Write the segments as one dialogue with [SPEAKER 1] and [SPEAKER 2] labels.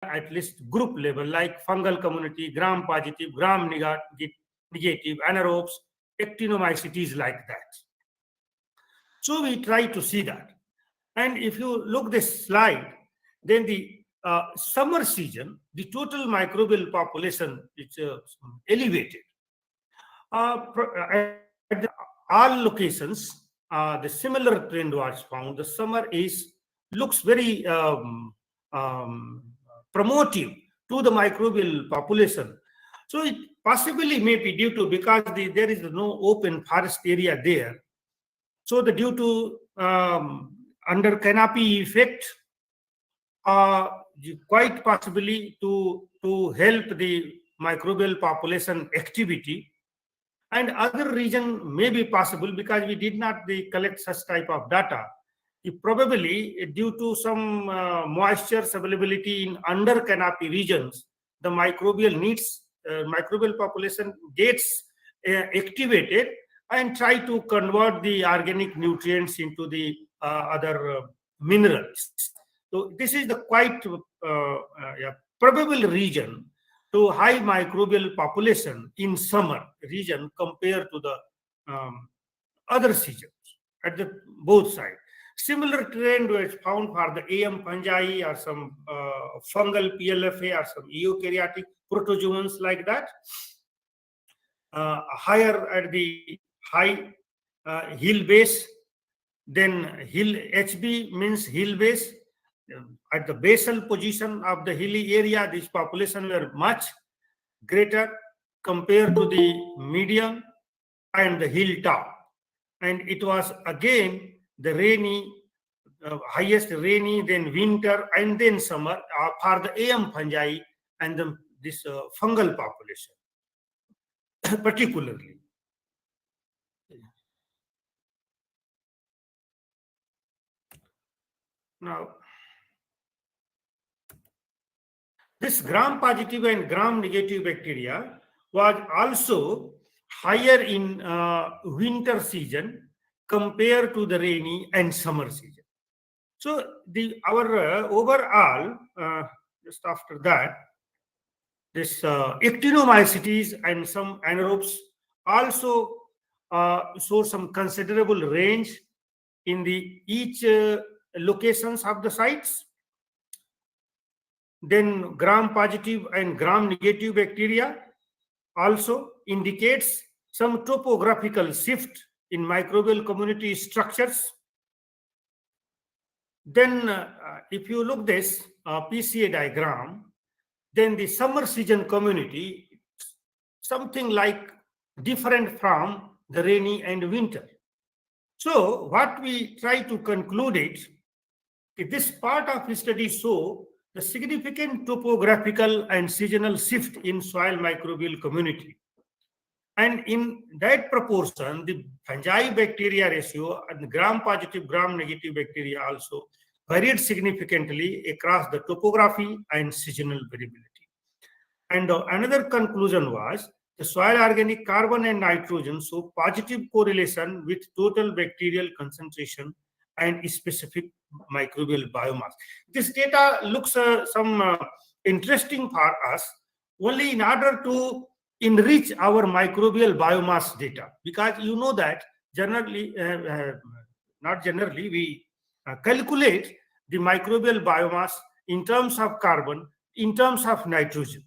[SPEAKER 1] at least group level, like fungal community, gram positive, gram negative, anaerobes, actinomycetes, like that. So we try to see that. And if you look this slide, then the summer season, the total microbial population is elevated. At all locations, the similar trend was found. The summer looks very promotive to the microbial population. So it possibly may be due to because there is no open forest area there. So due to under canopy effect, quite possibly to help the microbial population activity. And other reason may be possible because we did not collect such type of data. Probably due to some moisture availability in under canopy regions, the microbial population gets activated and try to convert the organic nutrients into the other minerals. So this is the quite probable reason to high microbial population in summer region compared to the other seasons at both sides. Similar trend was found for the AM fungi or some fungal PLFA or some eukaryotic protozoans like that. Higher at the high hill base, then hill HB means hill base. At the basal position of the hilly area, this population were much greater compared to the median and the hilltop. And it was again the rainy, highest rainy, then winter, and then summer for the AM fungi and this fungal population particularly. Now, this gram-positive and gram-negative bacteria was also higher in winter season compared to the rainy and summer season. So our overall, just after that, this actinomycetes and some anaerobes also show some considerable range in the each locations of the sites. Then gram-positive and gram-negative bacteria also indicates some topographical shift in microbial community structures. Then if you look this PCA diagram, then the summer season community, something like different from the rainy and winter. So what we try to conclude is, this part of the study show the significant topographical and seasonal shift in soil microbial community. And in that proportion, the fungi bacteria ratio and the gram-positive, gram-negative bacteria also varied significantly across the topography and seasonal variability. And another conclusion was the soil organic carbon and nitrogen show positive correlation with total bacterial concentration and specific microbial biomass. This data looks interesting for us only in order to enrich our microbial biomass data, because you know that generally, not generally, we calculate the microbial biomass in terms of carbon, in terms of nitrogen.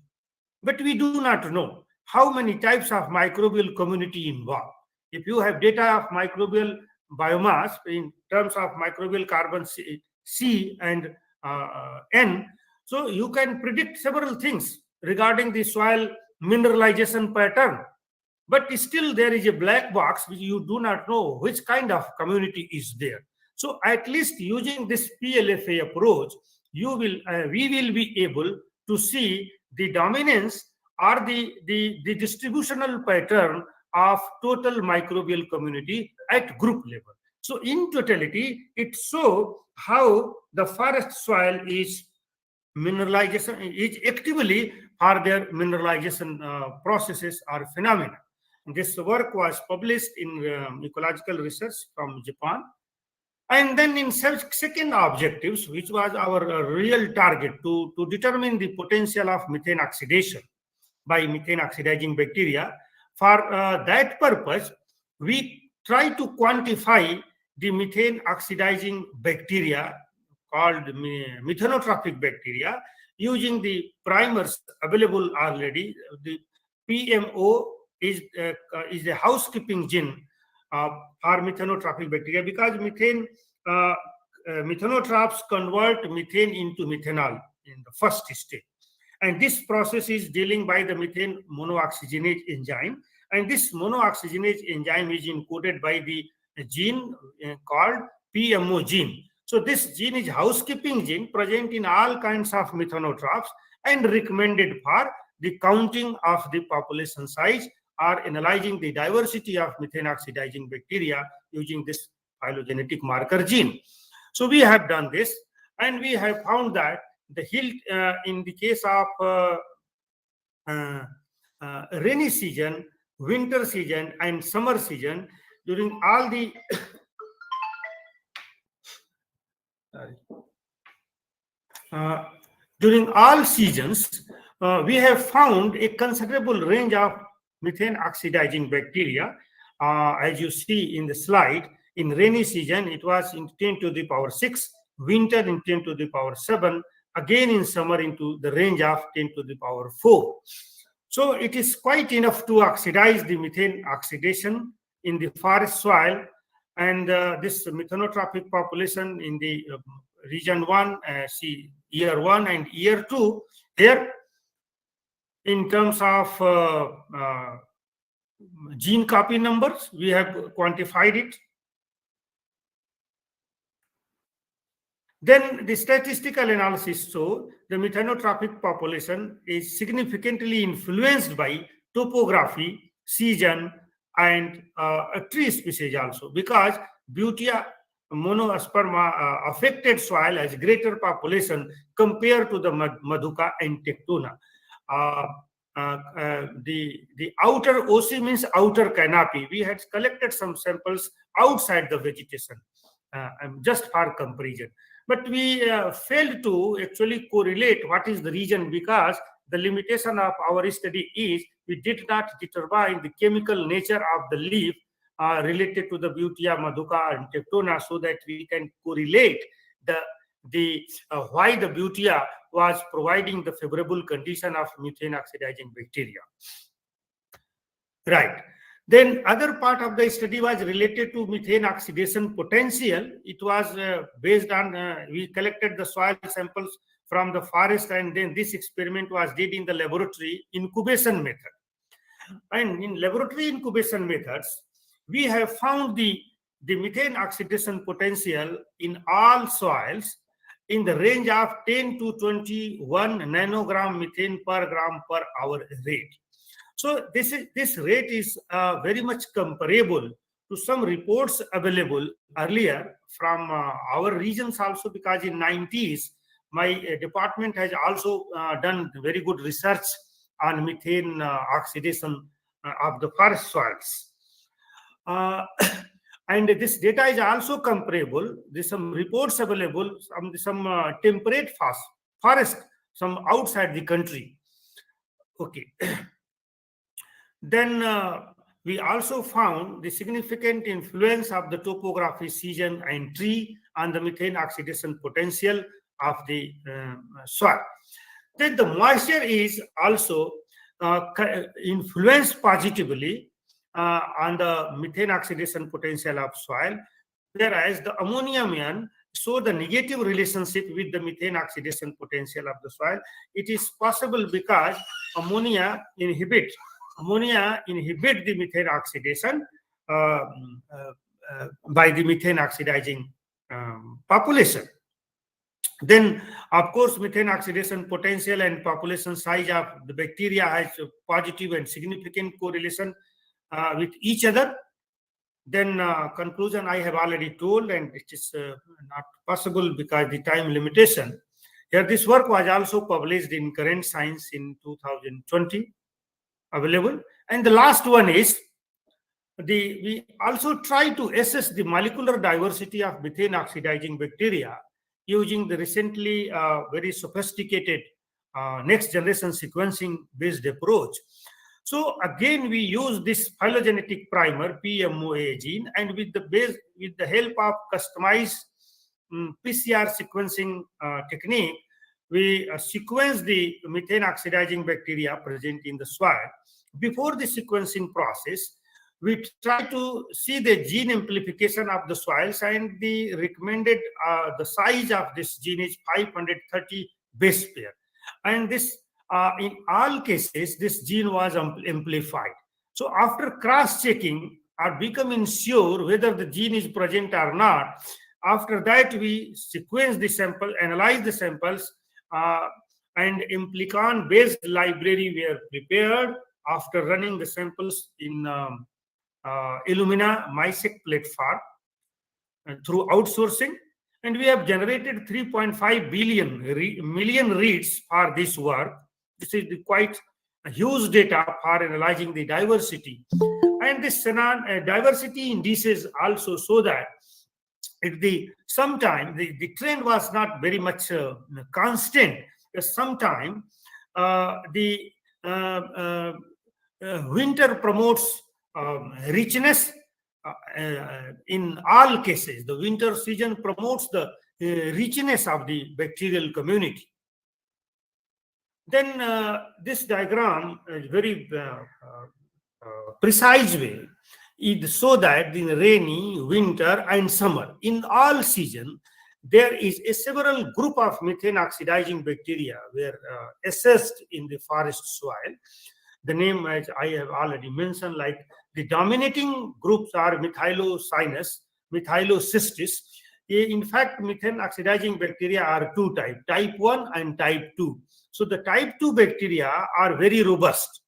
[SPEAKER 1] But we do not know how many types of microbial community involved. If you have data of microbial biomass in terms of microbial carbon C and N, so you can predict several things regarding the soil mineralization pattern. But still there is a black box which you do not know which kind of community is there. So at least using this PLFA approach, we will be able to see the dominance or the distributional pattern of total microbial community at group level. So in totality, it shows how the forest soil is mineralization, is actively for their mineralization processes or phenomena. This work was published in Ecological Research from Japan. And then in second objectives, which was our real target to determine the potential of methane oxidation by methane oxidizing bacteria. For that purpose, we try to quantify the methane oxidizing bacteria called methanotrophic bacteria using the primers available already. The PMO is a housekeeping gene for methanotrophic bacteria, because methanotrophs convert methane into methanol in the first stage. And this process is dealing by the methane monooxygenase enzyme. And this monooxygenase enzyme is encoded by the gene called PMO gene. So this gene is housekeeping gene present in all kinds of methanotrophs and recommended for the counting of the population size or analyzing the diversity of methane oxidizing bacteria using this phylogenetic marker gene. So we have done this, and we have found that the hilt in the case of rainy season, winter season, and summer season, during all the during all seasons, we have found a considerable range of methane oxidizing bacteria. As you see in the slide, in rainy season, it was in 10 to the power 6, winter in 10 to the power 7, again in summer into the range of 10 to the power 4. So it is quite enough to oxidize the methane oxidation in the forest soil. And this methanotrophic population in the region 1, see year 1 and year 2, here in terms of gene copy numbers, we have quantified it. Then the statistical analysis show the methanotrophic population is significantly influenced by topography, season, and tree species also, because Butia monoasperma affected soil has greater population compared to the Madhuka and Tectona. The outer OC means outer canopy. We had collected some samples outside the vegetation, just for comparison. But we failed to actually correlate what is the reason, because the limitation of our study is we did not determine the chemical nature of the leaf related to the Butia, Madhuka, and Tectona, so that we can correlate why the Butia was providing the favorable condition of methane oxidizing bacteria. Right. Then other part of the study was related to methane oxidation potential. It was based on, we collected the soil samples from the forest, and then this experiment was did in the laboratory incubation method. And in laboratory incubation methods, we have found the methane oxidation potential in all soils in the range of 10 to 21 nanogram methane per gram per hour rate. So this rate is very much comparable to some reports available earlier from our regions also, because in 90s, my department has also done very good research on methane oxidation of the forest soils. And this data is also comparable. There's some reports available, some temperate forest, some outside the country. Okay. Then we also found the significant influence of the topography, season, and tree on the methane oxidation potential of the soil. Then the moisture is also influenced positively on the methane oxidation potential of soil, whereas the ammonia ion show the negative relationship with the methane oxidation potential of the soil. It is possible because ammonia inhibit the methane oxidation by the methane oxidizing population. Then, of course, methane oxidation potential and population size of the bacteria has a positive and significant correlation with each other. Then conclusion I have already told, and it is not possible because the time limitation. Here, this work was also published in Current Science in 2020, available. And the last one is we also try to assess the molecular diversity of methane oxidizing bacteria using the recently very sophisticated next generation sequencing based approach. So again, we use this phylogenetic primer PMOA gene, and with the help of customized PCR sequencing technique, we sequence the methane oxidizing bacteria present in the soil. Before the sequencing process, we try to see the gene amplification of the soils, and the recommended the size of this gene is 530 base pair, and this in all cases this gene was amplified. So after cross checking or becoming sure whether the gene is present or not, after that we sequence the sample, analyze the samples, and implicon based library were prepared after running the samples in Illumina MySec platform through outsourcing, and we have generated 3.5 million reads for this work. This is quite a huge data for analyzing the diversity, and this diversity indices also show that sometime the trend was not very much constant. Sometime the winter promotes richness. In all cases, the winter season promotes the richness of the bacterial community. Then this diagram is very precise way. It so that in rainy, winter, and summer, in all season, there is a several group of methane oxidizing bacteria were assessed in the forest soil. The name, as I have already mentioned, like the dominating groups are Methylocyanus, Methylocystis. In fact, methane oxidizing bacteria are two types, type 1 and type 2. So the type 2 bacteria are very robust,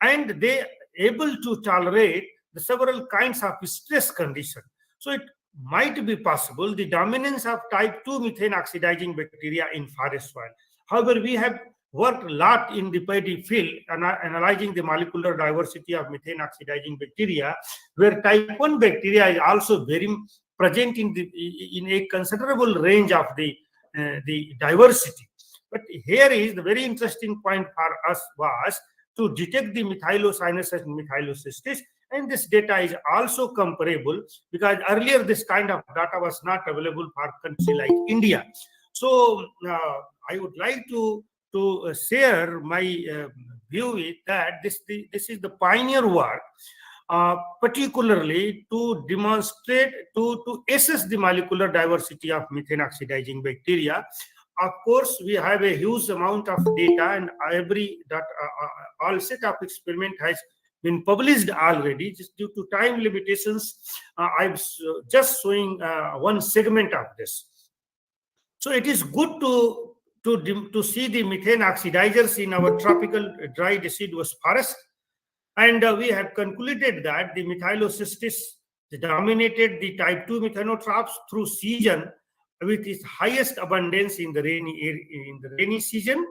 [SPEAKER 1] and they able to tolerate the several kinds of stress condition. So it might be possible the dominance of type 2 methane oxidizing bacteria in forest soil. However, we have worked a lot in the paddy field analyzing the molecular diversity of methane oxidizing bacteria, where type 1 bacteria is also very present in a considerable range of the diversity. But here is the very interesting point for us was to detect the Methylocyanus and Methylocystis, and this data is also comparable because earlier this kind of data was not available for country like India. So I would like to share my view with that this is the pioneer work, particularly to demonstrate, to assess the molecular diversity of methane oxidizing bacteria. Of course, we have a huge amount of data, and all set of experiment has been published already. Just due to time limitations, I'm just showing one segment of this. So it is good to see the methane oxidizers in our tropical dry deciduous forest, and we have concluded that the Methylocystis dominated the type 2 methanotrophs through season, with its highest abundance in the rainy season,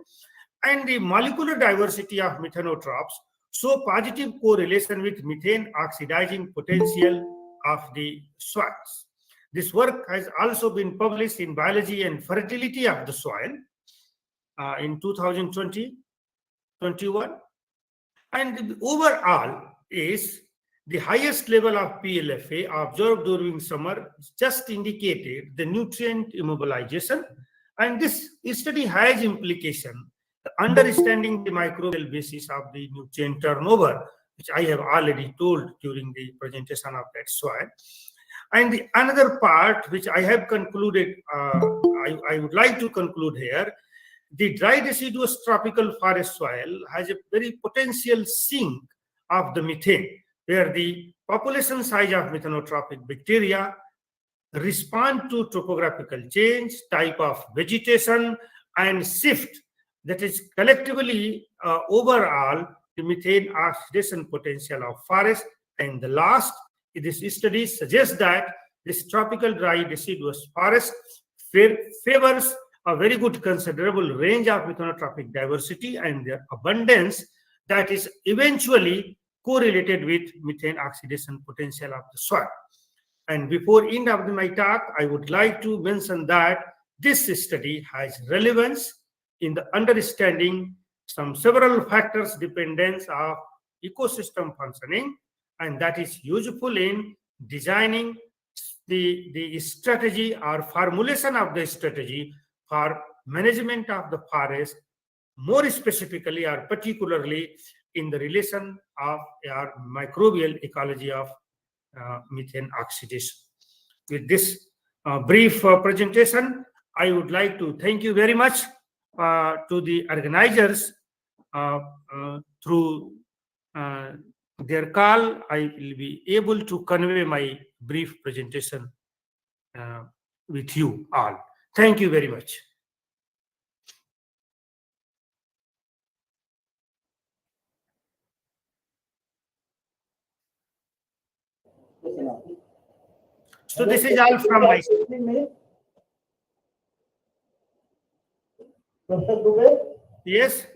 [SPEAKER 1] and the molecular diversity of methanotrophs show positive correlation with methane oxidizing potential of the soils. This work has also been published in Biology and Fertility of the Soil in 2020-21, and overall is the highest level of PLFA observed during summer just indicated the nutrient immobilization, and this study has implication understanding the microbial basis of the nutrient turnover, which I have already told during the presentation of that soil. And the another part which I have concluded, I would like to conclude here, the dry deciduous tropical forest soil has a very potential sink of the methane, where the population size of methanotrophic bacteria respond to topographical change, type of vegetation, and shift that is collectively overall the methane oxidation potential of forest. And the last, this study suggests that this tropical dry deciduous forest favors a very good considerable range of methanotrophic diversity and their abundance that is eventually correlated with methane oxidation potential of the soil. And before end of my talk, I would like to mention that this study has relevance in the understanding some several factors dependence of ecosystem functioning, and that is useful in designing the strategy or formulation of the strategy for management of the forest, more specifically or particularly in the relation of our microbial ecology of methane oxidation. With this brief presentation, I would like to thank you very much to the organizers through their call. I will be able to convey my brief presentation with you all. Thank you very much. So this is all from my side.
[SPEAKER 2] Professor Dubey?
[SPEAKER 1] Yes.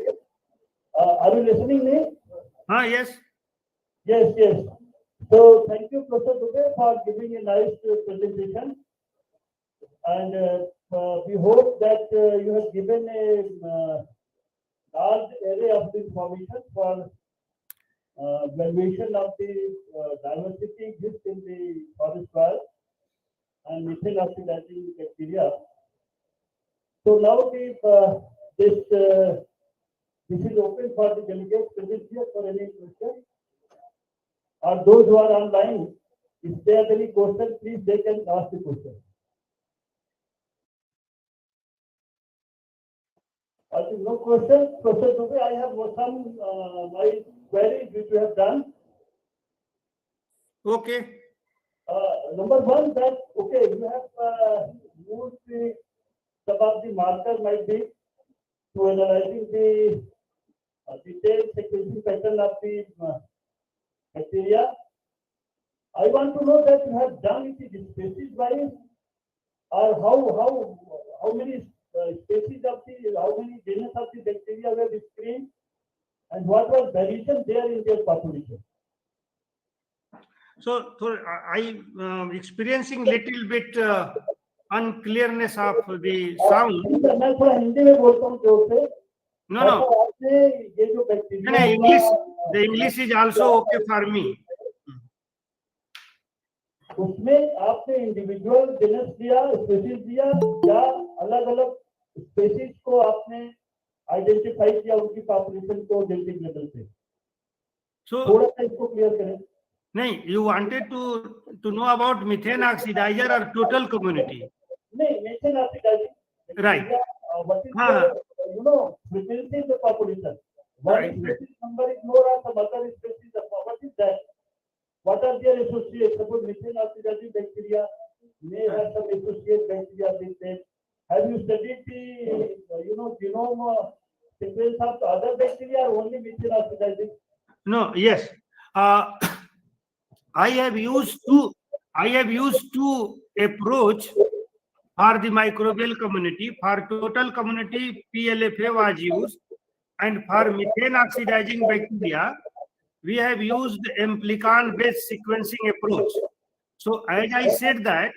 [SPEAKER 2] Are you listening me?
[SPEAKER 1] Yes.
[SPEAKER 2] Yes, yes. So thank you, Professor Dubey, for giving a nice presentation. And we hope that you have given a large array of information for valuation of the diversity exist in the forest soil and methane oxidizing bacteria. So now this is open for the delegates present here for any question. Or those who are online, if they have any question, please they can ask the question. I think no question. Professor Dubey, I have some my queries which you have done.
[SPEAKER 1] Okay.
[SPEAKER 2] Number one, that okay, you have used some of the markers might be to analyzing the detailed sequencing pattern of the bacteria. I want to know that you have done it in species wise, or how many species of the how many genus of the bacteria were screened, and what was variation there in their population.
[SPEAKER 1] So I experiencing little bit unclearness of the sound.
[SPEAKER 2] मैं थोड़ा हिंदी में बोलता हूँ जोर से.
[SPEAKER 1] No.
[SPEAKER 2] आपने ये जो bacteria
[SPEAKER 1] English, the English is also okay for me.
[SPEAKER 2] उसमें आपने इंडिविजुअल जेनस दिया, स्पीशीज दिया, या अलग-अलग स्पीशीज को आपने आइडेंटिफाई किया उनकी पॉपुलेशन को जेनेटिक लेवल पे.
[SPEAKER 1] So
[SPEAKER 2] थोड़ा सा इसको क्लियर करें.
[SPEAKER 1] नहीं, you wanted to know about methane oxidizer or total community?
[SPEAKER 2] नहीं, methane oxidizer.
[SPEAKER 1] Right.
[SPEAKER 2] What is the, you know, frequency of the population? One species number is more or some other species. What is that? What are their associates? Suppose methane oxidizing bacteria may have some associate bacteria with them. Have you studied the, you know, genome sequence of other bacteria or only methane oxidizing?
[SPEAKER 1] No. Yes. I have used to approach for the microbial community. For total community, PLFA was used, and for methane oxidizing bacteria, we have used amplicon-based sequencing approach. So as I said that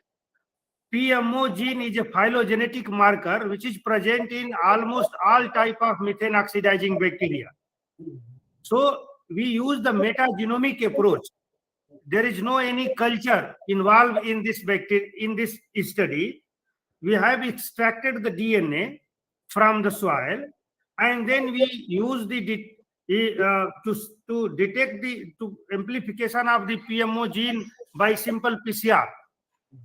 [SPEAKER 1] PMO gene is a phylogenetic marker which is present in almost all type of methane oxidizing bacteria. So we use the metagenomic approach. There is no any culture involved in this study. We have extracted the DNA from the soil, and then we use to detect the amplification of the PMO gene by simple PCR.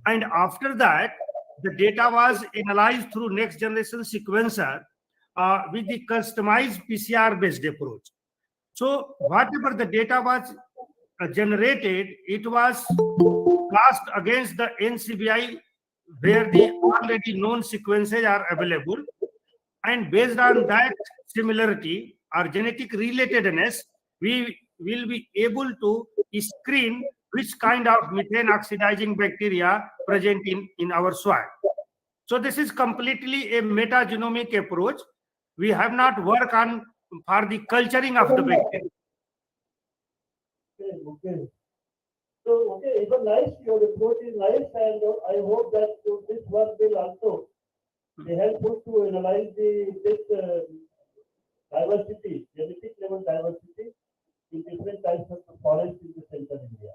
[SPEAKER 1] And after that, the data was analyzed through next generation sequencer with the customized PCR based approach. So whatever the data was generated, it was cast against the NCBI where the already known sequences are available, and based on that similarity or genetic relatedness, we will be able to screen which kind of methane oxidizing bacteria present in our soil. So this is completely a metagenomic approach. We have not worked on for the culturing of the bacteria.
[SPEAKER 2] Okay. So, okay, even nice, your report is nice, and I hope that this work will also be helpful to analyze this diversity, genetic level diversity in different types of forests in the central India.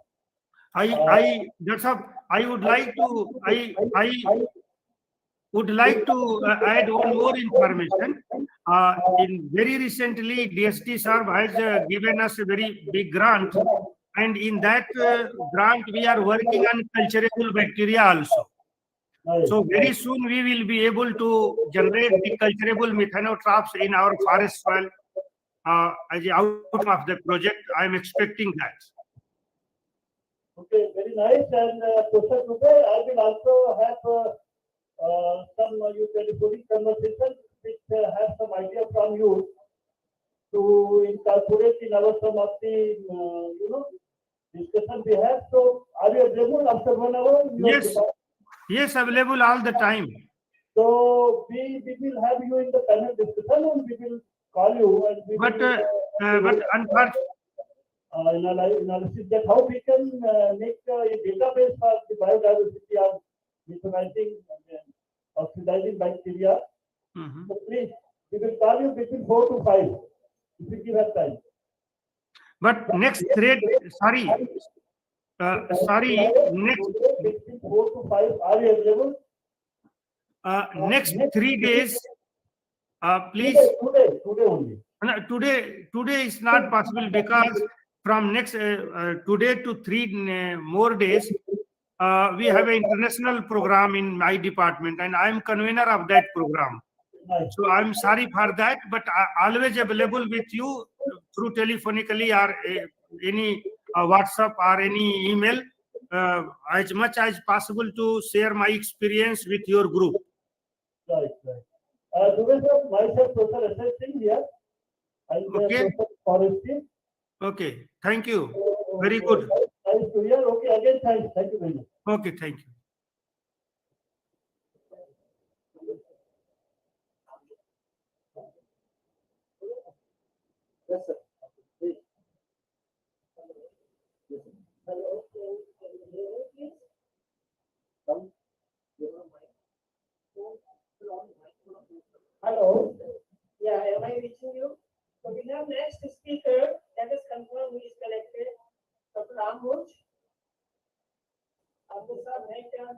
[SPEAKER 1] That's how I would like to, I would like to add one more information. In very recently, DST Sir has given us a very big grant, and in that grant we are working on culturable bacteria also.
[SPEAKER 2] Nice.
[SPEAKER 1] So very soon we will be able to generate the culturable methanotraps in our forest soil as the outcome of the project. I am expecting that.
[SPEAKER 2] Okay, very nice. And Professor Dubey, I will also have some telephonic conversation which have some idea from you to incorporate in our some of the discussion we have. So, are you available after 1 hour?
[SPEAKER 1] Yes, yes, available all the time.
[SPEAKER 2] So we will have you in the panel discussion and we will call you and we
[SPEAKER 1] But
[SPEAKER 2] will analysis that how we can make a database for the biodiversity of methonizing and oxidizing bacteria. So please, we will call you between 4 to 5 if you give us time.
[SPEAKER 1] But next thread, sorry, next
[SPEAKER 2] between 4 to 5, are you available?
[SPEAKER 1] Next 3 days, please.
[SPEAKER 2] Today only.
[SPEAKER 1] Today is not possible because from next today to 3 more days, we have an international program in my department, and I am convener of that program. So I'm sorry for that, but I always available with you through telephonically or any WhatsApp or any email as much as possible to share my experience with your group.
[SPEAKER 2] Right. Myself, Professor S.S. Singh here.
[SPEAKER 1] Okay. Okay. Thank you. Very good.
[SPEAKER 2] Nice to hear. Okay. Again, thanks. Thank you very much.
[SPEAKER 1] Okay. Thank you.
[SPEAKER 2] Yes, sir. Hello. Hello. Yeah, am I reaching you? So we have next speaker. Let us confirm who is connected. Dr. Ambuj. Ambuj sir, next turn.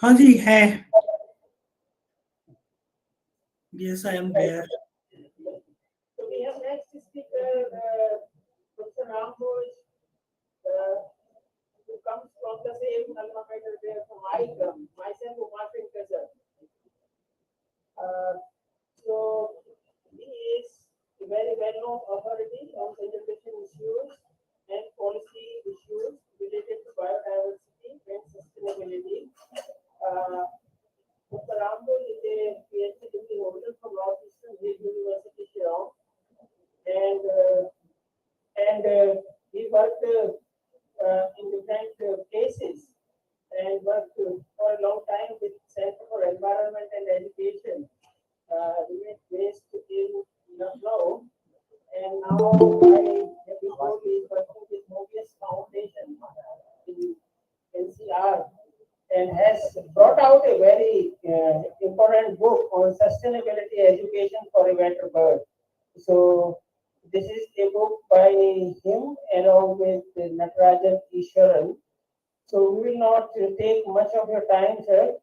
[SPEAKER 3] हाँ जी है. Yes, I am there.
[SPEAKER 2] So we have next speaker, Dr. Ambuj, who comes from the same alma mater there from myself, Umar Singh. So he is a very well-known authority on conservation issues and policy issues related to biodiversity and sustainability. Dr. Ambuj is a PhD degree holder from Northeastern University, Shillong, and he worked in different places and worked for a long time with Center for Environment and Education, based in Lucknow. And now I have been told he is working with Mobius Foundation in NCR and has brought out a very important book on sustainability education for a better bird. So this is a book by him along with Natarajan Iswaran. So we will not take much of your time, sir.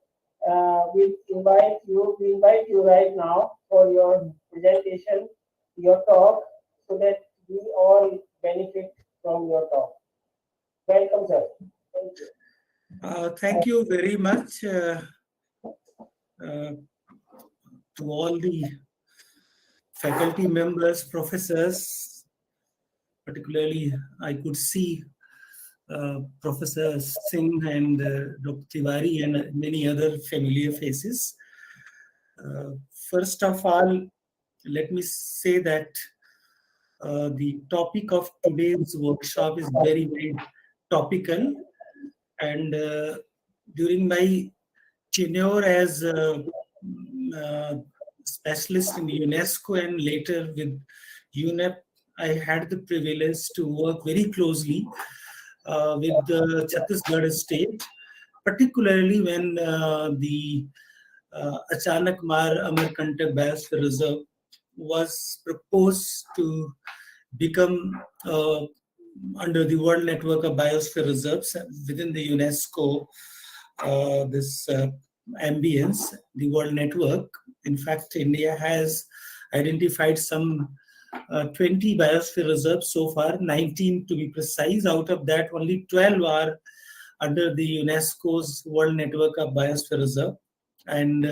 [SPEAKER 2] We invite you right now for your presentation, your talk, so that we all benefit from your talk. Welcome, sir. Thank you.
[SPEAKER 3] Thank you very much to all the faculty members, professors. Particularly, I could see Professor Singh and Dr. Tiwari and many other familiar faces. First of all, let me say that the topic of today's workshop is very, very topical. And during my tenure as a specialist in UNESCO and later with UNEP I had the privilege to work very closely with the Chhattisgarh state, particularly when the Achanak Mar Amarkantak Biosphere Reserve was proposed to become under the World Network of Biosphere Reserves within the UNESCO, this ambience, the World Network. In fact, India has identified some 20 biosphere reserves so far, 19 to be precise. Out of that, only 12 are under the UNESCO's World Network of Biosphere Reserve. And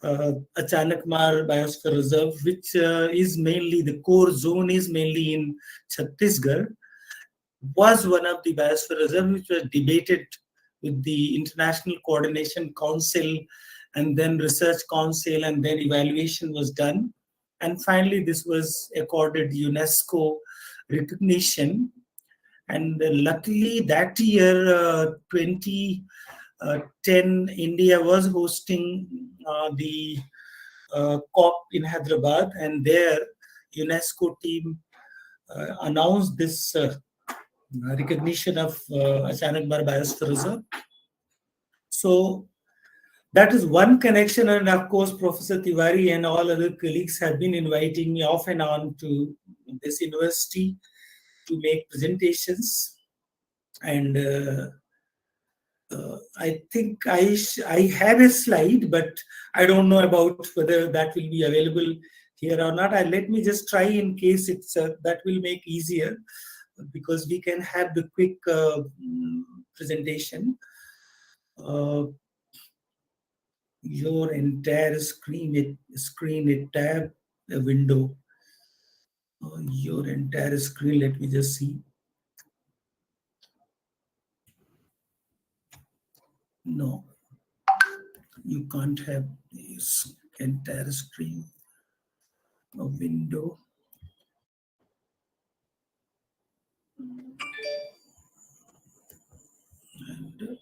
[SPEAKER 3] Achanak Mar Biosphere Reserve, which is mainly, the core zone is mainly in Chhattisgarh, was one of the biosphere reserves which was debated with the International Coordination Council and then Research Council, and then evaluation was done. And finally, this was accorded UNESCO recognition. And luckily, that year, 2010, India was hosting the COP in Hyderabad, and their UNESCO team announced this recognition of Achanak Mar Biosphere Reserve. So that is one connection, and of course, Professor Tiwari and all other colleagues have been inviting me off and on to this university to make presentations. And I think I have a slide, but I don't know about whether that will be available here or not. Let me just try in case it's that will make easier, because we can have the quick presentation. Your entire screen, a tab, a window. Your entire screen, let me just see. No, you can't have this entire screen, a window. And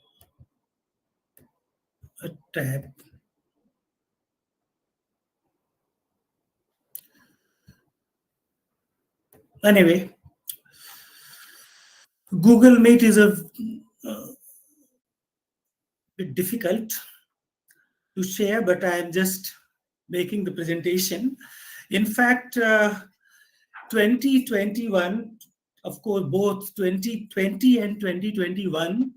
[SPEAKER 3] a tab. Anyway, Google Meet is a bit difficult to share, but I am just making the presentation. In fact, 2021, of course, both 2020 and 2021,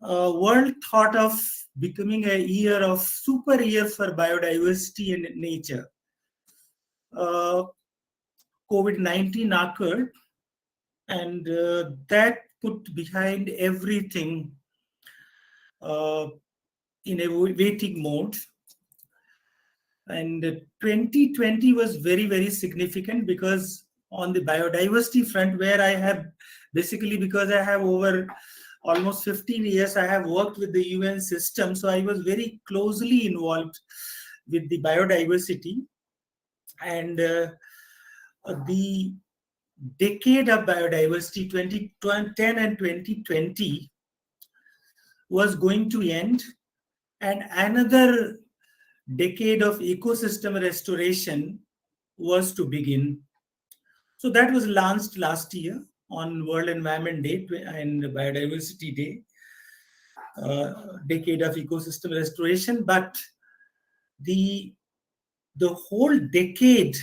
[SPEAKER 3] world thought of becoming a year of super year for biodiversity and nature. COVID-19 occurred, and that put behind everything in a waiting mode. And 2020 was very, very significant, because on the biodiversity front, where I have basically, because I have over almost 15 years, I have worked with the UN system. So I was very closely involved with the biodiversity. And the decade of biodiversity, 2010 and 2020, was going to end, and another decade of ecosystem restoration was to begin. So that was launched last year on World Environment Day and Biodiversity Day, decade of ecosystem restoration. But the whole decade,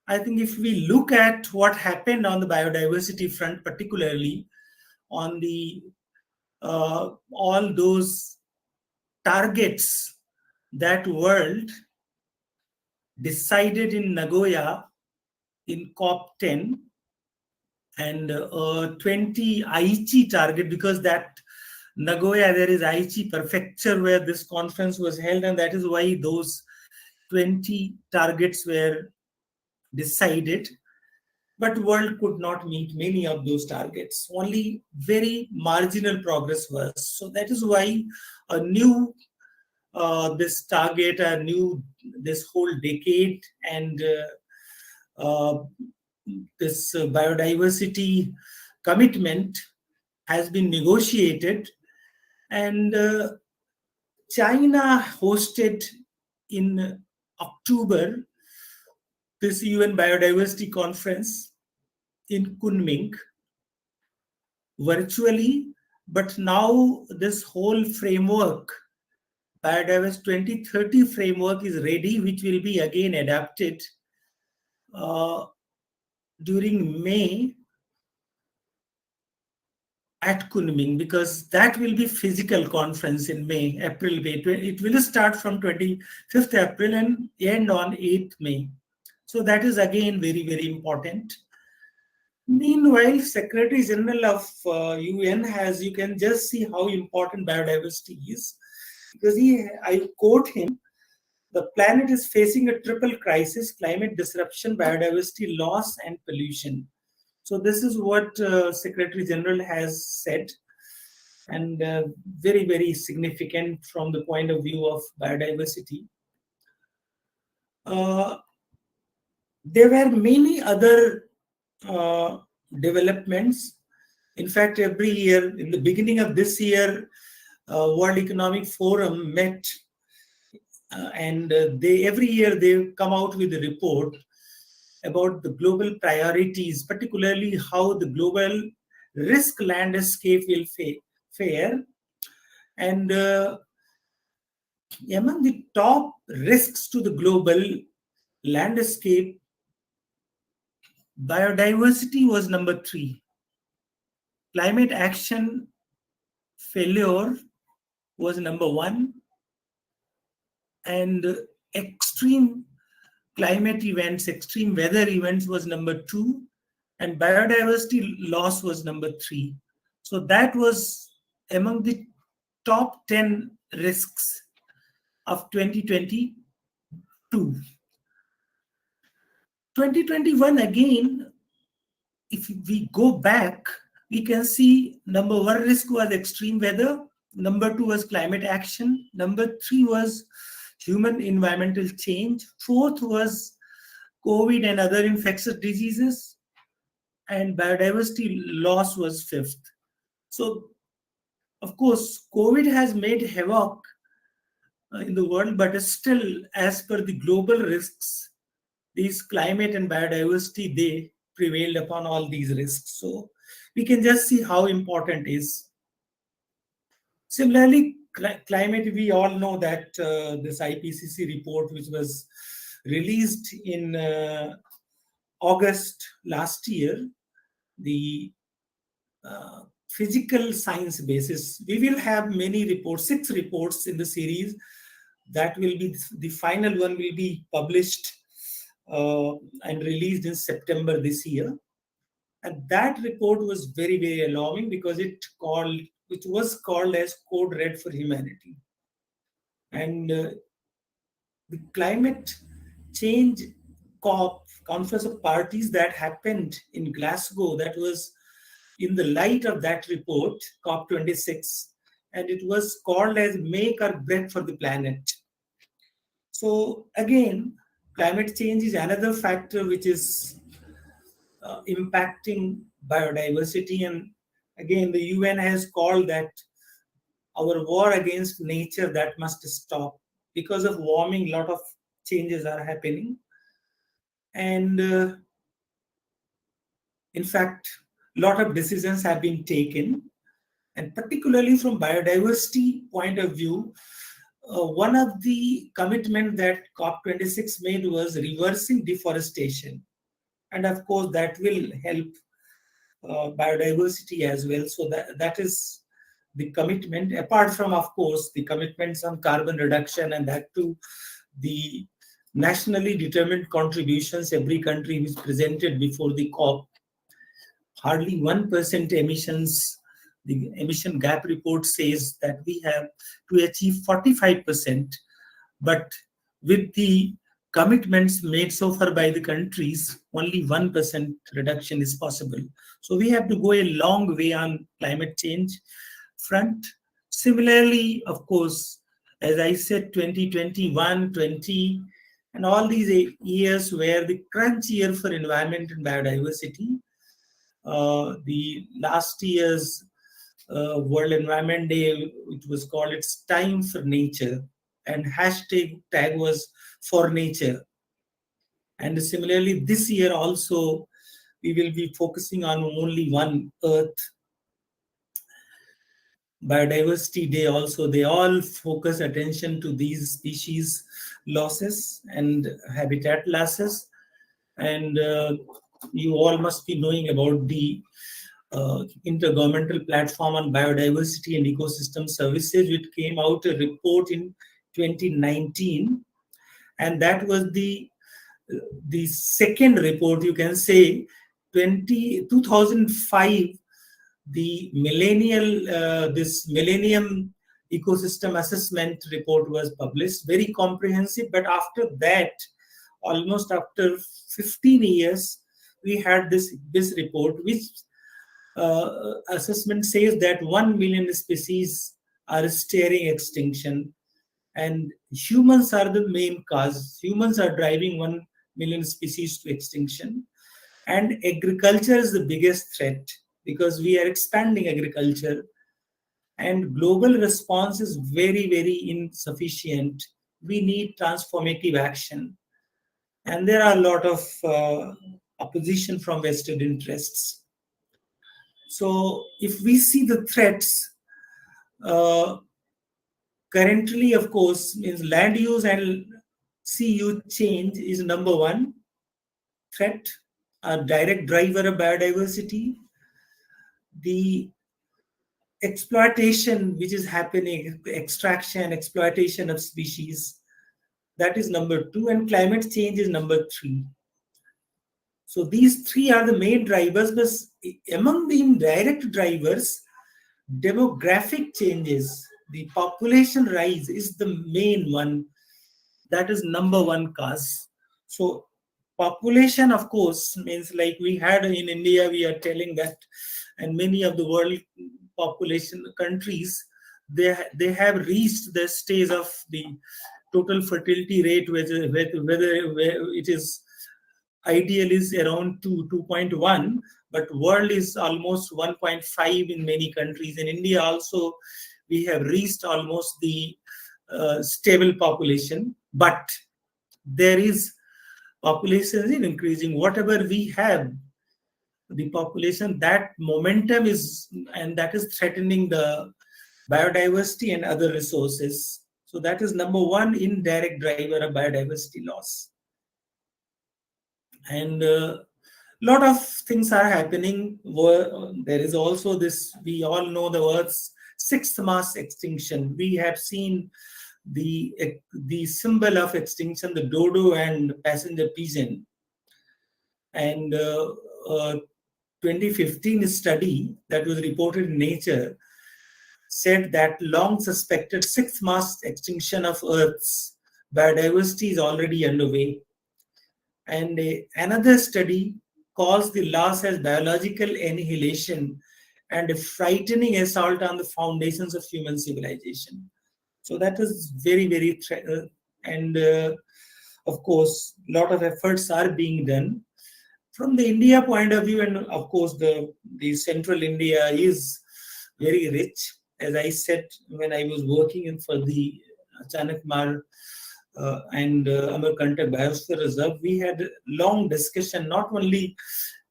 [SPEAKER 3] I think if we look at what happened on the biodiversity front, particularly on the all those targets that world decided in Nagoya in COP10, and 20 Aichi target, because that Nagoya, there is Aichi prefecture where this conference was held, and that is why those 20 targets were decided. But world could not meet many of those targets. Only very marginal progress was. So that is why a new this target, a new this whole decade, and this biodiversity commitment has been negotiated. And China hosted in October this UN Biodiversity Conference in Kunming virtually, but now this whole framework, Biodiversity 2030 framework, is ready, which will be again adapted during May at Kunming, because that will be physical conference in May, April, May. It will start from 25th April and end on 8th May. So that is again very, very important. Meanwhile, Secretary General of UN has, you can just see how important biodiversity is, because I quote him, the planet is facing a triple crisis: climate disruption, biodiversity loss, and pollution. So this is what Secretary General has said, and very, very significant from the point of view of biodiversity. There were many other developments. In fact, every year, in the beginning of this year, World Economic Forum met, and every year they come out with a report about the global priorities, particularly how the global risk landscape will fare. And among the top risks to the global landscape, biodiversity was number 3. Climate action failure was number 1. And extreme climate events, extreme weather events was number 2. And biodiversity loss was number 3. So that was among the top 10 risks of 2022. 2021 again, if we go back, we can see number 1 risk was extreme weather, number 2 was climate action, number 3 was human environmental change, 4th was COVID and other infectious diseases, and biodiversity loss was 5th. So, of course, COVID has made havoc in the world, but still, as per the global risks, these climate and biodiversity, they prevailed upon all these risks. So we can just see how important it is. Similarly, climate, we all know that this IPCC report, which was released in August last year, the physical science basis, we will have many reports, 6 reports in the series. That will be the final one, will be published and released in September this year. And that report was very, very alarming, because it was called as Code Red for Humanity. And the climate change conference of parties that happened in Glasgow, that was in the light of that report, COP26, and it was called as Make or Break for the Planet. So again, climate change is another factor which is impacting biodiversity. And again, the UN has called that our war against nature that must stop. Because of warming, a lot of changes are happening. And in fact, a lot of decisions have been taken. And particularly from biodiversity point of view, one of the commitments that COP26 made was reversing deforestation. And of course, that will help biodiversity as well. So that is the commitment, apart from, of course, the commitments on carbon reduction, and that too, the nationally determined contributions every country is presented before the COP. Hardly 1% emissions. The emission gap report says that we have to achieve 45%, but with the commitments made so far by the countries, only 1% reduction is possible. So we have to go a long way on climate change front. Similarly, of course, as I said, 2021, 20, and all these years were the crunch year for environment and biodiversity. The last year's World Environment Day, it was called It's Time for Nature, and hashtag was for nature. And similarly, this year also, we will be focusing on only one Earth Biodiversity Day also. They all focus attention to these species losses and habitat losses. And you all must be knowing about the Intergovernmental Platform on Biodiversity and Ecosystem Services, which came out a report in 2019. And that was the second report, you can say. 2005, the this Millennium Ecosystem Assessment report was published, very comprehensive. But after that, almost after 15 years, we had this report, which assessment says that 1 million species are staring extinction, and humans are the main cause. Humans are driving 1 million species to extinction, and agriculture is the biggest threat because we are expanding agriculture, and global response is very, very insufficient. We need transformative action, and there are a lot of opposition from vested interests. So if we see the threats, currently, of course, means land use and sea use change is number one threat, a direct driver of biodiversity. The exploitation which is happening, extraction, exploitation of species, that is number two, and climate change is number three. So these three are the main drivers, but among the indirect drivers, demographic changes, the population rise is the main one. That is number one cause. So population, of course, means like we had in India, we are telling that, and many of the world population countries, they have reached the stage of the total fertility rate, whether it is ideal is around 2.1, but world is almost 1.5 in many countries. In India also, we have reached almost the stable population, but there is population is increasing. Whatever we have, the population, that momentum is, and that is threatening the biodiversity and other resources. So that is number one indirect driver of biodiversity loss. And lot of things are happening. There is also this, we all know the Earth's sixth mass extinction. We have seen the symbol of extinction, the dodo and passenger pigeon. And 2015 study that was reported in Nature said that long suspected sixth mass extinction of Earth's biodiversity is already underway. And another study calls the loss as biological annihilation and a frightening assault on the foundations of human civilization. So that is very, very, and of course, a lot of efforts are being done. From the India point of view, and of course, the central India is very rich. As I said, when I was working for the Achanak Mar and Amarkantak Biosphere Reserve, we had a long discussion, not only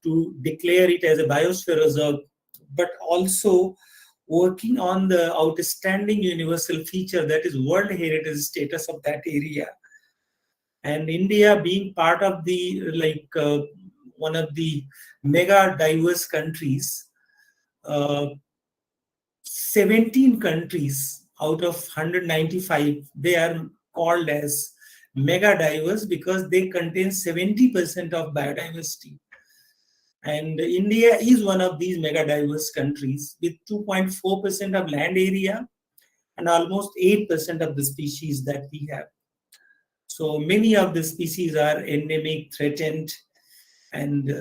[SPEAKER 3] to declare it as a Biosphere Reserve, but also working on the outstanding universal feature, that is World Heritage status of that area. And India being part of the, one of the mega diverse countries, 17 countries out of 195, they are called as mega diverse because they contain 70% of biodiversity. And India is one of these mega diverse countries with 2.4% of land area and almost 8% of the species that we have. So many of the species are endemic, threatened. And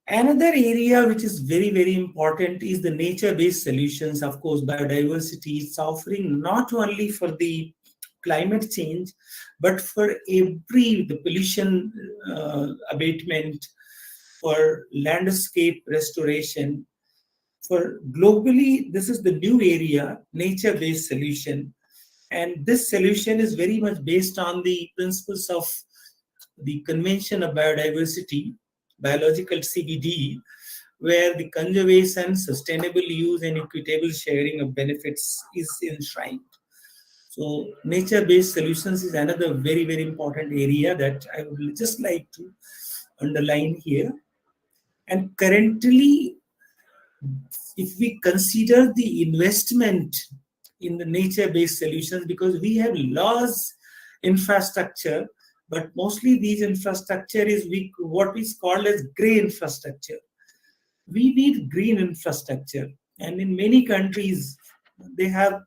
[SPEAKER 3] another area which is very, very important is the nature-based solutions. Of course, biodiversity is suffering not only for the climate change, but for the pollution abatement, for landscape restoration. For globally, this is the new area, nature-based solution. And this solution is very much based on the principles of the Convention of Biodiversity, biological CBD, where the conservation, sustainable use, and equitable sharing of benefits is enshrined. So nature-based solutions is another very, very important area that I would just like to underline here. And currently, if we consider the investment in the nature-based solutions, because we have laws, infrastructure, but mostly these infrastructure is what is called as gray infrastructure. We need green infrastructure, and in many countries they have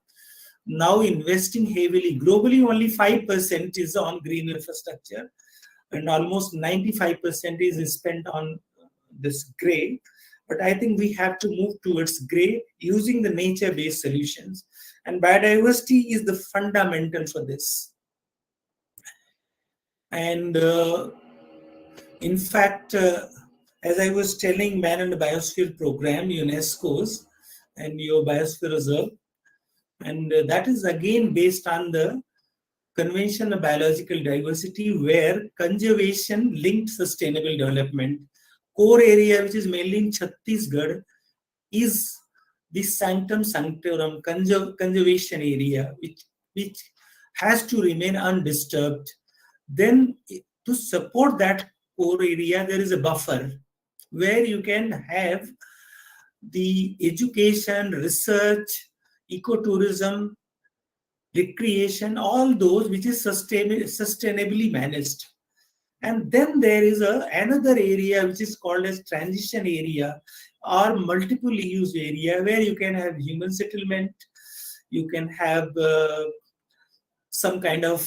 [SPEAKER 3] now investing heavily. Globally, only 5% is on green infrastructure, and almost 95% is spent on this gray. But I think we have to move towards gray using the nature-based solutions, and biodiversity is the fundamental for this. And in fact, as I was telling, Man and the Biosphere program, UNESCO's, and your Biosphere Reserve, and that is again based on the Convention of Biological Diversity, where conservation linked sustainable development core area, which is mainly in Chhattisgarh, is the sanctum sanctorum conservation area, which has to remain undisturbed. Then to support that core area, there is a buffer where you can have the education, research, ecotourism, recreation, all those which is sustainably managed. And then there is another area which is called as transition area or multiple use area, where you can have human settlement, you can have some kind of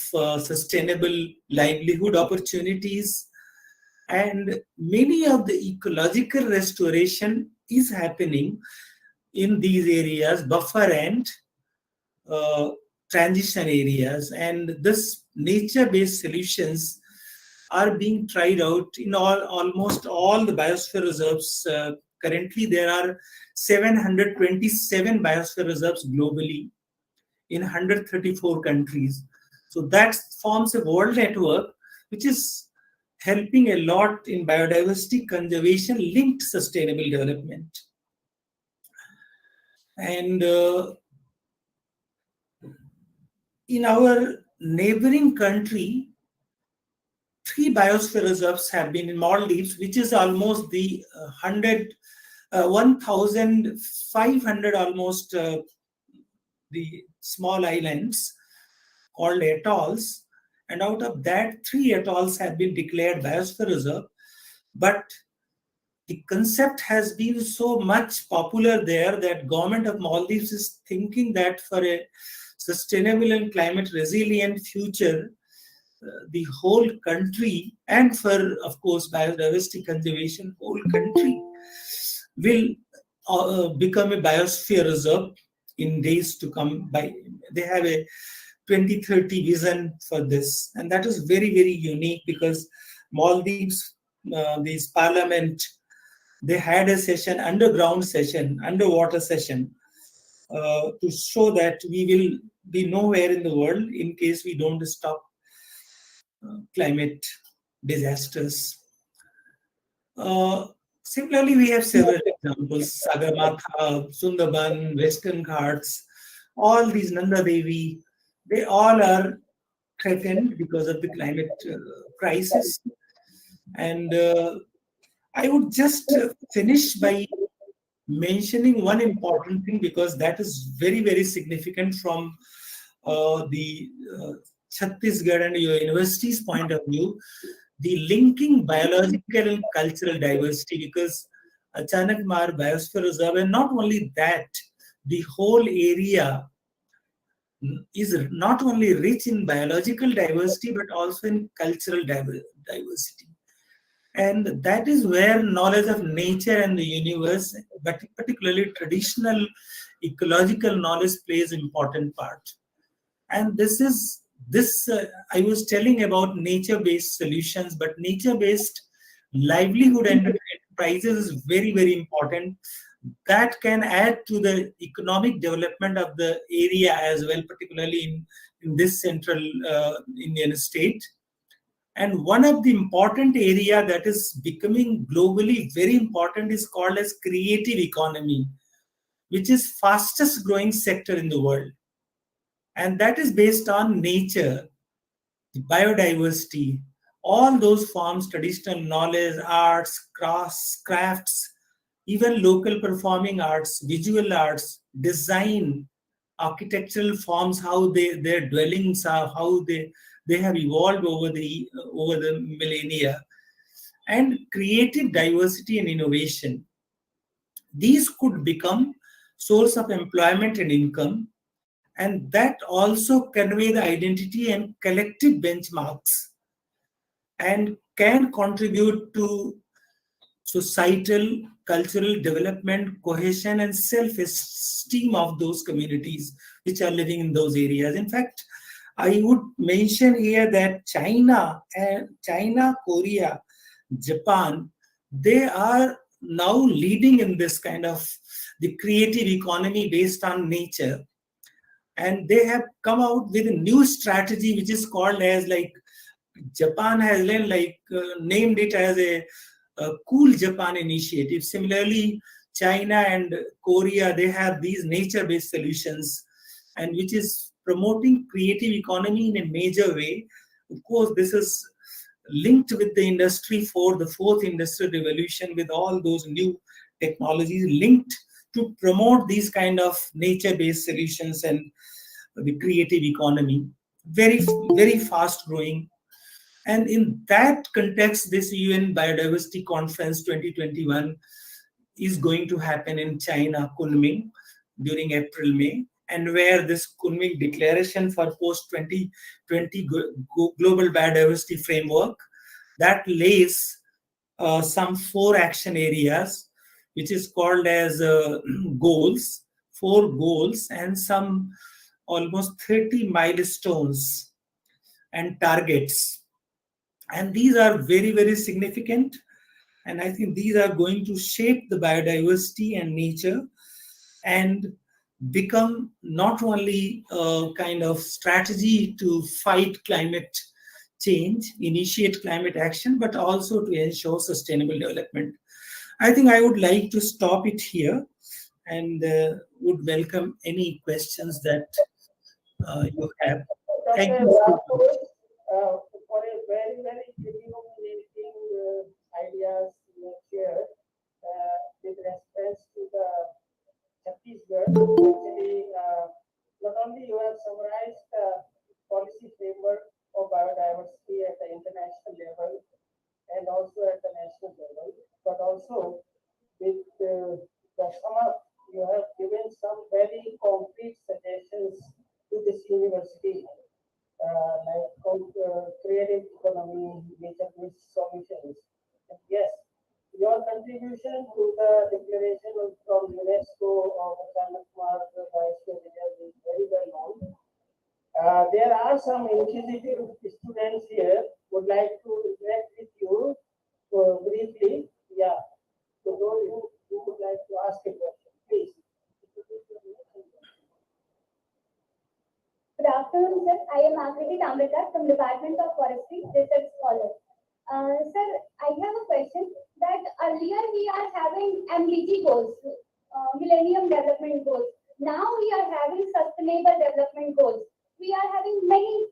[SPEAKER 3] sustainable livelihood opportunities, and many of the ecological restoration is happening in these areas, buffer and transition areas. And this nature-based solutions are being tried out in almost all the biosphere reserves. Currently, there are 727 biosphere reserves globally in 134 countries. So that forms a world network which is helping a lot in biodiversity conservation linked sustainable development. And in our neighboring country, 3 biosphere reserves have been in Maldives, which is almost the 1,500 almost the small islands called atolls. And out of that, 3 atolls have been declared biosphere reserve. But the concept has been so much popular there that government of Maldives is thinking that for a sustainable and climate resilient future, the whole country, and for, of course, biodiversity conservation, whole country will become a biosphere reserve in days to come. They have a 2030 vision for this, and that is very, very unique, because Maldives, this parliament, they had a session, underwater session, to show that we will be nowhere in the world in case we don't stop climate disasters. Similarly, we have several examples: Sagarmatha, Sundarban, Western Ghats, all these Nanda Devi, they all are threatened because of the climate crisis. And I would just finish by mentioning one important thing, because that is very, very significant from the Chhattisgarh and your university's point of view, the linking biological and cultural diversity, because Achanak Mar Biosphere Reserve, and not only that, the whole area is not only rich in biological diversity, but also in cultural diversity. And that is where knowledge of nature and the universe, but particularly traditional ecological knowledge, plays an important part. And this I was telling about nature-based solutions, but nature-based livelihood and enterprises is very, very important. That can add to the economic development of the area as well, particularly in this central Indian state. And one of the important area that is becoming globally very important is called as creative economy, which is fastest growing sector in the world. And that is based on nature, the biodiversity, all those forms, traditional knowledge, arts, crafts, even local performing arts, visual arts, design, architectural forms, how their dwellings are, how they have evolved over the millennia, and creative diversity and innovation. These could become source of employment and income, and that also convey the identity and collective benchmarks and can contribute to societal, cultural development, cohesion, and self-esteem of those communities which are living in those areas. In fact, I would mention here that China, Korea, Japan, they are now leading in this kind of the creative economy based on nature. And they have come out with a new strategy which is called as, like, Japan has named it as a Cool Japan initiative. Similarly, China and Korea, they have these nature-based solutions, and which is promoting creative economy in a major way. Of course, this is linked with the industry for the fourth industrial revolution, with all those new technologies linked to promote these kind of nature-based solutions and the creative economy. Very, very fast growing. And in that context, this UN Biodiversity Conference 2021 is going to happen in China, Kunming, during April, May, and where this Kunming Declaration for post-2020 Global Biodiversity Framework, that lays some 4 action areas, which is called as goals, 4 goals, and some almost 30 milestones and targets. And these are very, very significant. And I think these are going to shape the biodiversity and nature and become not only a kind of strategy to fight climate change, initiate climate action, but also to ensure sustainable development. I think I would like to stop it here and would welcome any questions that you have. Thank you.
[SPEAKER 2] For a very, very illuminating ideas you have shared with respect to the Chhattisgarh. Actually, not only you have summarized the policy framework of biodiversity at the international level and also at the national level, but also with the sum up, you have given some very concrete suggestions to this university, like creative economy, nature-based solutions. And yes, your contribution to the declaration from UNESCO of Achannak Maar Biosphere Reserve is very well known. There are some inquisitive students here would like to interact with you briefly. Yeah, so those who would like to ask a question, please.
[SPEAKER 4] Good afternoon, sir. I am Akriti Tamrekar from Department of Forestry, Research Scholar. Sir, I have a question that earlier we are having MDG goals, Millennium Development Goals. Now we are having Sustainable Development Goals. We are having many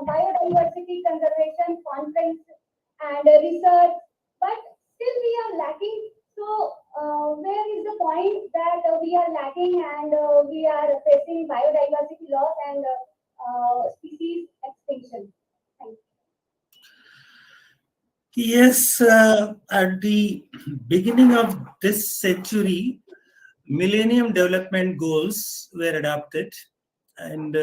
[SPEAKER 4] biodiversity conservation conference and research, but still we are lacking. So where is the point that we are lacking and we are facing biodiversity loss and species extinction? Thank you.
[SPEAKER 3] Yes, at the beginning of this century, Millennium Development Goals were adopted, and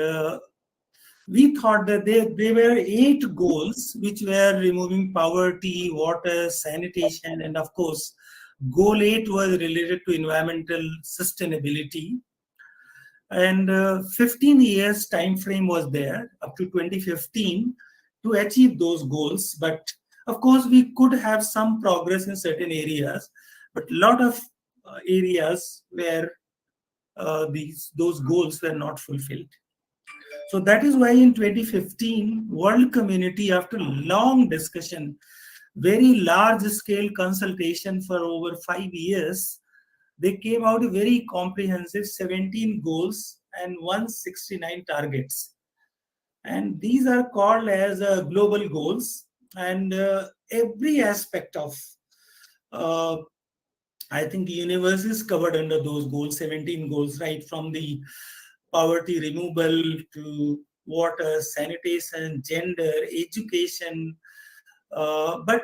[SPEAKER 3] we thought that there were 8 goals, which were removing poverty, water, sanitation, and of course, Goal 8 was related to environmental sustainability. And 15 years time frame was there up to 2015 to achieve those goals. But of course, we could have some progress in certain areas, but a lot of areas where those goals were not fulfilled. So that is why in 2015, world community, after long discussion, very large scale consultation for over 5 years, they came out a very comprehensive 17 goals and 169 targets. And these are called as global goals. And every aspect of, I think, the universe is covered under those goals, 17 goals, right from the poverty removal to water, sanitation, gender, education. But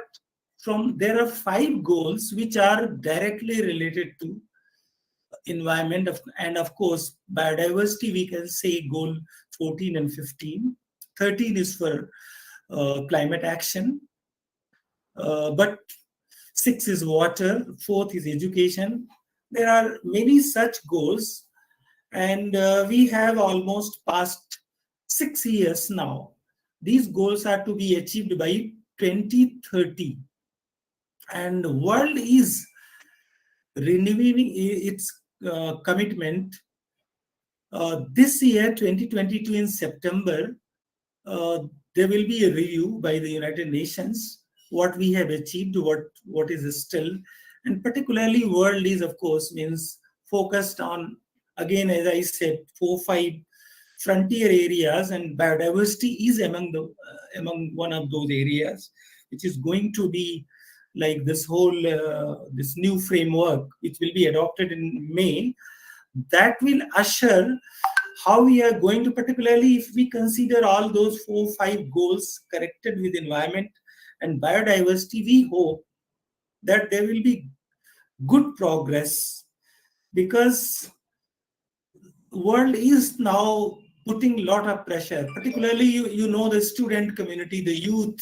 [SPEAKER 3] there are 5 goals which are directly related to environment and of course biodiversity. We can say goal 14 and 15. 13 is for climate action, but 6 is water, 4th is education. There are many such goals, and we have almost past 6 years now. These goals are to be achieved by 2030, and the world is renewing its commitment. This year, 2022, in September, there will be a review by the United Nations, what we have achieved, what is still, and particularly world is, of course, means focused on, again, as I said, 4-5 frontier areas, and biodiversity is among one of those areas, which is going to be like this whole this new framework, which will be adopted in May, that will usher how we are going to, particularly if we consider all those 4-5 goals corrected with environment and biodiversity, we hope that there will be good progress, because world is now putting a lot of pressure, particularly you know the student community, the youth,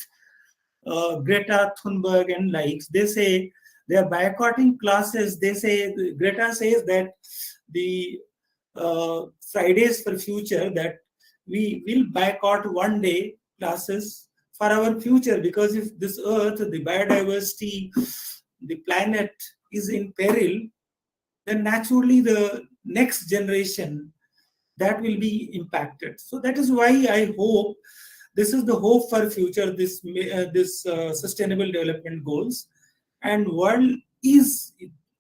[SPEAKER 3] Greta Thunberg and likes, they say they are boycotting classes. They say, Greta says that the Fridays for Future, that we will boycott one day classes for our future, because if this earth, the biodiversity, the planet is in peril, then naturally the next generation that will be impacted. So that is why I hope, this is the hope for future, this sustainable development goals, and world is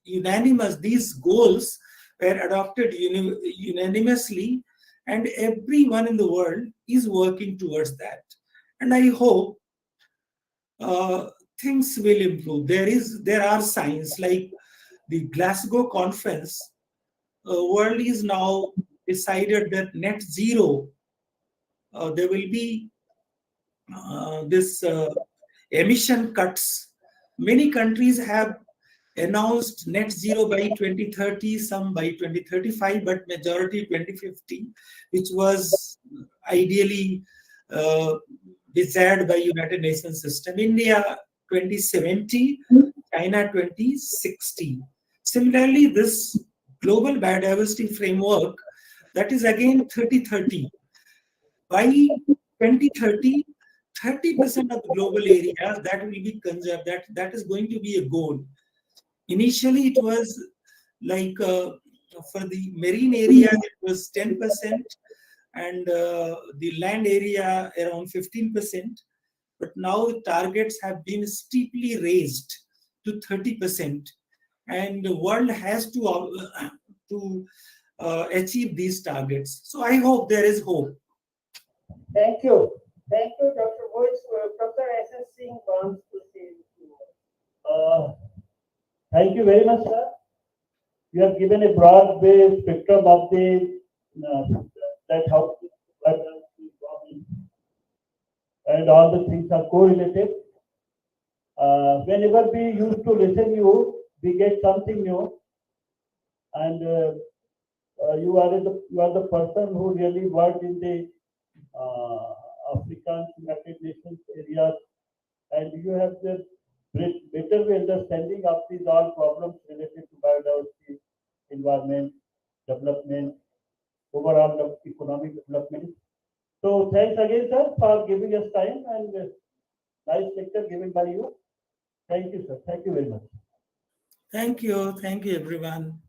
[SPEAKER 3] unanimous. These goals were adopted unanimously, and everyone in the world is working towards that. And I hope things will improve. There are signs like the Glasgow conference. World is now decided that net zero. There will be this emission cuts. Many countries have announced net zero by 2030, some by 2035, but majority 2050, which was ideally desired by United Nations system. India 2070, China 2060. Similarly, this global biodiversity framework, that is again 30-30. By 2030, 30% of the global area that will be conserved. That is going to be a goal. Initially, it was like for the marine area, it was 10%, and the land area around 15%. But now the targets have been steeply raised to 30%, and the world has to achieve these targets. So I hope there is hope.
[SPEAKER 2] Thank you. Thank you, Dr. Boyce. Dr. S.S. Singh wants to say thank you very much, sir. You have given a broad-based spectrum of the that how and all the things are correlated. Whenever we used to listen you, we get something new, and you are the person who really worked in the African United Nations areas, and you have the better understanding of these all problems related to biodiversity, environment, development, overall economic development. So thanks again, sir, for giving us time, and nice lecture given by you. Thank you, sir. Thank you very much.
[SPEAKER 3] Thank you. Thank you, everyone.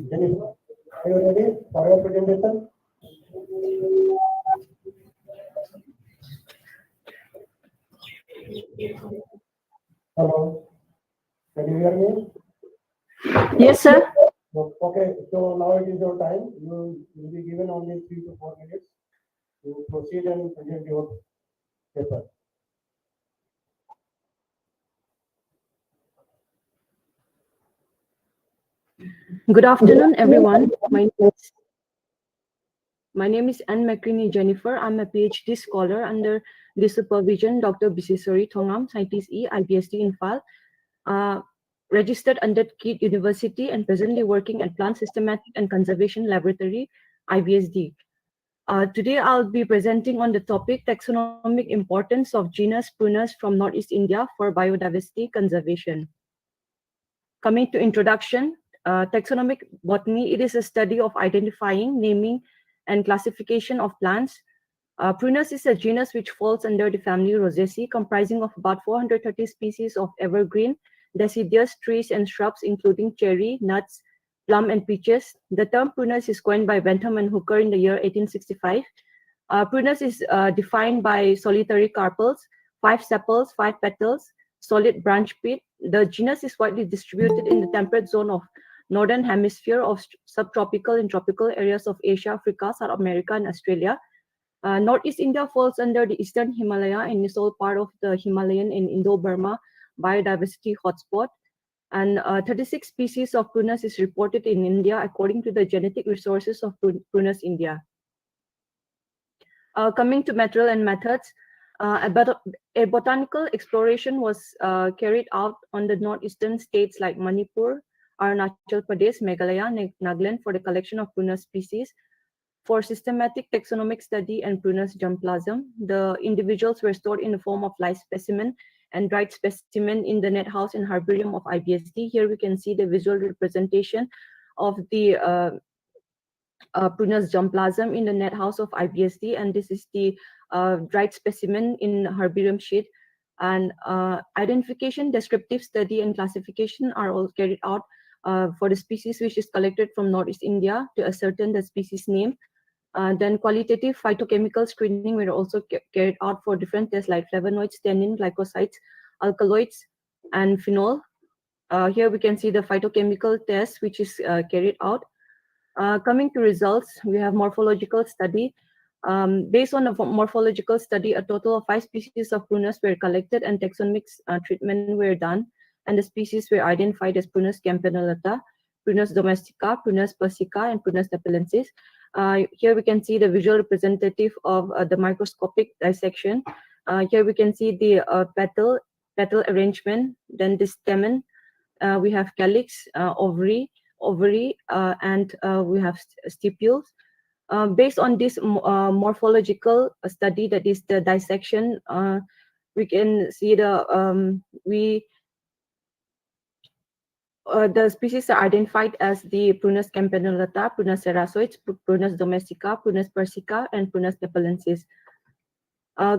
[SPEAKER 2] Jennifer, are you ready for your presentation? Hello, can you hear me?
[SPEAKER 5] Yes, sir.
[SPEAKER 2] Okay, so now it is your time. You will be given only 3 to 4 minutes to proceed and present your paper.
[SPEAKER 5] Good afternoon, everyone. My name is Anne McCreaney Jennifer. I'm a PhD scholar under the supervision Dr. Biseswari Thongam, Scientist E, IBSD in File, registered under KIT University and presently working at Plant Systematic and Conservation Laboratory, IBSD. Today, I'll be presenting on the topic taxonomic importance of genus Prunus from Northeast India for biodiversity conservation. Coming to introduction, taxonomic botany, it is a study of identifying, naming, and classification of plants. Prunus is a genus which falls under the family Rosaceae, comprising of about 430 species of evergreen, deciduous trees and shrubs, including cherry, nuts, plum, and peaches. The term prunus is coined by Bentham and Hooker in the year 1865. Prunus is defined by solitary carpels, 5 sepals, 5 petals, solid branch pit. The genus is widely distributed in the temperate zone of northern hemisphere of subtropical and tropical areas of Asia, Africa, South America, and Australia. Northeast India falls under the Eastern Himalaya and is all part of the Himalayan and Indo-Burma biodiversity hotspot. And 36 species of Prunus is reported in India according to the genetic resources of Prunus India. Coming to material and methods, a botanical exploration was carried out on the northeastern states like Manipur, Arunachal Pradesh, Meghalaya, Nagaland for the collection of Prunus species. For systematic taxonomic study and Prunus germplasm, the individuals were stored in the form of live specimen and dried specimen in the net house and herbarium of IBSD. Here we can see the visual representation of the Prunus germplasm in the net house of IBSD, and this is the dried specimen in herbarium sheet. And identification, descriptive study, and classification are all carried out for the species which is collected from Northeast India to ascertain the species name. Then qualitative phytochemical screening were also carried out for different tests like flavonoids, tannin, glycosides, alkaloids, and phenol. Here we can see the phytochemical test which is carried out. Coming to results, we have morphological study. Based on a morphological study, a total of 5 species of Prunus were collected and taxonomic treatment were done, and the species were identified as Prunus campanulata, Prunus domestica, Prunus persica, and Prunus nepalensis. Here we can see the visual representative of the microscopic dissection. Here we can see the petal arrangement, then the stamen. We have calyx, ovary, and we have stipules. Based on this morphological study, that is the dissection, we can see the species are identified as the Prunus campanulata, Prunus cerasoides, Prunus domestica, Prunus persica, and Prunus nepalensis.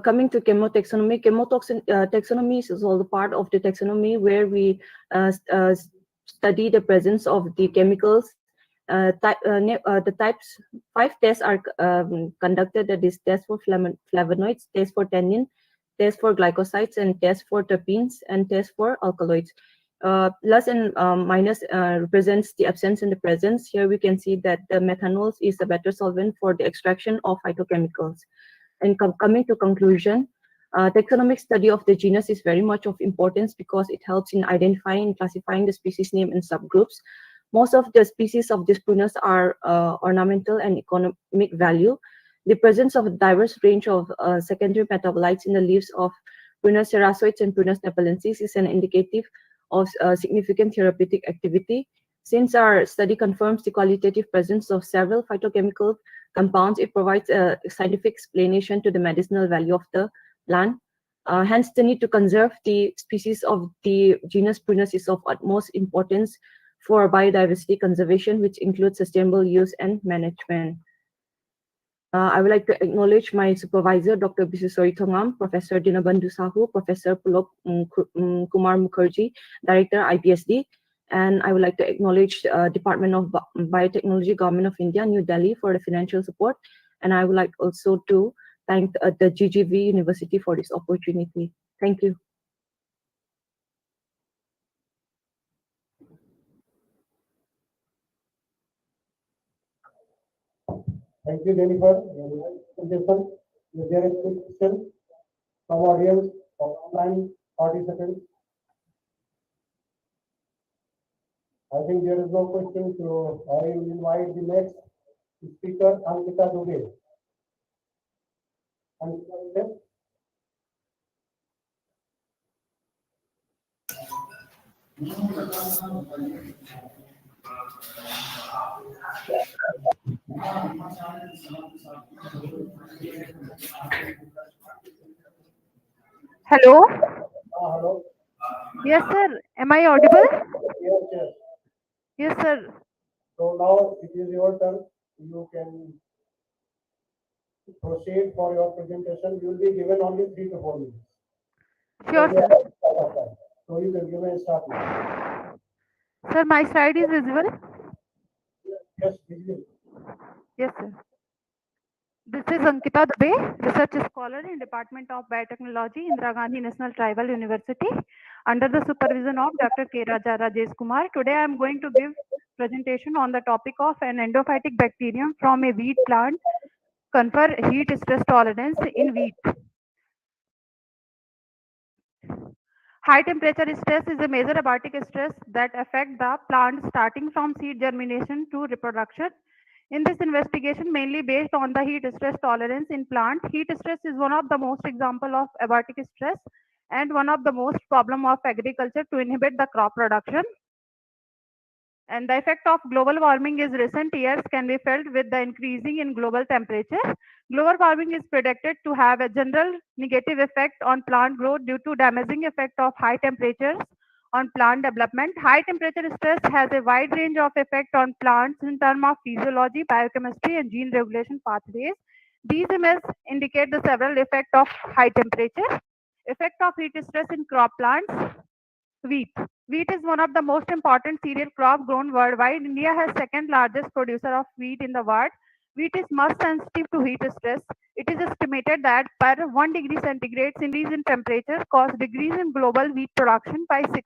[SPEAKER 5] Coming to chemotaxonomy, taxonomy is also part of the taxonomy where we study the presence of the chemicals. The types 5 tests are conducted, that is test for flavonoids, test for tannin, test for glycosides, and test for terpenes, and test for alkaloids. Plus and minus represents the absence and the presence. Here we can see that the methanol is a better solvent for the extraction of phytochemicals. And coming to conclusion, Taxonomic study of the genus is very much of importance because it helps in identifying and classifying the species name and subgroups. Most of the species of this prunus are ornamental and economic value. The presence of a diverse range of secondary metabolites in the leaves of Prunus ceratoides and Prunus nepalensis is an indicative of significant therapeutic activity. Since our study confirms the qualitative presence of several phytochemical compounds, it provides a scientific explanation to the medicinal value of the plant. Hence, the need to conserve the species of the genus Prunus is of utmost importance for biodiversity conservation, which includes sustainable use and management. I would like to acknowledge my supervisor, Dr. Biseswari Thongam, Professor Dinabandhu Sahu, Professor Pulok Kumar Mukherjee, Director, IBSD, and I would like to acknowledge Department of Biotechnology, Government of India, New Delhi for the financial support, and I would like also to thank the GGV University for this opportunity. Thank you.
[SPEAKER 2] Thank you, Jennifer. Jason, is there a question from audience or online participants? I think there is no question, so I will invite the next speaker, Ankita Dubey. Ankita Dubey.
[SPEAKER 6] Hello.
[SPEAKER 2] Hello.
[SPEAKER 6] Yes, sir. Am I audible?
[SPEAKER 2] Yes, yes.
[SPEAKER 6] Yes, sir.
[SPEAKER 2] So now it is your turn. You can proceed for your presentation. You will be given only 3 to 4 minutes.
[SPEAKER 6] Sure, sir.
[SPEAKER 2] So you can give a start now.
[SPEAKER 6] Sir, my slide is visible?
[SPEAKER 2] Yes, visible.
[SPEAKER 6] Yes, sir. This is Ankita Dubey, research scholar in Department of Biotechnology, Indira Gandhi National Tribal University, under the supervision of Dr. K. Raja Rajesh Kumar. Today I am going to give presentation on the topic of an endophytic bacterium from a wheat plant confer heat stress tolerance in wheat. High temperature stress is a major abiotic stress that affects the plant starting from seed germination to reproduction. In this investigation, mainly based on the heat stress tolerance in plant, heat stress is one of the most example of abiotic stress and one of the most problem of agriculture to inhibit the crop production. And the effect of global warming in recent years can be felt with the increasing in global temperature. Global warming is predicted to have a general negative effect on plant growth due to damaging effect of high temperatures on plant development. High temperature stress has a wide range of effect on plants in terms of physiology, biochemistry, and gene regulation pathways. These images indicate the several effects of high temperature. Effect of heat stress in crop plants. Wheat. Wheat is one of the most important cereal crop grown worldwide. India has second largest producer of wheat in the world. Wheat is most sensitive to heat stress. It is estimated that per 1 degree centigrade increase in temperature cause decrease in global wheat production by 6%.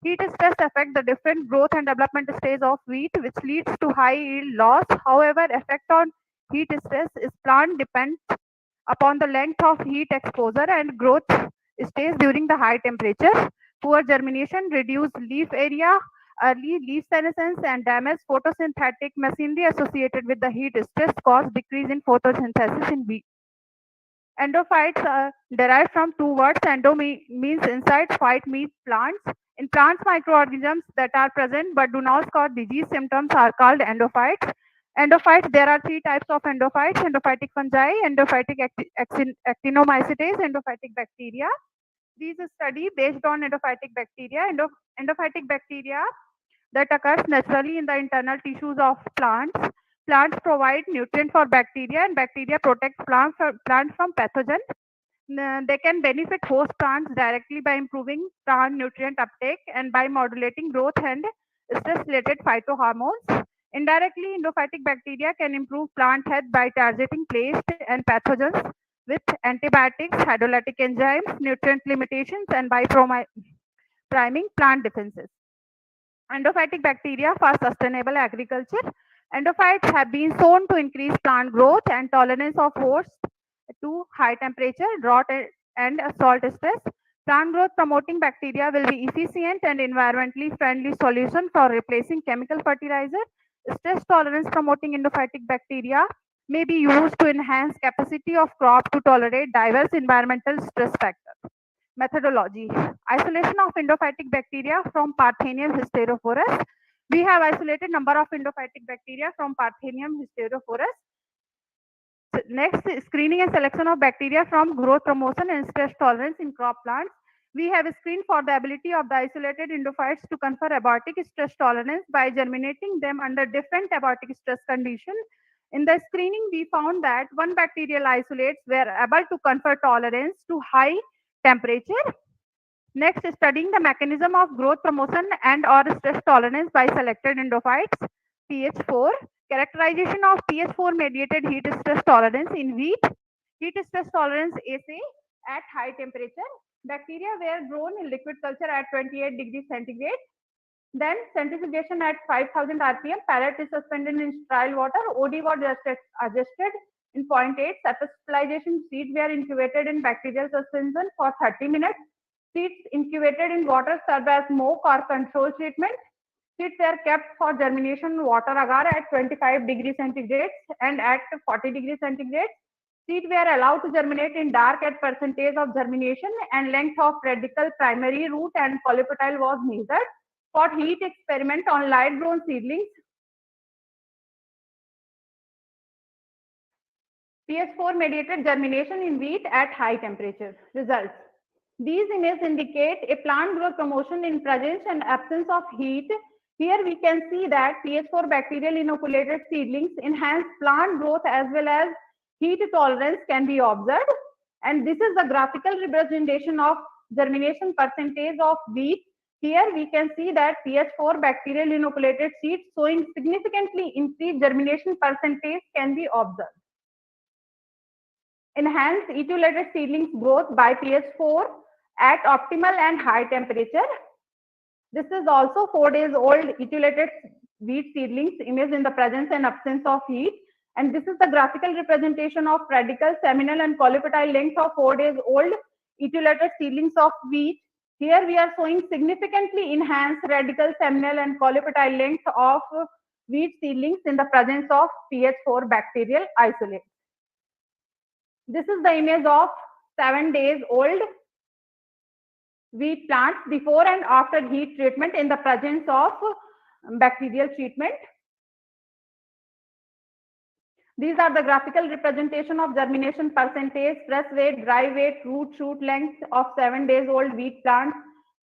[SPEAKER 6] Heat stress affects the different growth and development stage of wheat, which leads to high yield loss. However, effect on heat stress is plant depends upon the length of heat exposure and growth stage during the high temperature. Poor germination, reduced leaf area, early leaf senescence, and damaged photosynthetic machinery associated with the heat stress cause decrease in photosynthesis in wheat. Endophytes are derived from two words. Endo means inside, phyte means plants. In plants, microorganisms that are present but do not cause disease symptoms are called endophytes. Endophytes, there are three types of endophytes: endophytic fungi, endophytic actinomycetes, endophytic bacteria. These study based on endophytic bacteria. Endophytic bacteria that occurs naturally in the internal tissues of plants. Plants provide nutrient for bacteria, and bacteria protect plants from pathogens. They can benefit host plants directly by improving plant nutrient uptake and by modulating growth and stress-related phytohormones. Indirectly, endophytic bacteria can improve plant health by targeting pests and pathogens with antibiotics, hydrolytic enzymes, nutrient limitations, and by priming plant defenses. Endophytic bacteria for sustainable agriculture. Endophytes have been shown to increase plant growth and tolerance of hosts to high temperature, drought, and salt stress. Plant growth promoting bacteria will be efficient and environmentally friendly solution for replacing chemical fertilizer. Stress tolerance promoting endophytic bacteria may be used to enhance capacity of crop to tolerate diverse environmental stress factors. Methodology. Isolation of endophytic bacteria from Parthenium hysterophores. We have isolated number of endophytic bacteria from Parthenium hysterophores. Next, screening and selection of bacteria from growth promotion and stress tolerance in crop plants. We have screened for the ability of the isolated endophytes to confer abiotic stress tolerance by germinating them under different abiotic stress conditions. In the screening, we found that one bacterial isolates were able to confer tolerance to high temperature. Next, studying the mechanism of growth promotion and or stress tolerance by selected endophytes. pH4. Characterization of pH4 mediated heat stress tolerance in wheat. Heat stress tolerance assay at high temperature. Bacteria were grown in liquid culture at 28 degrees centigrade. Then centrifugation at 5000 rpm. Pellet is suspended in sterile water. OD was adjusted in 0.8. Sepistalization seeds were incubated in bacterial suspension for 30 minutes. Seeds incubated in water serve as smoke or control treatment. Seeds were kept for germination water agar at 25 degrees centigrade and at 40 degrees centigrade. Seeds were allowed to germinate in dark at percentage of germination and length of radical primary root and polypetile was measured. For heat experiment on light grown seedlings, pH4 mediated germination in wheat at high temperature. Results. These images indicate a plant growth promotion in presence and absence of heat. Here we can see that pH4 bacterial inoculated seedlings enhance plant growth as well as heat tolerance can be observed. And this is the graphical representation of germination percentage of wheat. Here we can see that pH4 bacterial inoculated seeds showing significantly increased germination percentage can be observed. Enhance etiolated seedlings growth by pH4 at optimal and high temperature. This is also 4 days old etiolated wheat seedlings image in the presence and absence of heat. And this is the graphical representation of radical, seminal and polypetile length of 4 days old etiolated seedlings of wheat. Here we are showing significantly enhanced radical, seminal and polypetile length of wheat seedlings in the presence of pH4 bacterial isolate. This is the image of 7 days old wheat plants before and after heat treatment in the presence of bacterial treatment. These are the graphical representation of germination percentage, fresh weight, dry weight, root shoot length of 7 days old wheat plants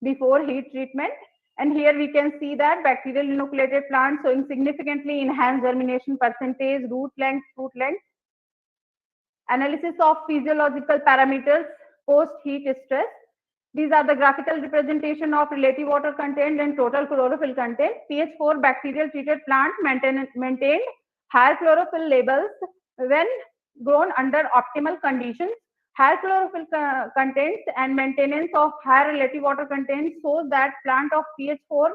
[SPEAKER 6] before heat treatment. And here we can see that bacterial inoculated plants showing significantly enhanced germination percentage, root length, fruit length. Analysis of physiological parameters post heat stress. These are the graphical representation of relative water content and total chlorophyll content. pH4 bacterial treated plant maintained higher chlorophyll levels when grown under optimal conditions. Higher chlorophyll contents and maintenance of higher relative water content shows that plant of pH4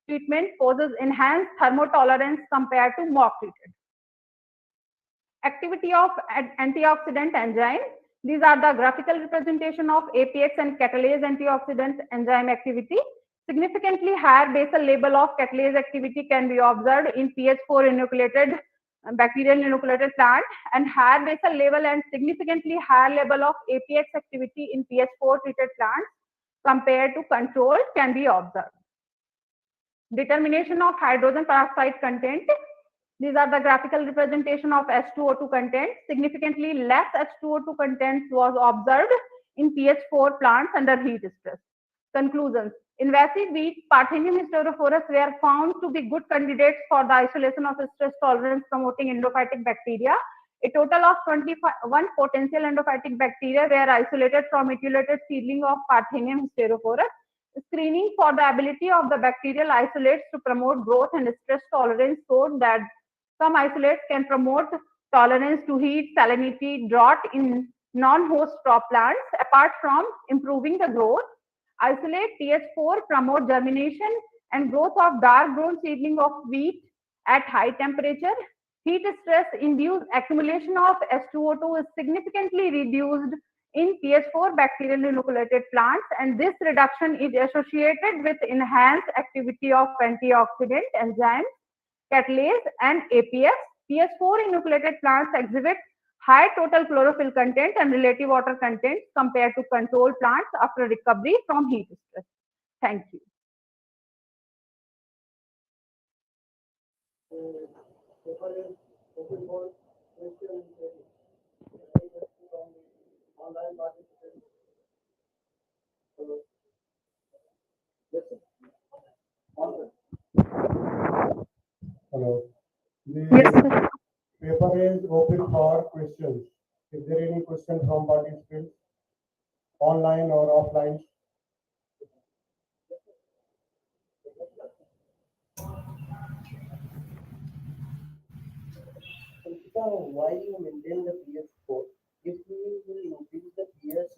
[SPEAKER 6] treatment poses enhanced thermotolerance compared to mock treated. Activity of antioxidant enzyme. These are the graphical representation of APX and catalase antioxidant enzyme activity. Significantly higher basal level of catalase activity can be observed in pH4 inoculated bacterial inoculated plant, and higher basal level and significantly higher level of APX activity in pH4 treated plants compared to control can be observed. Determination of hydrogen peroxide content. These are the graphical representation of H2O2 content. Significantly less H2O2 content was observed in pH4 plants under heat stress. Conclusions. Invasive wheat, Parthenium hysterophores were found to be good candidates for the isolation of stress tolerance promoting endophytic bacteria. A total of 21 potential endophytic bacteria were isolated from etiolated seedling of Parthenium hysterophores. Screening for the ability of the bacterial isolates to promote growth and stress tolerance showed that some isolates can promote tolerance to heat, salinity, drought in non-host crop plants. Apart from improving the growth, isolate pH4 promote germination and growth of dark grown seedling of wheat at high temperature. Heat stress induced accumulation of H2O2 is significantly reduced in pH4 bacterial inoculated plants, and this reduction is associated with enhanced activity of antioxidant enzymes, catalase, and APS. pH4 inoculated plants exhibit high total chlorophyll content and relative water content compared to control plants after recovery from heat stress. Thank you.
[SPEAKER 2] Paper is open for question from the online participants. Yes, sir. Hello.
[SPEAKER 6] Yes, sir.
[SPEAKER 2] Paper is open for questions. Is there any question from participants, online or offline? Why you maintain the pH 4? If we will increase the pH,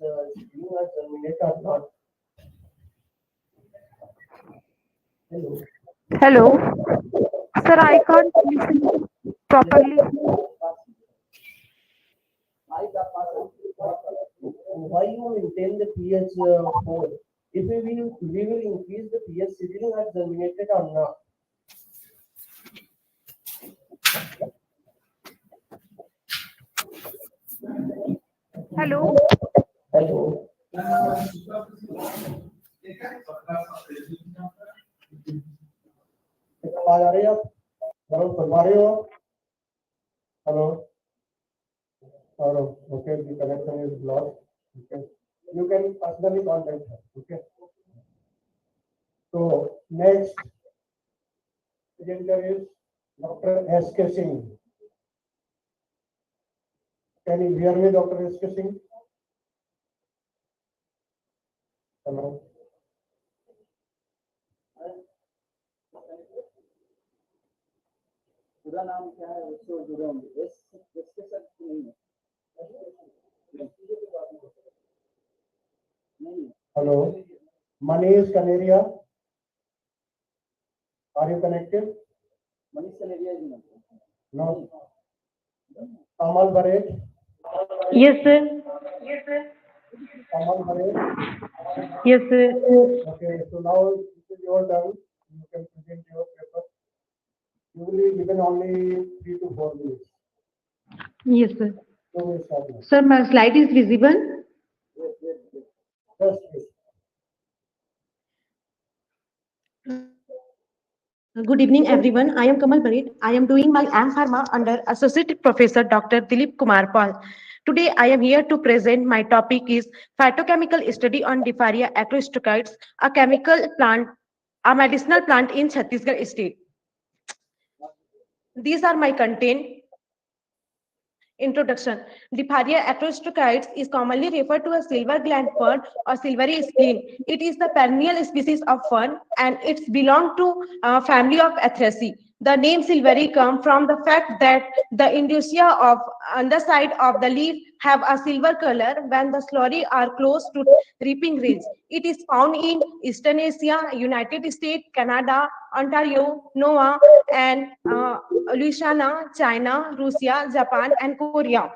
[SPEAKER 2] you are terminate or not? Hello.
[SPEAKER 6] Hello. Sir, I can't listen properly.
[SPEAKER 2] Why you maintain the pH 4? If we will increase the pH, seedling are germinated or not?
[SPEAKER 6] Hello.
[SPEAKER 2] Hello. आवाज आ रही है आप? Hello, सुन पा रहे हो? Hello. Hello. Okay, the connection is lost. Okay. You can personally contact her. Okay. So next presenter is Dr. S. K. Singh. Can you hear me, Dr. S. K. Singh? Hello. पूरा नाम क्या है उससे जुड़े होंगे इसके साथ नहीं है hello Manish Kaneria are you connected Manish Kaneria ji no Kamal बरेट
[SPEAKER 6] Yes, sir.
[SPEAKER 2] कमल बरेट
[SPEAKER 6] Yes, sir.
[SPEAKER 2] okay so now this is your turn you can present your paper you will be given only 3 to 4 minutes
[SPEAKER 6] Yes, sir.
[SPEAKER 2] so we start now.
[SPEAKER 6] Sir, my slide is visible.
[SPEAKER 2] Yes, please.
[SPEAKER 7] Good evening, everyone. I am Kamal Barit. I am doing my M Pharma under Associate Professor Dr. Dilip Kumar Pal. Today, I am here to present my topic is phytochemical study on Diphtheria acrostichoides, a chemical plant, a medicinal plant in Chhattisgarh state. These are my content. Introduction. Diphtheria acrostichoides is commonly referred to as silver gland fern or silvery spleen. It is the perennial species of fern and it belongs to family of Atheraceae. The name silvery comes from the fact that the indicia of underside of the leaf have a silver color when the flori are close to reaping range. It is found in Eastern Asia, United States, Canada, Ontario, Nova, and Louisiana, China, Russia, Japan, and Korea.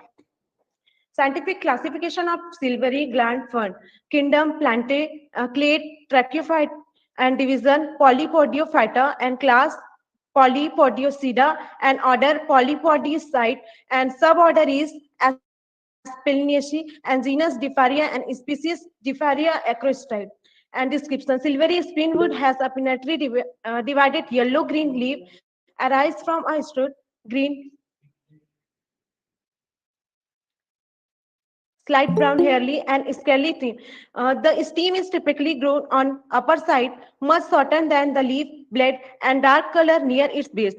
[SPEAKER 7] Scientific classification of silvery gland fern: kingdom Plantae, clade Trachyophyta, and division Polypodiophyta, and class Polypodiosida, and order Polypodioside, and suborder is Aspelniaceae, and genus Diphtheria, and species Diphtheria acrostide. And description: silvery springwood has a pinnately divided yellow-green leaf, arise from a stud green slight brown hairy and scaly thin. The stem is typically grown on upper side, much shorter than the leaf blade, and dark color near its base.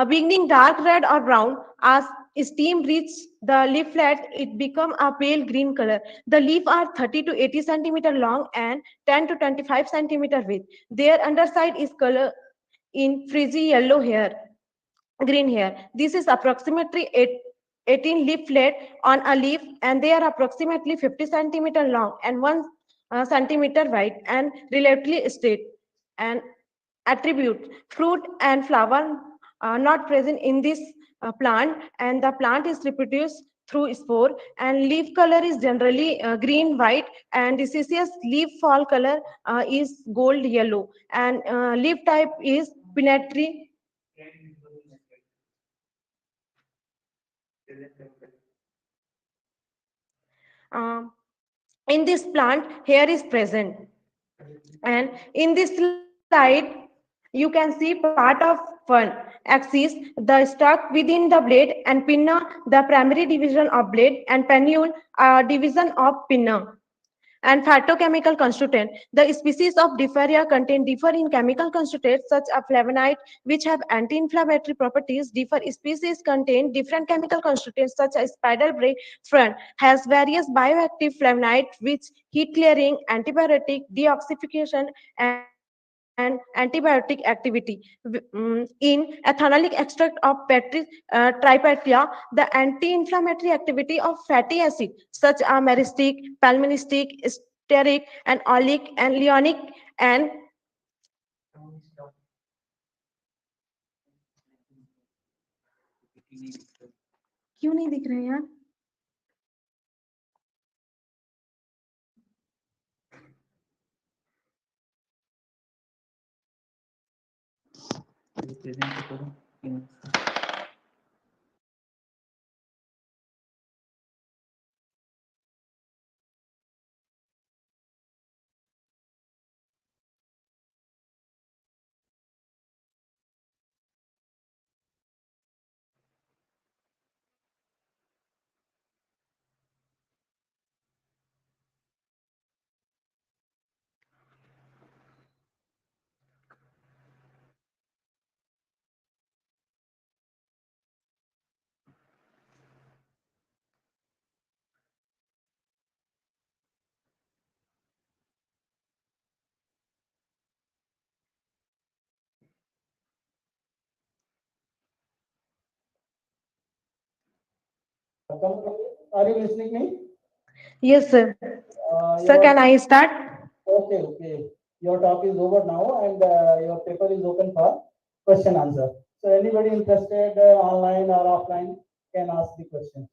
[SPEAKER 7] Beginning dark red or brown, as stem reaches the leaflet, it becomes a pale green color. The leaves are 30 to 80 centimeter long and 10 to 25 centimeter width. Their underside is color in frizzy yellow hair, green hair. This is approximately 18 leaflet on a leaf, and they are approximately 50 centimeter long and 1 centimeter wide and relatively straight. And attribute: fruit and flower are not present in this plant, and the plant is reproduced through spore, and leaf color is generally green white, and deciduous leaf fall color is gold yellow, and leaf type is pinnately. Um, in this plant, hair is present, and in this slide you can see part of fern axis, the stalk within the blade, and pinna, the primary division of blade, and pennule, division of pinna. And phytochemical constituent. The species of Differia contain differ in chemical constituents such as flavonoid, which have anti-inflammatory properties. Differ species contain different chemical constituents such as spider fern has various bioactive flavonoids which heat clearing, antibiotic, deoxification, and antibiotic activity. In ethanolic extract of Tripatia, the anti-inflammatory activity of fatty acid such as myristic, palministic, stearic, and oleic, and leonic, and क्यों नहीं दिख रहे हैं यार?
[SPEAKER 2] Are you listening me?
[SPEAKER 7] Yes, sir. Sir,
[SPEAKER 2] Your,
[SPEAKER 7] can I start?
[SPEAKER 2] okay, okay. Your talk is over now, and your paper is open for question answer. So anybody interested online or offline can ask the question.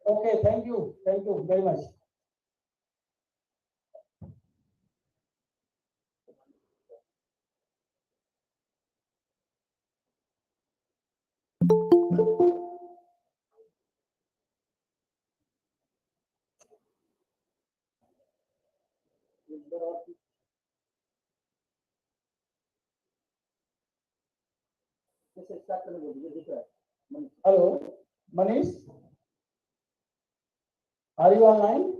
[SPEAKER 2] Okay, thank you very much. Hello, Manish, are you online?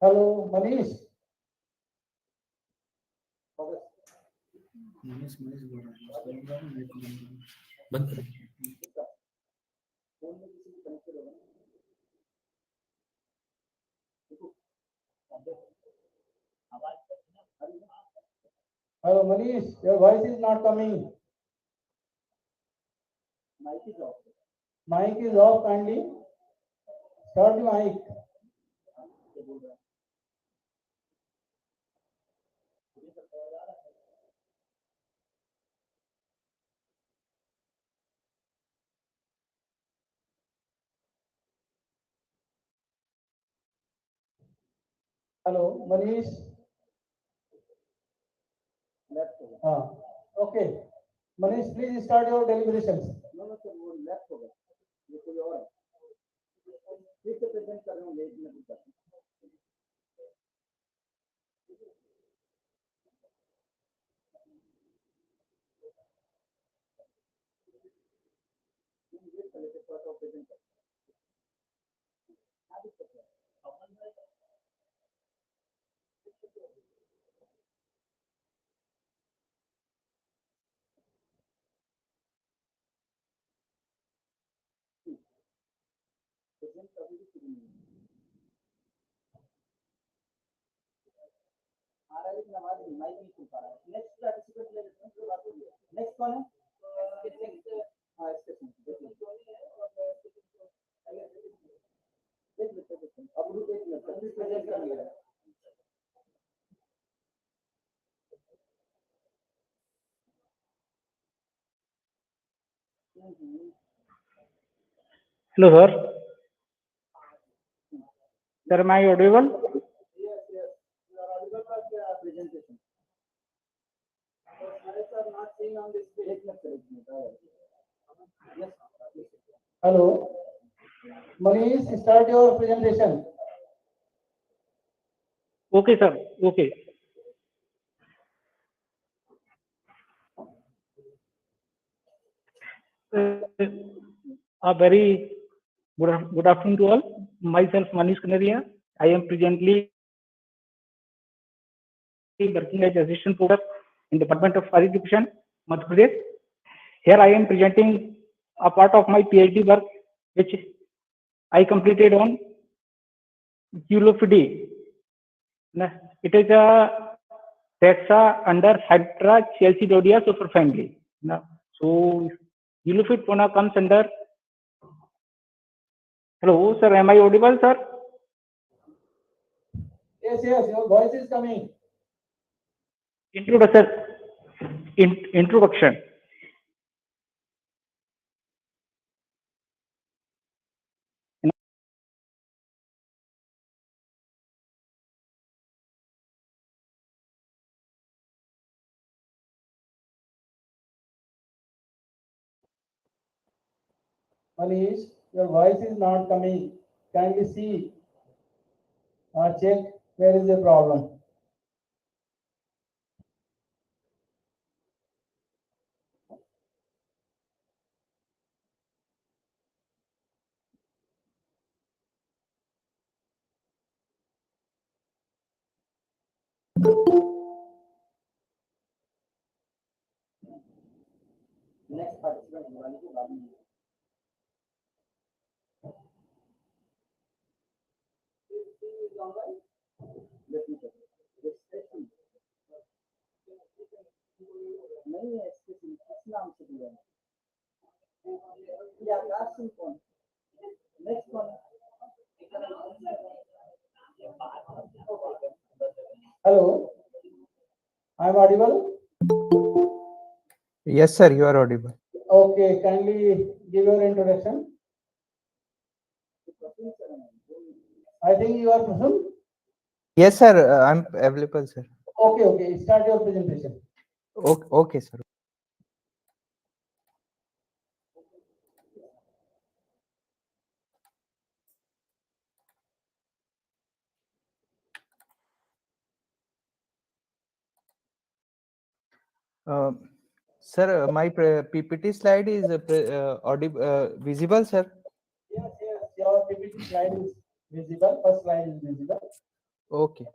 [SPEAKER 2] Hello, Manish.
[SPEAKER 3] बंद कर।
[SPEAKER 2] Hello, Manish, your voice is not coming. Mic is off, kindly. Start the mic. Hello, Manish. Okay. Manish, please start your deliberations. Next one.
[SPEAKER 8] Hello, sir. Sir, am I audible?
[SPEAKER 2] Yes, yes. You are audible for the presentation. The slides are not seen on this page. Yes. Hello. Manish, start your presentation.
[SPEAKER 8] Okay, sir. Okay. A very good afternoon to all. Myself, Manish Kanaria. I am presently working as assistant professor in Department of Fire Education, Madhya Pradesh. Here I am presenting a part of my PhD work, which I completed on Utilization. It is a taxa under Hydra Chalcidoidea superfamily. So Utilization fauna comes under. Hello, sir. Am I audible, sir?
[SPEAKER 2] Yes, yes. Your voice is coming.
[SPEAKER 8] Introduction. Introduction.
[SPEAKER 2] Manish, your voice is not coming. Kindly see or check where is the problem. Next participant. नहीं है इस नाम से दिया या कासिम कौन next कौन hello I am audible
[SPEAKER 9] Yes, sir, you are audible.
[SPEAKER 2] okay kindly give your introduction I think you are Prasun.
[SPEAKER 9] Yes, sir, I'm available, sir.
[SPEAKER 2] Okay start your presentation
[SPEAKER 9] Okay, sir. Sir, my PPT slide is visible, sir.
[SPEAKER 2] yes your PPT slide is visible first slide is visible
[SPEAKER 9] Okay.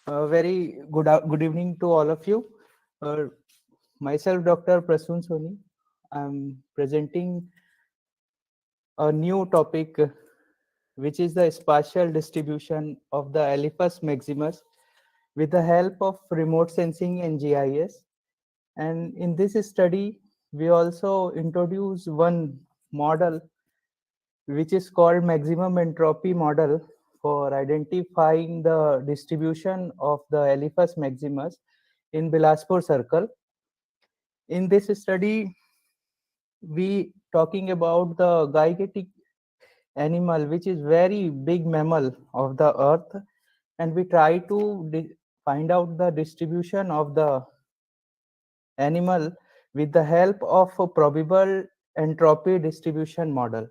[SPEAKER 9] Very good evening to all of you. Myself, Dr. Prasoon Soni. I'm presenting a new topic, which is the spatial distribution of the Elephas maximus with the help of remote sensing and GIS. And in this study, we also introduce one model which is called maximum entropy model for identifying the distribution of the Elephas maximus in Bilaspur circle. In this study, we talking about the gigantic animal, which is very big mammal of the earth, and we try to find out the distribution of the animal with the help of a probable entropy distribution model.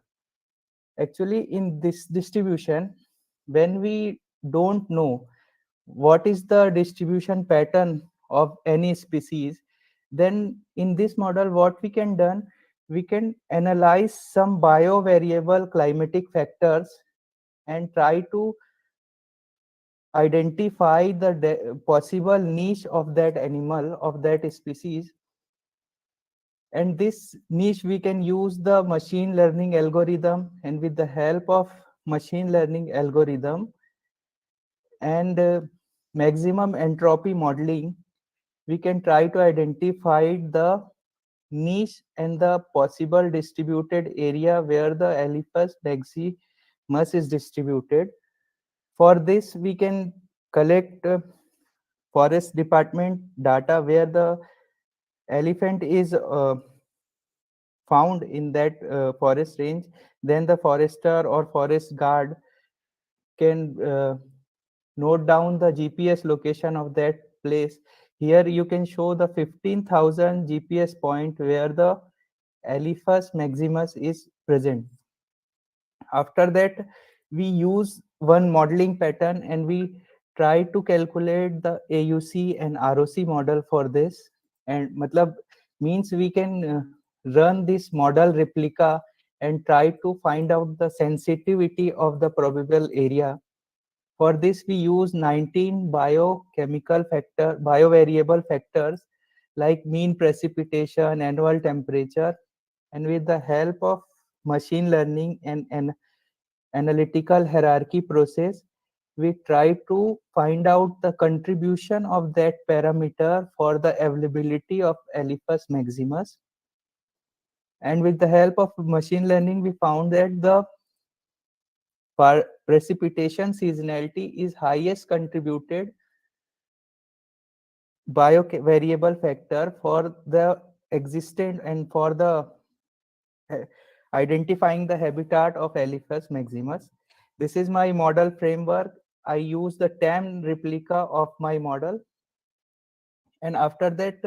[SPEAKER 9] Actually, in this distribution, when we don't know what is the distribution pattern of any species, then in this model, what we can done, we can analyze some biovariable climatic factors and try to identify the possible niche of that animal, of that species. And this niche we can use the machine learning algorithm, and with the help of machine learning algorithm and maximum entropy modeling, we can try to identify the niche and the possible distributed area where the Elephas maximus is distributed. For this, we can collect forest department data where the elephant is found in that forest range, then the forester or forest guard can note down the GPS location of that place. Here you can show the 15,000 GPS point where the Elephas maximus is present. After that, we use one modeling pattern and we try to calculate the AUC and ROC model for this. And matlab means we can run this model replica and try to find out the sensitivity of the probable area. For this, we use 19 biovariable factors like mean precipitation, annual temperature, and with the help of machine learning and an analytical hierarchy process, we try to find out the contribution of that parameter for the availability of Elephas maximus. And with the help of machine learning, we found that the precipitation seasonality is highest contributed biovariable factor for the existent and for the identifying the habitat of Elephas maximus. This is my model framework. I use the TAM replica of my model. And after that,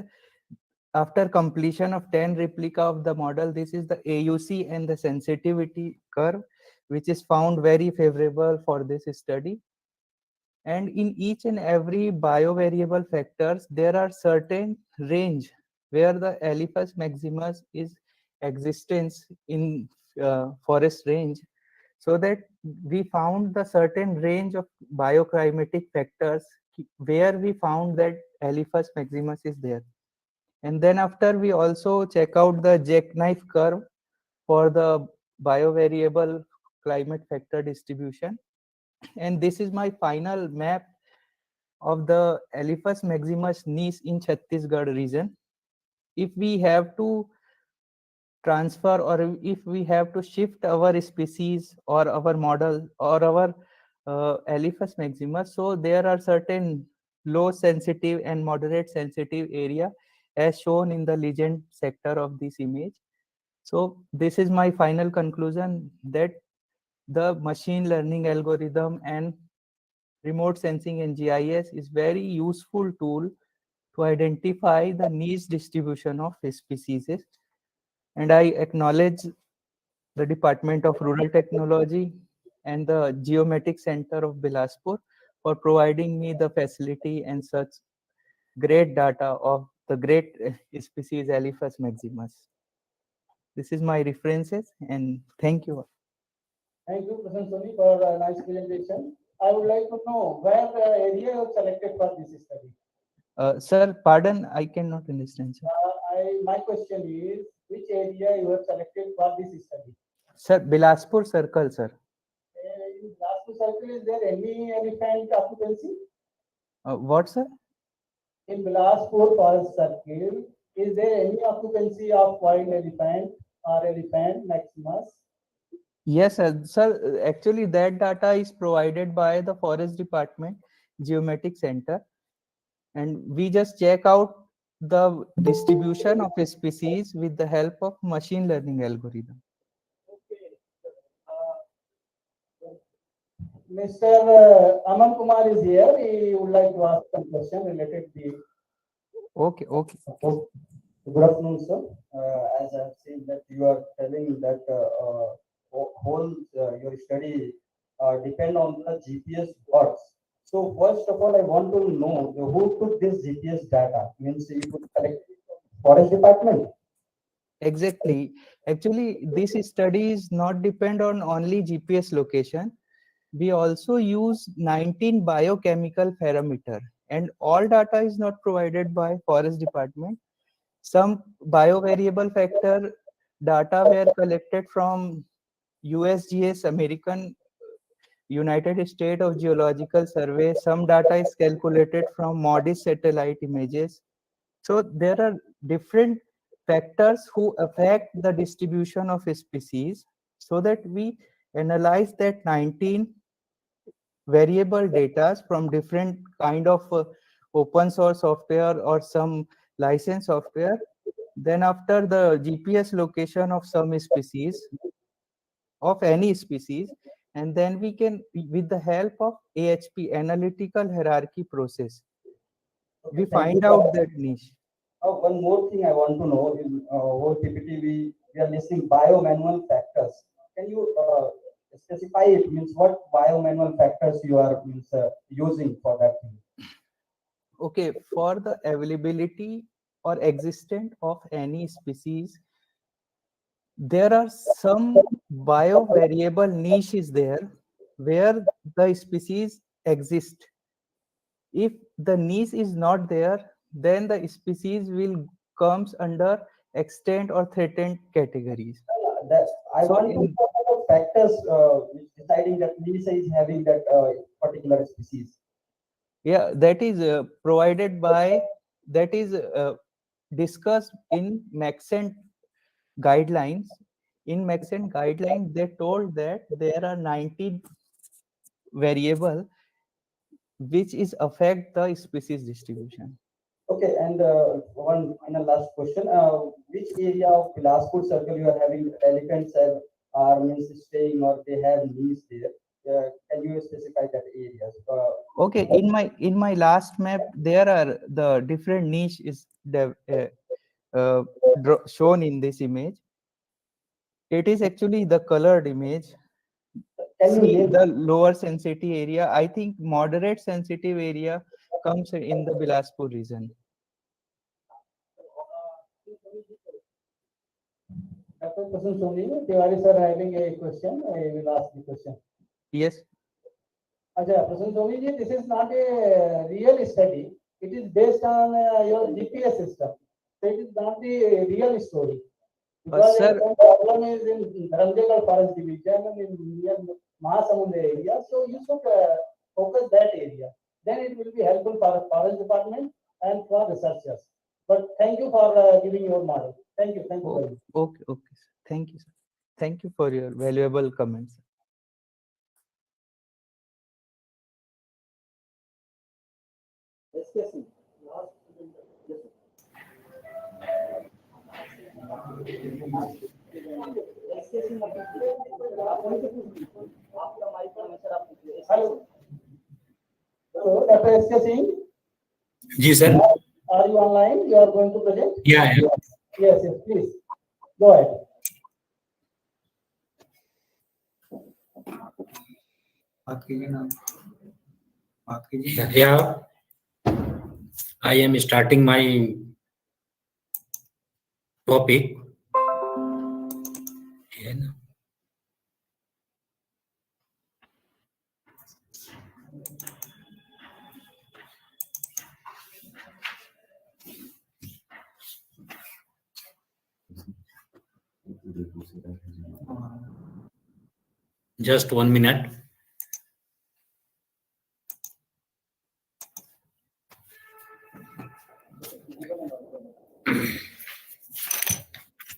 [SPEAKER 9] after completion of 10 replica of the model, this is the AUC and the sensitivity curve, which is found very favorable for this study. And in each and every biovariable factors, there are certain range where the Elephas maximus is existence in forest range, so that we found the certain range of bioclimatic factors where we found that Elephas maximus is there. And then after we also check out the jackknife curve for the biovariable climate factor distribution. And this is my final map of the Elephas maximus niche in Chhattisgarh region. If we have to transfer or if we have to shift our species or our model or our Elephas maximus, so there are certain low sensitive and moderate sensitive area as shown in the legend sector of this image. So this is my final conclusion, that the machine learning algorithm and remote sensing and GIS is very useful tool to identify the niche distribution of species. And I acknowledge the Department of Rural Technology and the Geometric Center of Bilaspur for providing me the facility and such great data of the great species Elephas maximus. This is my references, and thank you.
[SPEAKER 2] Thank you, President Soni, for a nice presentation. I would like to know where the area you selected for this study.
[SPEAKER 9] Sir, pardon, I cannot understand, sir.
[SPEAKER 2] My question is, which area you have selected for this study?
[SPEAKER 9] Sir, Bilaspur Circle, sir.
[SPEAKER 2] In Bilaspur Circle, is there any elephant occupancy?
[SPEAKER 9] What, sir?
[SPEAKER 2] In Bilaspur Forest Circle, is there any occupancy of wild elephant or elephant maximus?
[SPEAKER 9] Yes, sir. Actually, that data is provided by the Forest Department Geometric Center, and we just check out the distribution of species with the help of machine learning algorithm.
[SPEAKER 2] Okay. Mr. Aman Kumar is here. He would like to ask some question related to the.
[SPEAKER 9] Okay.
[SPEAKER 2] Good afternoon, sir. As I have seen that you are telling that whole your study depend on the GPS works. So first of all, I want to know who took this GPS data. Means you could collect forest department.
[SPEAKER 9] Exactly. Actually, this study is not depend on only GPS location. We also use 19 biochemical parameter, and all data is not provided by Forest Department. Some biovariable factor data were collected from USGS, American United States of Geological Survey. Some data is calculated from MODIS satellite images. So there are different factors who affect the distribution of species, so that we analyze that 19 variable data from different kind of open source software or some licensed software. Then after the GPS location of some species, of any species, and then we can, with the help of AHP, analytical hierarchy process, we find out that niche.
[SPEAKER 2] One more thing I want to know in our PPT, we are listing biomanual factors. Can you specify it? Means what biomanual factors you are using for that thing?
[SPEAKER 9] Okay, for the availability or existence of any species, there are some biovariable niches there where the species exist. If the niche is not there, then the species will comes under extinct or threatened categories.
[SPEAKER 2] I
[SPEAKER 9] So
[SPEAKER 2] want to
[SPEAKER 9] in-
[SPEAKER 2] know about factors which deciding that Lisa is having that particular species.
[SPEAKER 9] Yeah, that is provided by, that is discussed in Maxent guidelines. In Maxent guidelines, they told that there are 90 variable which is affect the species distribution.
[SPEAKER 2] Okay, and one final last question. Which area of Bilaspur circle you are having elephants are means staying or they have needs there? Can you specify that areas?
[SPEAKER 9] Okay, in my last map, there are the different niche is shown in this image. It is actually the colored image.
[SPEAKER 2] Can you
[SPEAKER 9] See
[SPEAKER 2] name
[SPEAKER 9] the lower sensitive area. I think moderate sensitive area comes in the Bilaspur region.
[SPEAKER 2] Dr. Prasanna Soni, Tiwari sir having a question. I will ask the question.
[SPEAKER 9] Yes.
[SPEAKER 2] Ajay, Prasanna Soni ji, this is not a real study. It is based on your GPS system. So it is not the real story. Because
[SPEAKER 9] Sir,
[SPEAKER 2] the problem is in Dharamjala Forest Division and in near Mahasamudra area. So you should focus that area. Then it will be helpful for forest department and for researchers. But thank you for giving your model. Thank you. Thank you very much.
[SPEAKER 9] Okay, okay. Sir. Thank you, sir. Thank you for your valuable comments.
[SPEAKER 2] Discussing. Hello. Hello, Dr. S.K. Singh.
[SPEAKER 1] जी sir.
[SPEAKER 2] Are you online? You are going to present?
[SPEAKER 1] Yeah.
[SPEAKER 2] Yes, yes, please. Go ahead.
[SPEAKER 1] Yeah. I am starting my topic. Just 1 minute.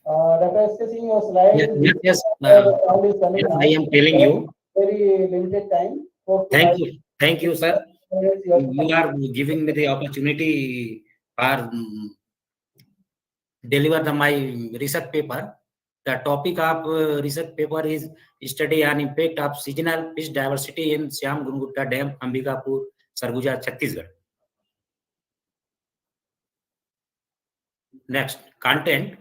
[SPEAKER 2] Dr. S.K. Singh, your slide.
[SPEAKER 1] Yes. Yes, I am telling you.
[SPEAKER 2] Very limited time.
[SPEAKER 1] Thank you, sir. You are giving me the opportunity for deliver my research paper. The topic of research paper is study on impact of seasonal fish diversity in Syam-Gungunta Dam, Ambikapur, Sarguja, Chhattisgarh. Next, content.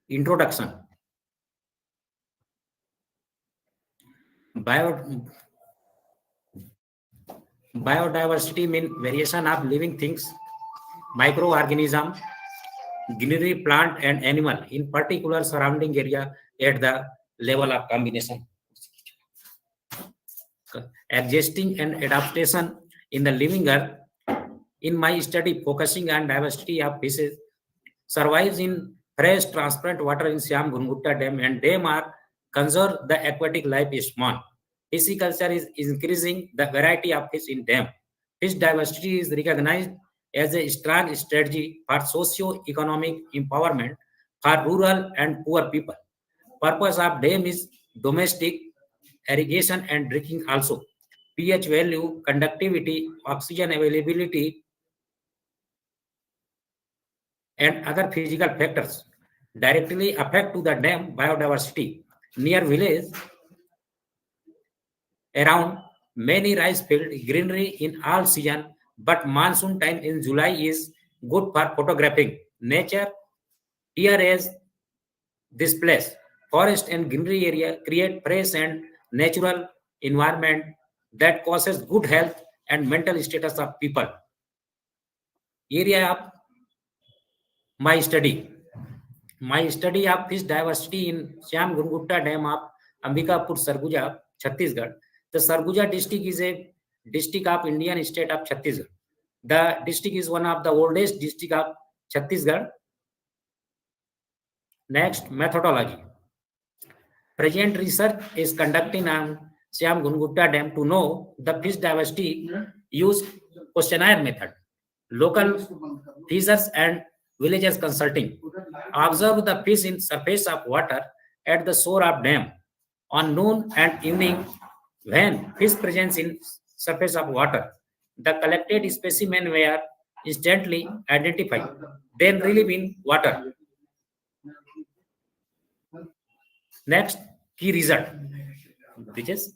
[SPEAKER 1] Introduction. Biodiversity means variation of living things, microorganism, greenery, plant and animal in particular surrounding area at the level of combination. Adjusting and adaptation in the living earth. In my study focusing on diversity of fishes survives in fresh transparent water in Syam-Gungunta Dam, and dam are conserve the aquatic life is small. Pisciculture is increasing the variety of fish in dam. Fish diversity is recognized as a strong strategy for socio-economic empowerment for rural and poor people. Purpose of dam is domestic irrigation and drinking also. pH value, conductivity, oxygen availability,
[SPEAKER 10] and other physical factors directly affect to the dam biodiversity. Near village, around many rice field, greenery in all season, but monsoon time in July is good for photographing. Nature here is this place. Forest and greenery area create fresh and natural environment that causes good health and mental status of people. Area of my study. My study of fish diversity in Syam Gungutta Dam of Ambikapur, Sarguja, Chhattisgarh. The Sarguja district is a district of Indian state of Chhattisgarh. The district is one of the oldest district of Chhattisgarh. Next, methodology. Present research is conducting on Syam Gungutta Dam to know the fish diversity. Use questionnaire method. Local fishers and villagers consulting. Observe the fish in surface of water at the shore of dam. On noon and evening, when fish presence in surface of water, the collected specimen were instantly identified, then relieve in water. Next, key result. Which is,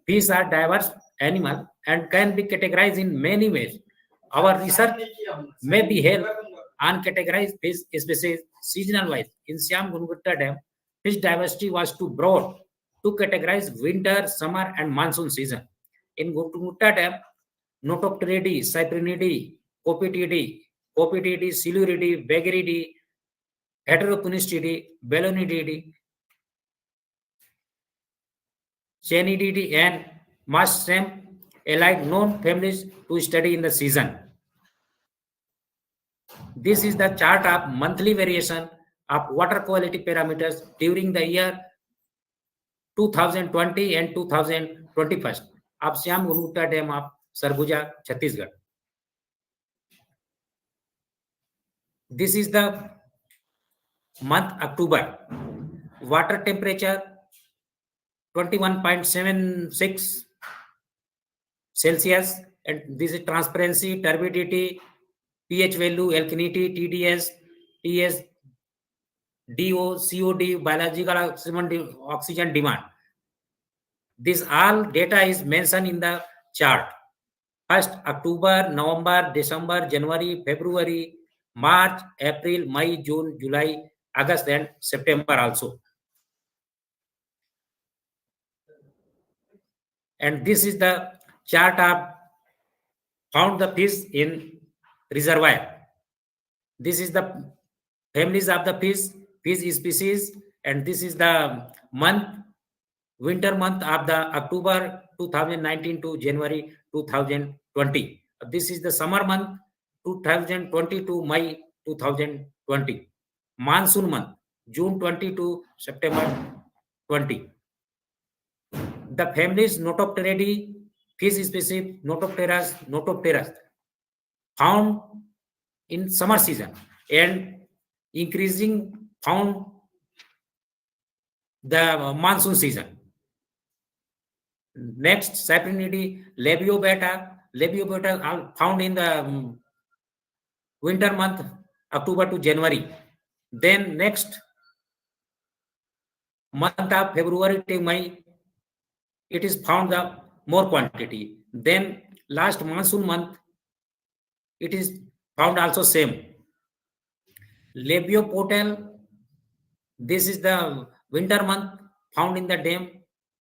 [SPEAKER 10] fish are diverse animal and can be categorized in many ways. Our research may be held on categorized fish species seasonal wise. In Syam Gungutta Dam, fish diversity was too broad to categorize winter, summer, and monsoon season. In Gungutta Dam, Notopteridae, Cyprinidae, Copetidae, Siluridae, Vagaridae, Heteropunistidae, Bellonidae, Chenidae, and Mushroom alike known families to study in the season. This is the chart of monthly variation of water quality parameters during the year 2020 and 2021 of Syam Gungutta Dam of Sarguja, Chhattisgarh. This is the month October. Water temperature 21.76 Celsius, and this is transparency, turbidity, pH value, alkalinity, TDS, TS, DO, COD, biological oxygen demand. This all data is mentioned in the chart. First, October, November, December, January, February, March, April, May, June, July, August, and September also. And this is the chart of found the fish in reservoir. This is the families of the fish species, and this is the month, winter month of the October 2019 to January 2020. This is the summer month 2020 to May 2020. Monsoon month June 20 to September 20. The families Notopteridae, fish species Notopteras found in summer season and increasing found the monsoon season. Next, Cyprinidae, Labiobata are found in the winter month October to January. Then next month of February to May, it is found the more quantity. Then last monsoon month, it is found also same. Labiopotal, this is the winter month found in the dam.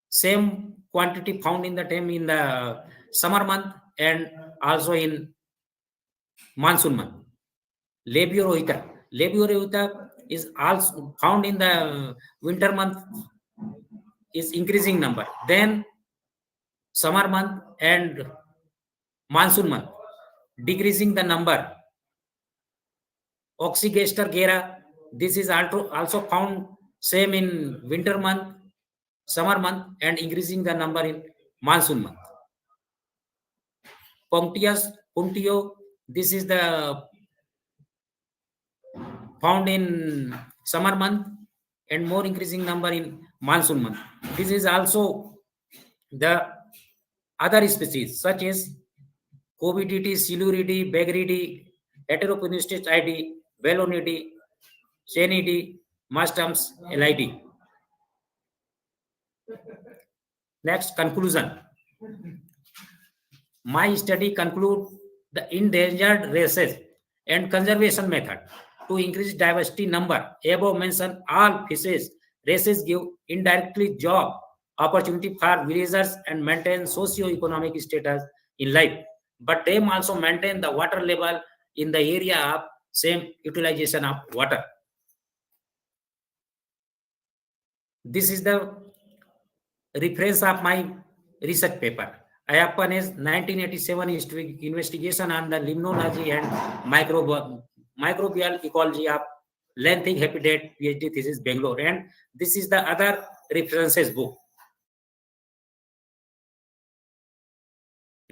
[SPEAKER 10] Same quantity found in the dam in the summer month and also in monsoon month. Labiorohita is also found in the winter month, is increasing number. Then summer month and monsoon month, decreasing the number. Oxygaster gera, this is also found same in winter month, summer month, and increasing the number in monsoon month. Punctio, this is the found in summer month and more increasing number in monsoon month. This is also the other species such as covidity, silurity, bagrity, heteropenicity, velonity, sanity, mastums, LID. Next, conclusion. My study conclude the endangered races and conservation method to increase diversity number. Above mentioned all fishes races give indirectly job opportunity for villagers and maintain socio-economic status in life. But they also maintain the water level in the area of same utilization of water. This is the reference of my research paper. I have finished 1987 investigation on the limnology and microbial ecology of lengthy habitat PhD thesis Bangalore, and this is the other references book.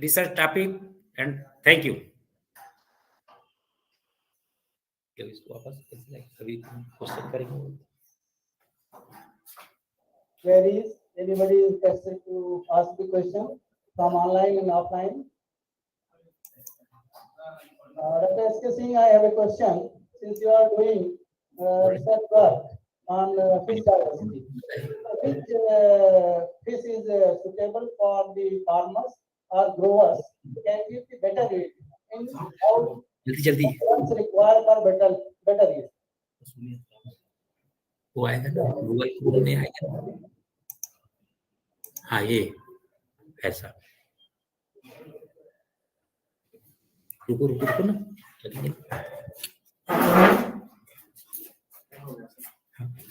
[SPEAKER 10] Research topic, and thank you.
[SPEAKER 2] Queries? Anybody is interested to ask the question from online and offline? Dr. S.K. Singh, I have a question. Since you are doing research work on fish diversity, which fish is suitable for the farmers or growers can give the better yield? And how what's required for better yield?
[SPEAKER 10] वो आएगा ना Google Chrome में आएगा हाँ ये ऐसा रुको रुको रुको ना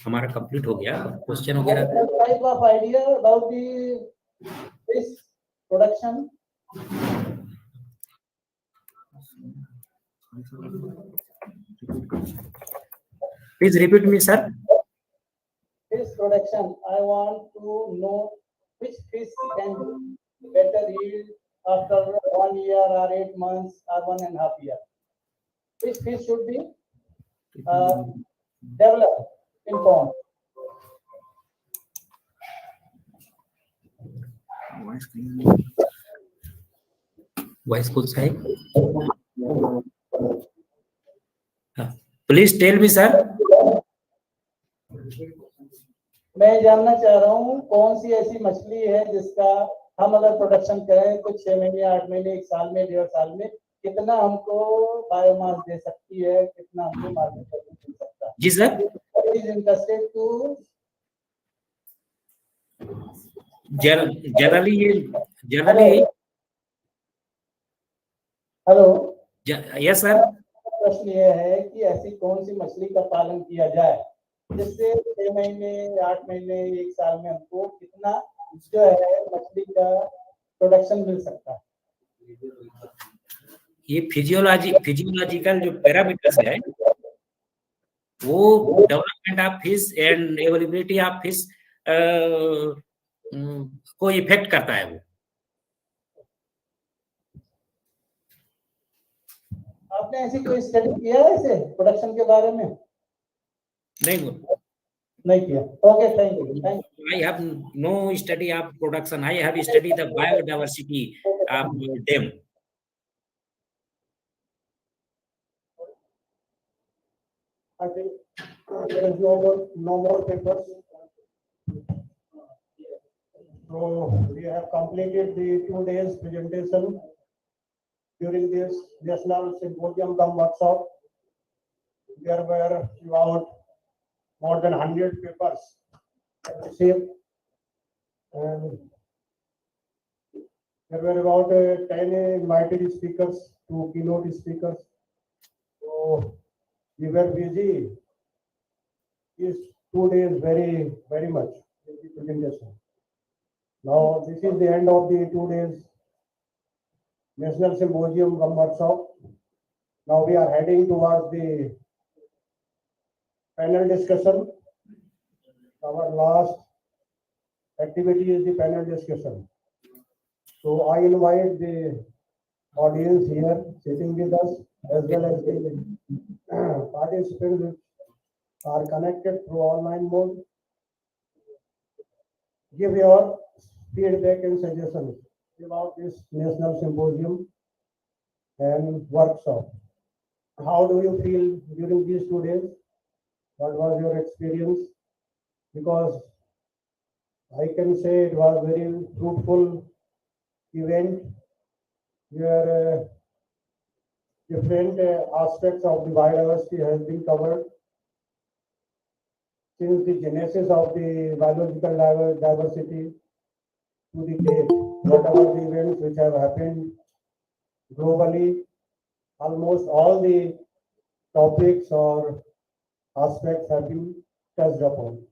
[SPEAKER 10] हमारा कंप्लीट हो गया क्वेश्चन वगैरह
[SPEAKER 2] type of idea about the fish production.
[SPEAKER 10] Please repeat me, sir.
[SPEAKER 2] Fish production. I want to know which fish can better yield after 1 year or 8 months or 1.5 years. Which fish should be developed in pond?
[SPEAKER 10] Voice could say. Please tell me, sir.
[SPEAKER 2] मैं जानना चाह रहा हूँ कौन सी ऐसी मछली है जिसका हम अगर प्रोडक्शन करें तो 6 महीने 8 महीने 1 साल में 1.5 साल में कितना हमको बायोमास दे सकती है कितना हमको मार्केट में मिल सकता है
[SPEAKER 10] जी sir
[SPEAKER 2] is interested to
[SPEAKER 10] generally
[SPEAKER 2] hello
[SPEAKER 10] yes sir
[SPEAKER 2] प्रश्न ये है कि ऐसी कौन सी मछली का पालन किया जाए जिससे 6 महीने 8 महीने 1 साल में हमको कितना जो है मछली का प्रोडक्शन मिल सकता है
[SPEAKER 10] ये फिजियोलॉजिकल जो पैरामीटर्स है वो development of fish and availability of fish को इफेक्ट करता है वो
[SPEAKER 2] आपने ऐसी कोई स्टडी किया है इसे प्रोडक्शन के बारे में नहीं किया okay thank you
[SPEAKER 10] I have no study of production. I have studied the biodiversity of them.
[SPEAKER 2] I think there is no more papers. So we have completed the 2 days presentation during this National Symposium-cum-Workshop. There were about more than 100 papers received, and there were about 10 invited speakers, 2 keynote speakers. So we were busy these 2 days very much with the presentation. Now this is the end of the 2 days National Symposium-cum-Workshop. Now we are heading towards the panel discussion. Our last activity is the panel discussion. So I invite the audience here sitting with us as well as the participants which are connected through online mode. Give your feedback and suggestions about this National Symposium and workshop. How do you feel during these 2 days? What was your experience? Because I can say it was very fruitful event where different aspects of the biodiversity has been covered since the genesis of the biological diversity to the date. Whatever the events which have happened globally, almost all the topics or aspects have been touched upon.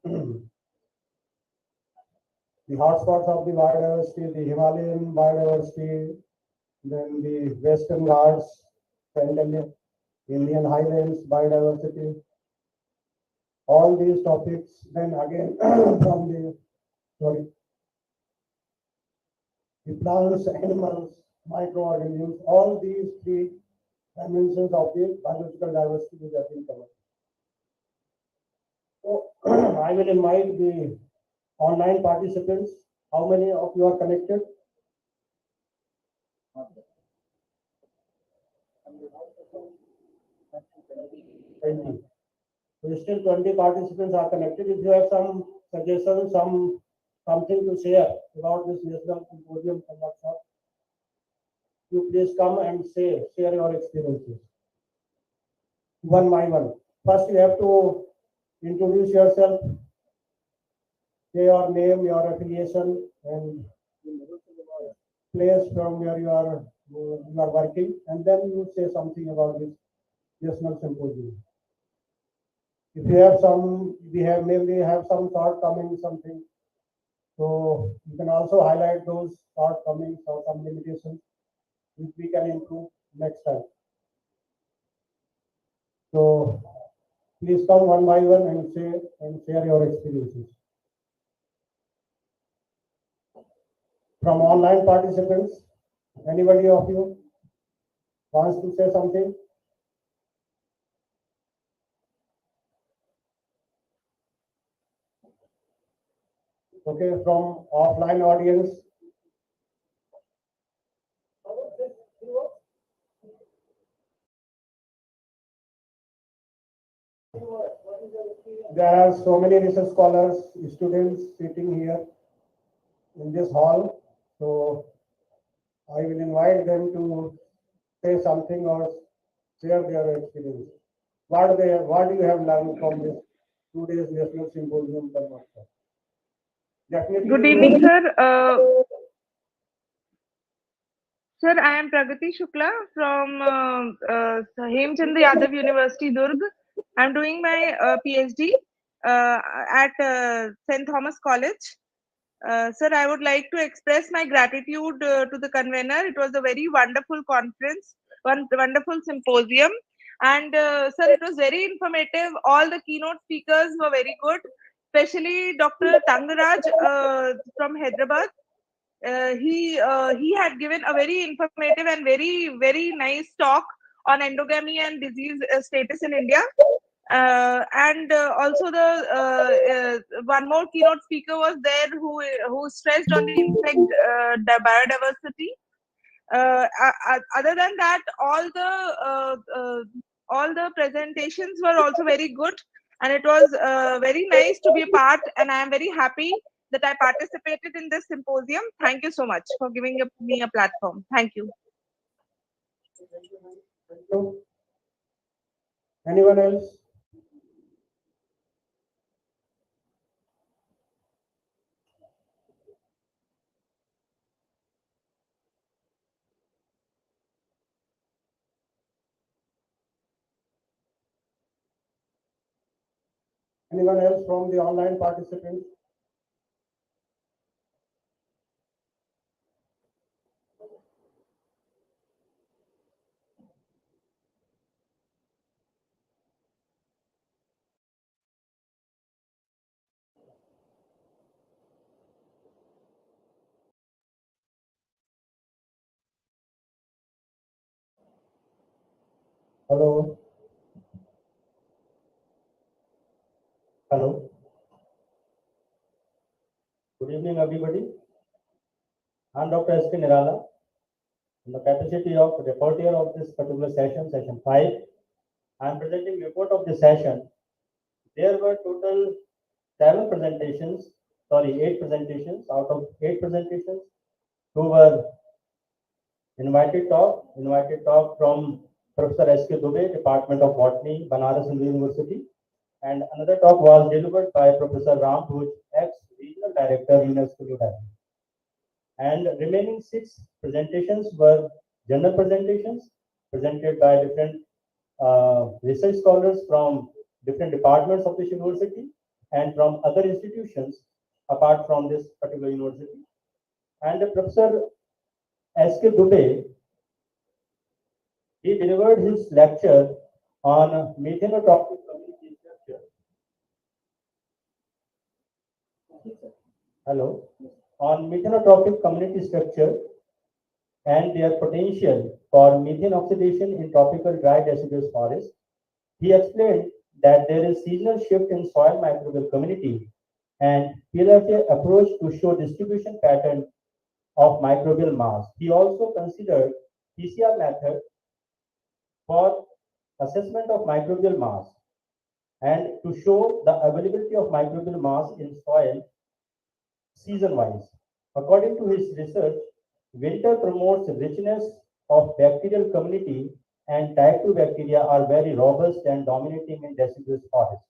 [SPEAKER 2] The hotspots of the biodiversity, the Himalayan biodiversity, then the Western Ghats, Central Indian Highlands biodiversity, all these topics, then again from the plants, animals, microorganisms, all these three dimensions of the biological diversity which have been covered. So I will invite the online participants. How many of you are connected? 20. So still 20 participants are connected. If you have some suggestions, something to share about this national Symposium-cum-Workshop, you please come and share your experiences. One by one. First, you have to introduce yourself, say your name, your affiliation, and place from where you are working, and then you say something about this national symposium. If you have some, maybe have some shortcomings, something. So you can also highlight those shortcomings or some limitations which we can improve next time. So please come one by one and share your experiences. From online participants, anybody of you wants to say something? Okay, from offline audience. There are so many research scholars, students sitting here in this hall. So I will invite them to say something or share their experience. What do you have learned from this 2 days national Symposium-cum-Workshop? Definitely.
[SPEAKER 6] Good evening, sir. Sir, I am Pragati Shukla from Hemchandra Yadav University, Durg. I am doing my PhD at St. Thomas College. Sir, I would like to express my gratitude to the convener. It was a very wonderful conference, wonderful symposium. And sir, it was very informative. All the keynote speakers were very good, especially Dr. Tangaraj from Hyderabad. He had given a very informative and very nice talk on endogamy and disease status in India. And also the one more keynote speaker was there who stressed on the insect biodiversity. Other than that, all the presentations were also very good, and it was very nice to be a part. And I am very happy that I participated in this symposium. Thank you so much for giving me a platform. Thank you.
[SPEAKER 2] Thank you. Anyone else? Anyone else from the online participants? Hello. Hello. Good evening, everybody. I'm Dr. S.K. Nirala, in the capacity of reporter of this particular session, session 5, I am presenting report of the session. There were total 8 presentations. Out of 8 presentations, 2 were invited talk from Professor S.K. Dubey, Department of Botany, Banaras Hindu University, and another talk was delivered by Professor Ram Bhuj, ex-Regional Director, UNESCO New Delhi. And remaining 6 presentations were general presentations presented by different research scholars from different departments of this university and from other institutions apart from this particular university. And Professor S.K. Dubey, he delivered his lecture on methanotrophic community structure. On methanotrophic community structure and their potential for methane oxidation in tropical dry deciduous forests. He explained that there is seasonal shift in soil microbial community and PLFA approach to show distribution pattern of microbial mass. He also considered PCR method for assessment of microbial mass and to show the availability of microbial mass in soil season-wise. According to his research, winter promotes richness of bacterial community and type 2 bacteria are very robust and dominating in deciduous forests.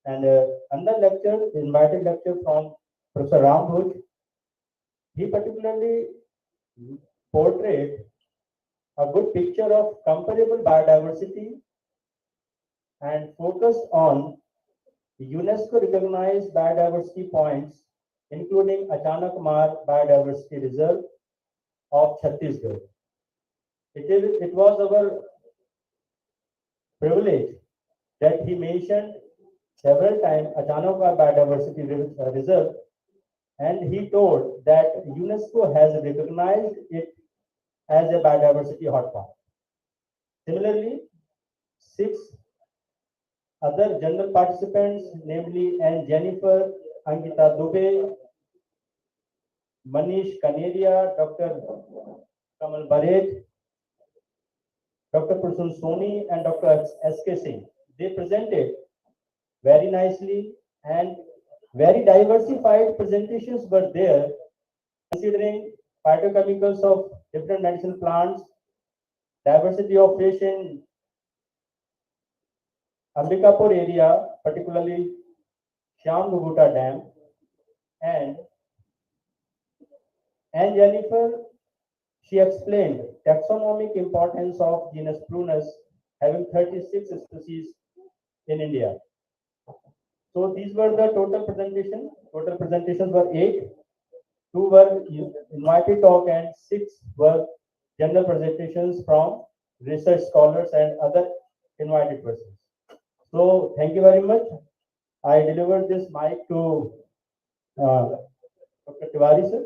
[SPEAKER 2] And another lecture, invited lecture from Professor Ram Bhuj, he particularly portrayed a good picture of comparable biodiversity and focused on UNESCO recognized biodiversity points, including Achanak Mar Biodiversity Reserve of Chhattisgarh. It was our privilege that he mentioned several times Achanak Mar Biodiversity Reserve, and he told that UNESCO has recognized it as a biodiversity hotspot. Similarly, 6 other general participants, namely N. Jennifer, Ankita Dubey, Manish Kaneria, Dr. Kamal Baret, Dr. Prasun Soni, and Dr. S.K. Singh. They presented very nicely and very diversified presentations were there, considering phytochemicals of different medicinal plants, diversity of fish in Ambikapur area, particularly Shyam Muguta Dam, and Jennifer, she explained taxonomic importance of genus Prunus having 36 species in India. So these were the total presentations. Total presentations were 8. 2 were invited talk and 6 were general presentations from research scholars and other invited persons. So thank you very much. I delivered this mic to Dr. Tiwari sir.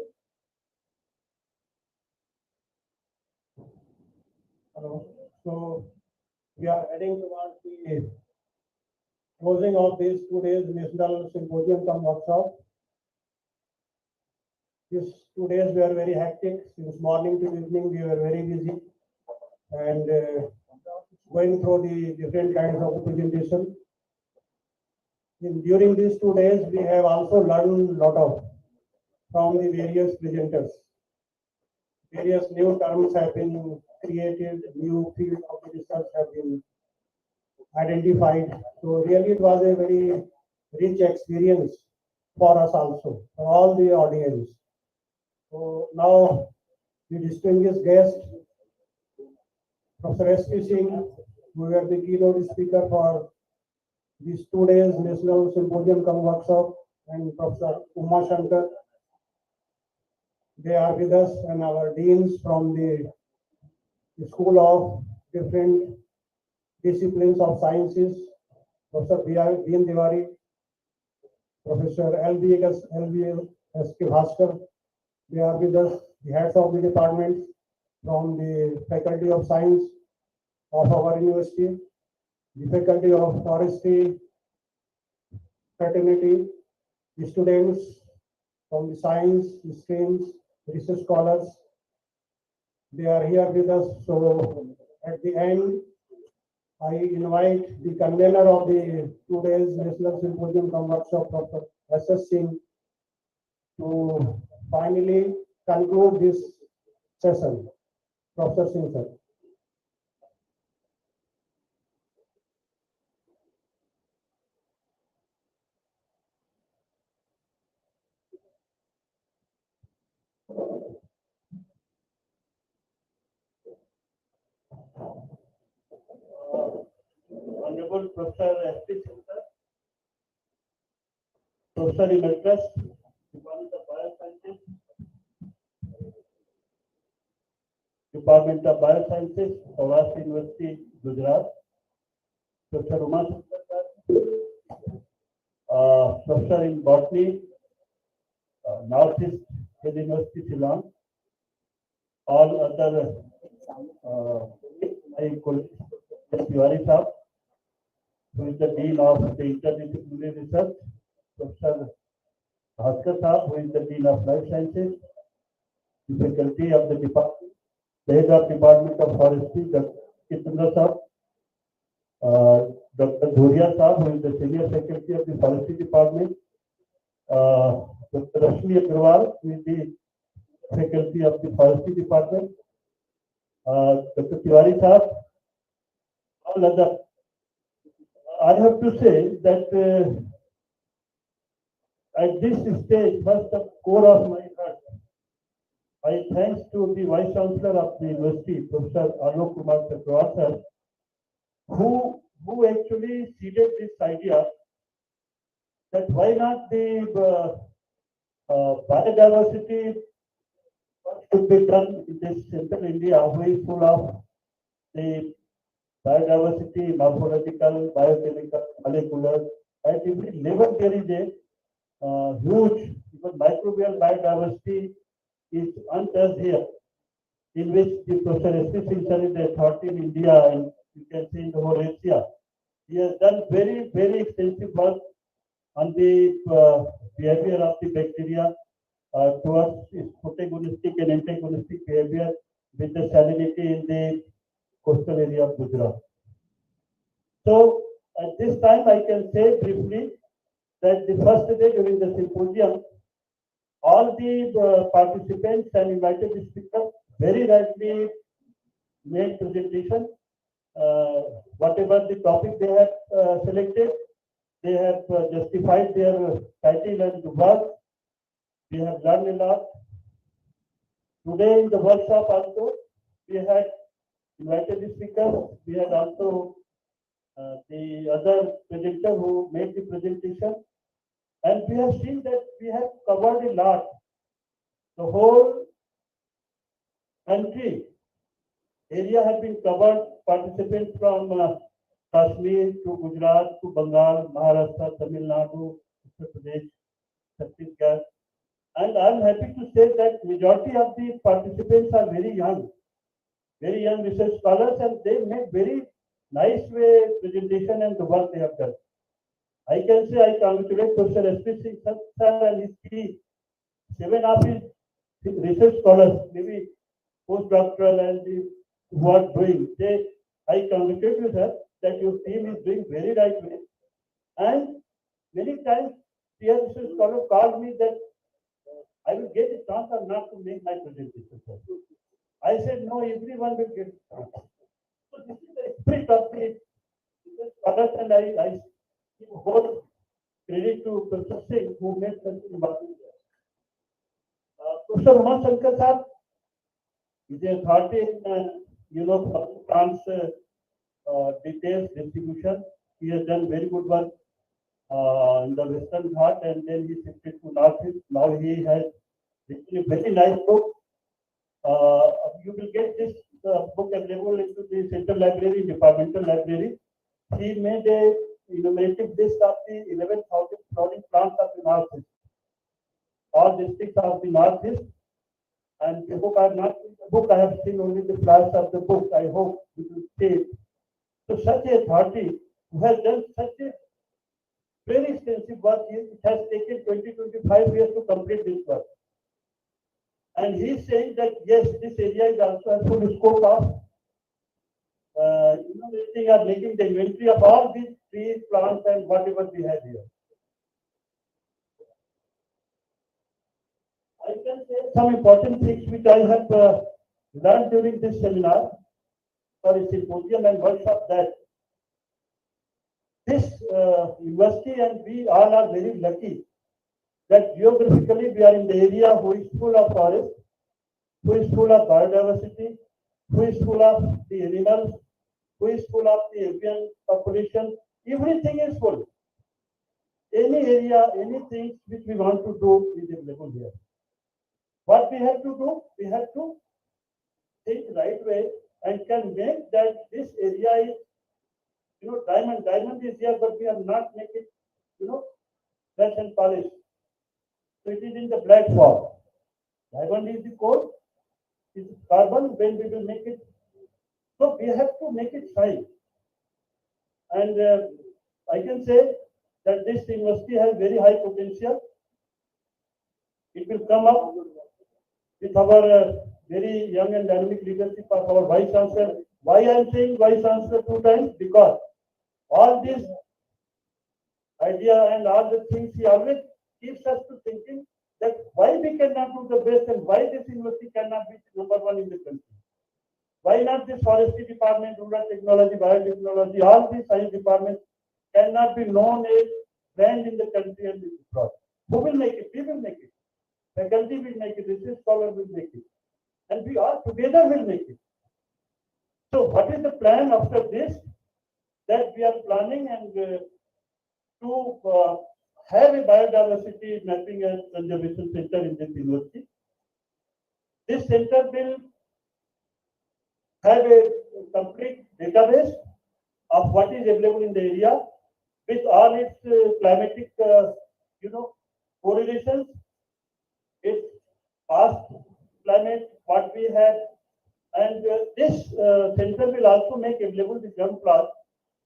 [SPEAKER 11] Hello. So we are heading towards the closing of these 2 days National Symposium-cum-Workshop. These 2 days were very hectic. Since morning to evening, we were very busy and going through the different kinds of presentation. During these 2 days, we have also learned a lot of from the various presenters. Various new terms have been created, new fields of the research have been identified. So really it was a very rich experience for us also, for all the audience. So now the distinguished guest, Professor S.K. Singh, who were the keynote speaker for these 2 days National Symposium-cum-Workshop, and Professor Uma Shankar. They are with us, and our deans from the School of different disciplines of sciences, Professor B.N. Tiwari, Professor L.V.S.K. Bhaskar. They are with us, the heads of the departments from the Faculty of Science of our university, the Faculty of Forestry, fraternity, the students from the science, the streams, research scholars, They are here with us. So at the end, I invite the convener of the today's National Symposium-cum-Workshop, Dr. S.S. Singh, to finally conclude this session. Professor Singh, sir.
[SPEAKER 2] Honorable Professor S.P. Singh, Professor in Interest, Department of Biosciences, Department of Biosciences, Saurashtra University, Gujarat, Professor Uma Shankar, Professor in Botany, Northeast University, Shillong, all other my colleagues, Tiwari Saab, who is the Dean of the Interdisciplinary Research, Professor Bhaskar Saab, who is the Dean of Life Sciences, the faculty of the department, the head of Department of Forestry, Dr. Kitendra Saab, Dr. Dhuria Saab, who is the Senior Secretary of the Forestry Department, Dr. Rashmi Agrawal, who is the faculty of the Forestry Department, Dr. Tiwari Saab, all other. I have to say that at this stage, first the core of my heart, I thanks to the Vice Chancellor of the University, Professor Alok Kumar Chakravarti, sir, who actually seeded this idea that why not the biodiversity should be done in this central India, who is full of the biodiversity, morphological, biochemical, molecular, at every level there is a huge, even microbial biodiversity is untouched here, in which the Professor S.P. Singh sir is the authority in India and you can see in the whole Asia. He has done very, very extensive work on the behavior of the bacteria towards its protagonistic and antagonistic behavior with the salinity in the coastal area of Gujarat. So at this time, I can say briefly that the first day during the symposium, all the participants and invited speakers very rightly made presentation. Whatever the topic they have selected, they have justified their title and work. We have learned a lot. Today in the workshop also, we had invited speakers. We had also the other presenter who made the presentation. And we have seen that we have covered a lot. The whole country area has been covered. Participants from Kashmir to Gujarat to Bengal, Maharashtra, Tamil Nadu, Uttar Pradesh, Chhattisgarh. And I'm happy to say that majority of the participants are very young research scholars, and they made very nice way presentation and the work they have done. I can say I congratulate Professor S.P. Singh sir and his team. 7 of his research scholars, maybe postdoctoral and who are doing. I congratulate you, sir, that your team is doing very right way. And many times, peer research scholars called me that I will get a chance or not to make my presentation, sir. I said, no, everyone will get a chance. So this is the spirit of the research scholars, and I give whole credit to Professor Singh who made such an important. Professor Uma Shankar sir is a authority in plants details distribution. He has done very good work in the Western Ghat, and then he shifted to Northeast. Now he has written a very nice book. You will get this book available into the Central Library, Departmental Library. He made a enumerative list of the 11,000 flowering plants of the Northeast, all districts of the Northeast. And the book I have not seen the book, I have seen only the flash of the book. I hope you will see it. So such a authority who has done such a very extensive work, it has taken 20-25 years to complete this work. And he's saying that yes, this area is also a full scope of they are making the inventory of all these trees, plants, and whatever we have here. I can say some important things which I have learned during this seminar, sorry, symposium and workshop, that this university and we all are very lucky that geographically we are in the area who is full of forest, who is full of biodiversity, who is full of the animals, who is full of the avian population. Everything is full. Any area, anything which we want to do is available here. What we have to do? We have to think right way and can make that this area is, diamond. Diamond is here, but we have not make it, fresh and polished. So it is in the black form. Diamond is the core. It is carbon. When we will make it, so we have to make it shine. And I can say that this university has very high potential. It will come up with our very young and dynamic leadership of our Vice Chancellor. Why I am saying Vice Chancellor 2 times? Because all this idea and all the things he always keeps us to thinking that why we cannot do the best and why this university cannot be number 1 in the country. Why not this forestry department, rural technology, biotechnology, all these science departments cannot be known as brand in the country and abroad? Who will make it? We will make it. Faculty will make it. Research scholar will make it. And we all together will make it. So what is the plan after this? That we are planning and to have a biodiversity mapping and conservation center in this university. This center will have a complete database of what is available in the area with all its climatic, correlations, its past climate, what we have, and this center will also make available the germ plots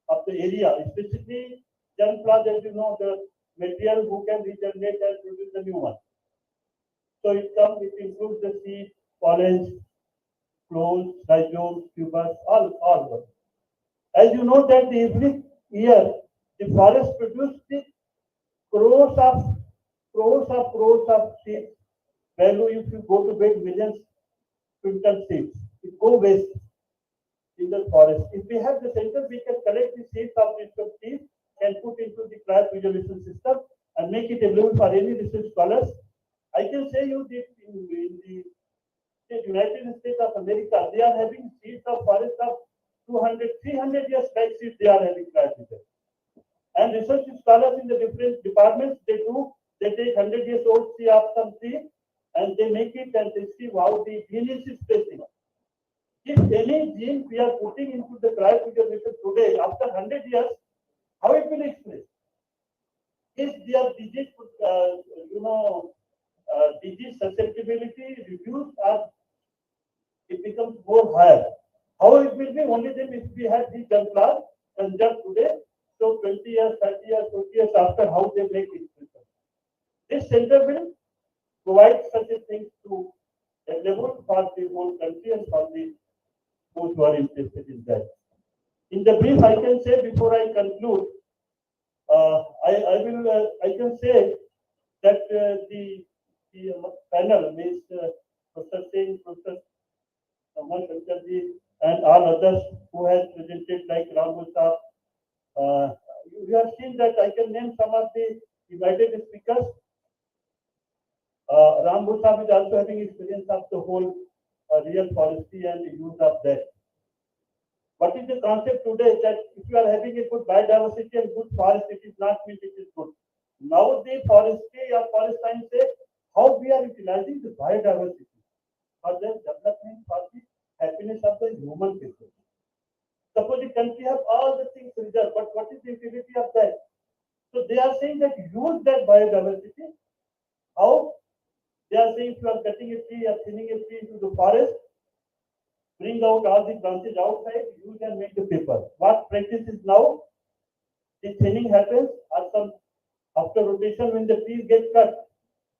[SPEAKER 2] of the area, especially germ plots, as you know, the material who can regenerate and produce a new one. So it includes the seed, pollens, clones, rhizomes, tubers, all of them. As you know that every year the forest produces crores of seeds. Value if you go to bed millions quintal seeds. It go waste in the forest. If we have the center, we can collect the seeds of these seeds and put into the cryopreservation system and make it available for any research scholars. I can say you that in the United States of America, they are having seeds of forest of 200, 300 years back seeds they are having cryopreserved. And research scholars in the different departments, they take 100 years old tree of some tree and they make it and they see how the gene is spacing. If any gene we are putting into the cryopreservation today, after 100 years, how it will express? If their disease, disease susceptibility reduced or it becomes more higher. How it will be? Only then if we have the germ plots conserved today, so 20 years, 30 years, 40 years after, how they make it. This center will provide such a thing to available for the whole country and for the those who are interested in that. In the brief, I can say before I conclude, I can say that the panel means Professor Singh, Professor Aman Shankarji, and all others who have presented like Ram Gupta. You have seen that I can name some of the invited speakers. Ram Gupta is also having experience of the whole real forestry and the use of that. What is the concept today that if you are having a good biodiversity and good forest, it is not meant it is good. Now the forestry or forest science say how we are utilizing the biodiversity for the development, for the happiness of the human people. Suppose the country have all the things reserved, but what is the utility of that? So they are saying that use that biodiversity. How? They are saying if you are cutting a tree or thinning a tree into the forest, bring out all the branches outside, use and make the paper. What practice is now? The thinning happens after rotation when the trees get cut.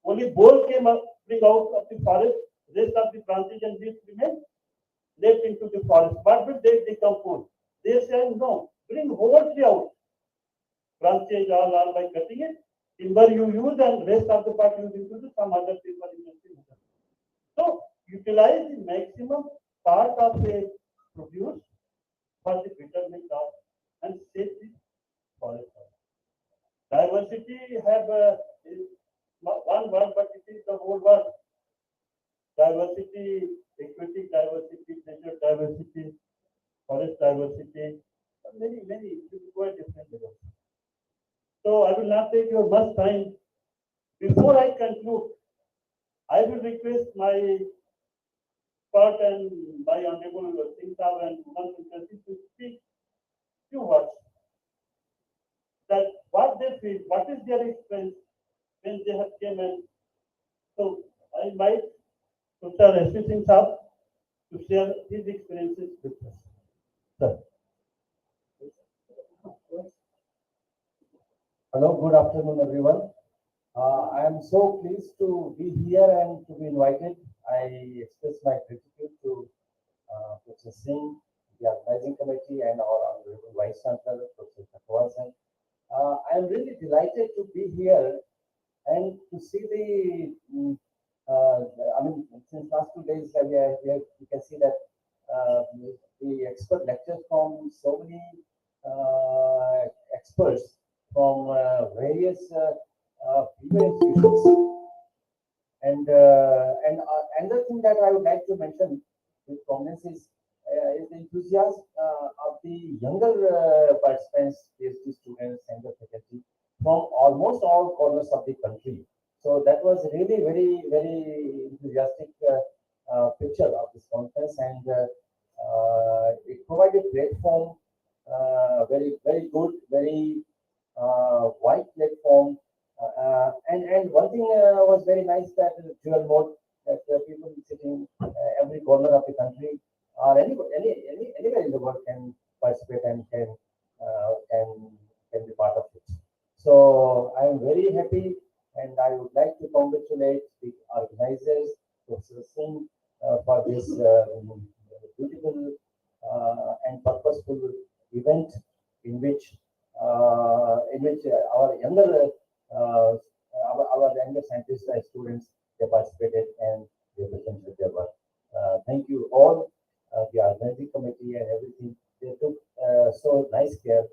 [SPEAKER 2] Only bole came up, bring out of the forest Rest of the branches and leaves remain left into the forest. What will they decompose? They say no, bring whole tree out. Branches all by cutting it. Timber you use and rest of the part you into the some other paper industry. So utilize the maximum part of the produce for the betterment of and save the forest. Diversity have is one word, but it is the whole word. Diversity, aquatic diversity, nature diversity, forest diversity, many quite different levels. So I will not take your much time. Before I conclude, I will request my part and my honorable Singh Saab and Umang to speak few words. That what they feel, what is their experience when they have came in. So I invite Dr. S.V. Singh Saab to share his experiences with us. Sir.
[SPEAKER 12] Hello, good afternoon, everyone. I am so pleased to be here and to be invited. I express my gratitude to Professor Singh, the organizing committee, and our honorable Vice Chancellor, Professor Kapoor. I am really delighted to be here and to see the. I mean, since last 2 days, you can see that the expert lectures from so many experts from various premier institutions. And another thing that I would like to mention with prominence is the enthusiasm of the younger participants, PhD students, and the faculty from almost all corners of the country. So that was really very enthusiastic picture of this conference, and it provided platform, very good, very wide platform. And one thing was very nice that dual mode, that people sitting every corner of the country or anywhere in the world can participate and can be part of it. So I am very happy, and I would like to congratulate the organizers, Professor Singh, for this beautiful and purposeful event in which our younger scientists and students, they participated and they presented their work. Thank you all, the organizing committee and everything. They took so nice care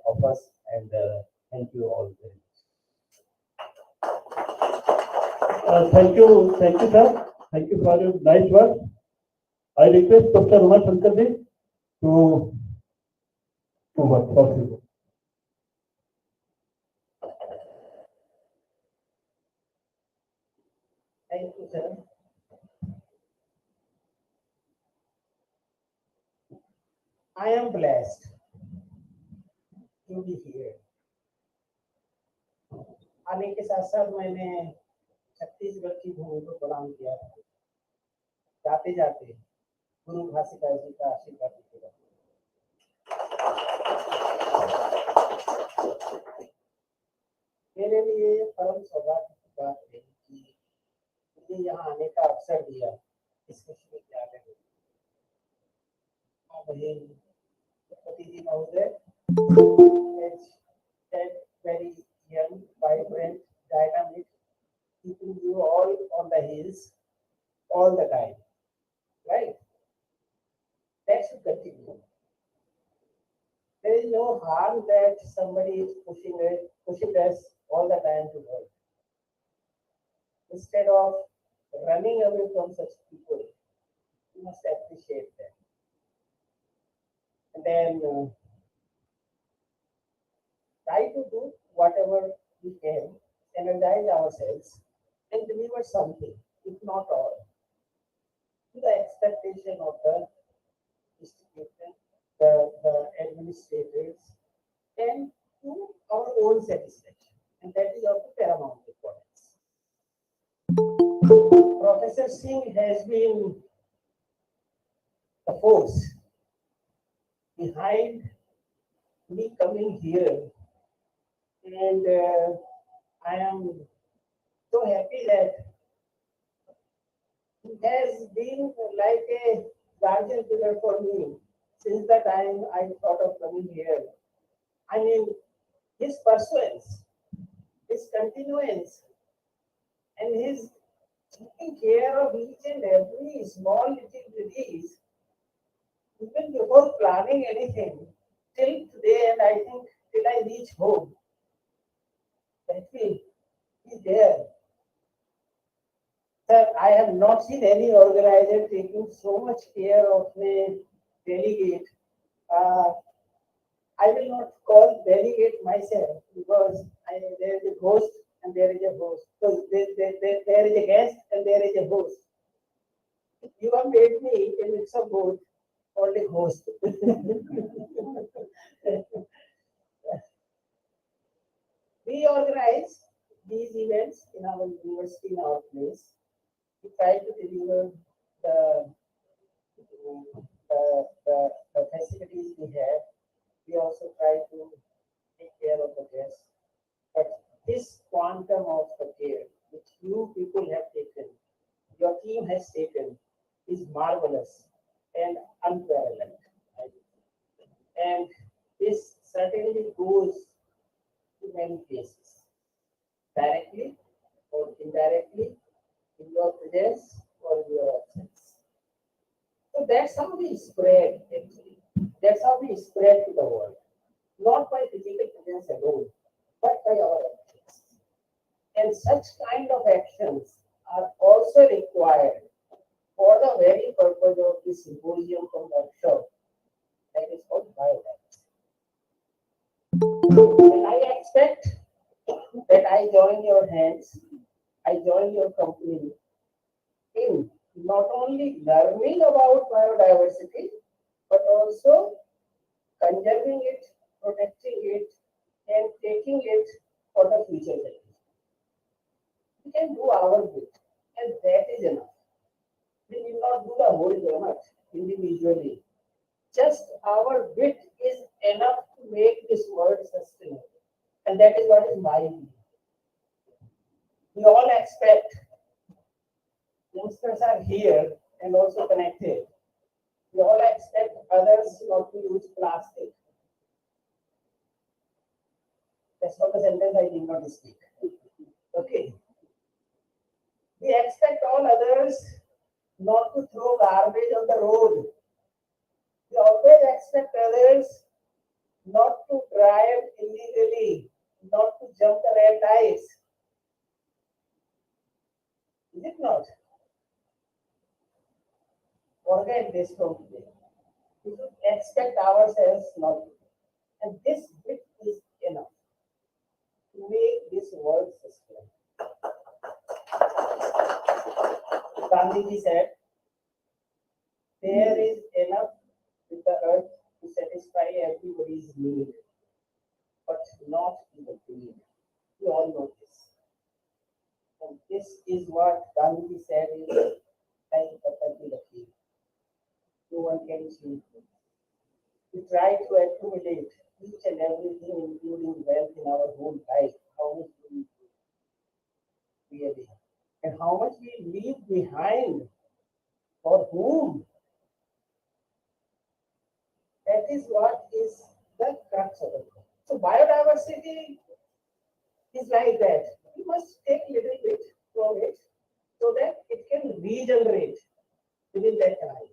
[SPEAKER 12] of us, and thank you all very much.
[SPEAKER 2] Thank you, sir. Thank you for your nice work. I request Dr. Uma Shankarji to work for you.
[SPEAKER 13] Thank you, sir. I am blessed to be here. आने के साथ साथ मैंने छत्तीसगढ़ की भूमि को प्रणाम किया। जाते जाते गुरु भाषिका जी का आशीर्वाद लीजिएगा। मेरे लिए परम सौभाग्य की बात है कि मुझे यहाँ आने का अवसर दिया इस विश्वविद्यालय में। पति जी महोदय, very young, vibrant, dynamic, keeping you all on the heels all the time, right? That should continue. There is no harm that somebody is pushing us all the time to work. Instead of running away from such people, you must appreciate them. And then try to do whatever we can, energize ourselves and deliver something, if not all, to the expectation of the institution, the administrators, and to our own satisfaction. And that is of paramount importance. Professor Singh has been the force behind me coming here, and I am so happy that It has been like a guardian figure for me since the time I thought of coming here. I mean, his pursuance, his continuance, and his taking care of each and every small little disease, even before planning anything, till today, and I think till I reach home, that will be there. Sir, I have not seen any organizer taking so much care of a delegate. I will not call delegate myself because there is a host and there is a host. So there is a guest and there is a host. You have made me a mix of both, only host. We organize these events in our university, in our place. We try to deliver the, the facilities we have. We also try to take care of the guests. But this quantum of the care which you people have taken, your team has taken, is marvelous and unparalleled. And this certainly goes to many places, directly or indirectly, in your presence or in your absence. So that's how we spread, actually. That's how we spread to the world. Not by physical presence alone, but by our actions. And such kind of actions are also required for the very purpose of this Symposium-cum-Workshop that is called Biodiversity. And I expect that I join your hands, I join your company in not only learning about biodiversity, but also conserving it, protecting it, and taking it for the future generation. We can do our bit, and that is enough. We need not do the whole gamut individually. Just our bit is enough to make this world sustainable. And that is what is my view. We all expect youngsters are here and also connected. We all expect others not to use plastic. That's not the sentence I did not speak. Okay. We expect all others not to throw garbage on the road. We always expect others not to drive illegally, not to jump the red lights. Is it not? Forget this from today. We should expect ourselves not to. And this bit is enough to make this world sustainable. Gandhiji said, there is enough with the earth to satisfy everybody's need, but not in the greed. We all know this. And this is what Gandhiji said is like a Parthenium. No one can change it. We try to accumulate each and everything, including wealth in our whole life. How much do we do? Really? And how much we leave behind? For whom? That is what is the crux of it. So biodiversity is like that. We must take a little bit from it so that it can regenerate within that time.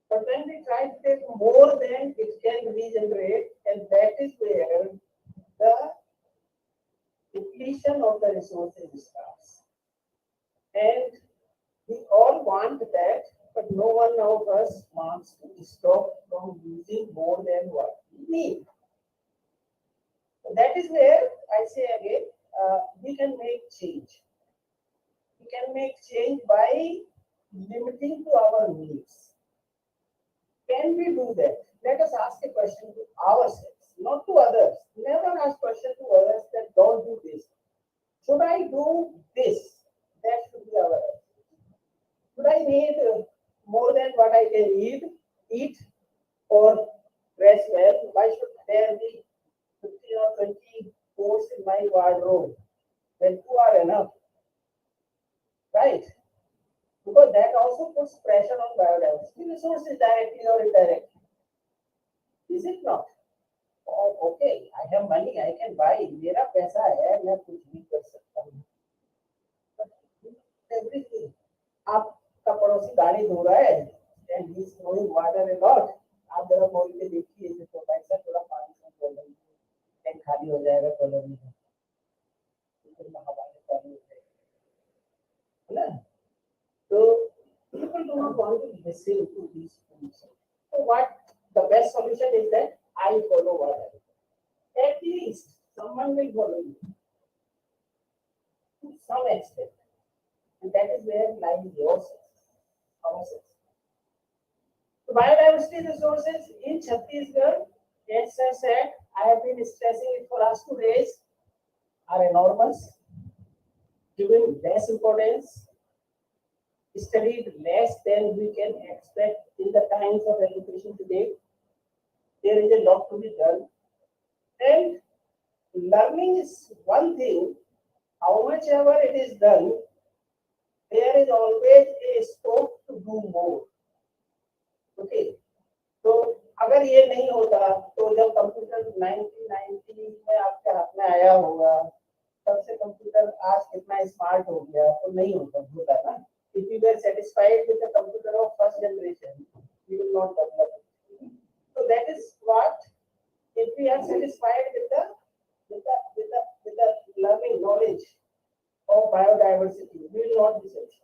[SPEAKER 13] But when we try to take more than it can regenerate, and that is where the depletion of the resources starts. And we all want that, but no one of us wants to stop from using more than what we need. That is where I say again, we can make change. We can make change by limiting to our needs. Can we do that? Let us ask a question to ourselves, not to others. Never ask question to others that don't do this. Should I do this? That should be our answer. Should I need more than what I can eat or dress well? Why should there be 15 or 20 coats in my wardrobe when 2 are enough? Right? because that also puts pressure on biodiversity resources directly or indirectly. Is it not? Oh, okay, I have money, I can buy. मेरा पैसा है, मैं कुछ भी कर सकता हूँ. Everything. आपका पड़ोसी गाड़ी धो रहा है, and he's throwing water a lot. आप जरा बोल के देखिए इसे तो भाई साहब थोड़ा पानी से बोल देंगे, टैंक खाली हो जाएगा कॉलोनी में. So people do not want to listen to these things. So what the best solution is that I follow what I do. At least someone will follow you to some extent. And that is where lies your sense, our sense. The biodiversity resources in Chhattisgarh, as I said, I have been stressing it for us to raise, are enormous, given less importance, studied less than we can expect in the times of education today. There is a lot to be done. And learning is one thing, how much ever it is done, there is always a scope to do more. Okay. तो अगर ये नहीं होता तो जब computer 1990 में आपके हाथ में आया होगा तब से कंप्यूटर आज कितना स्मार्ट हो गया तो नहीं होता ना. If you were satisfied with the computer of first generation, you will not develop it. So that is what, if we are satisfied with the learning knowledge of biodiversity, we will not be satisfied.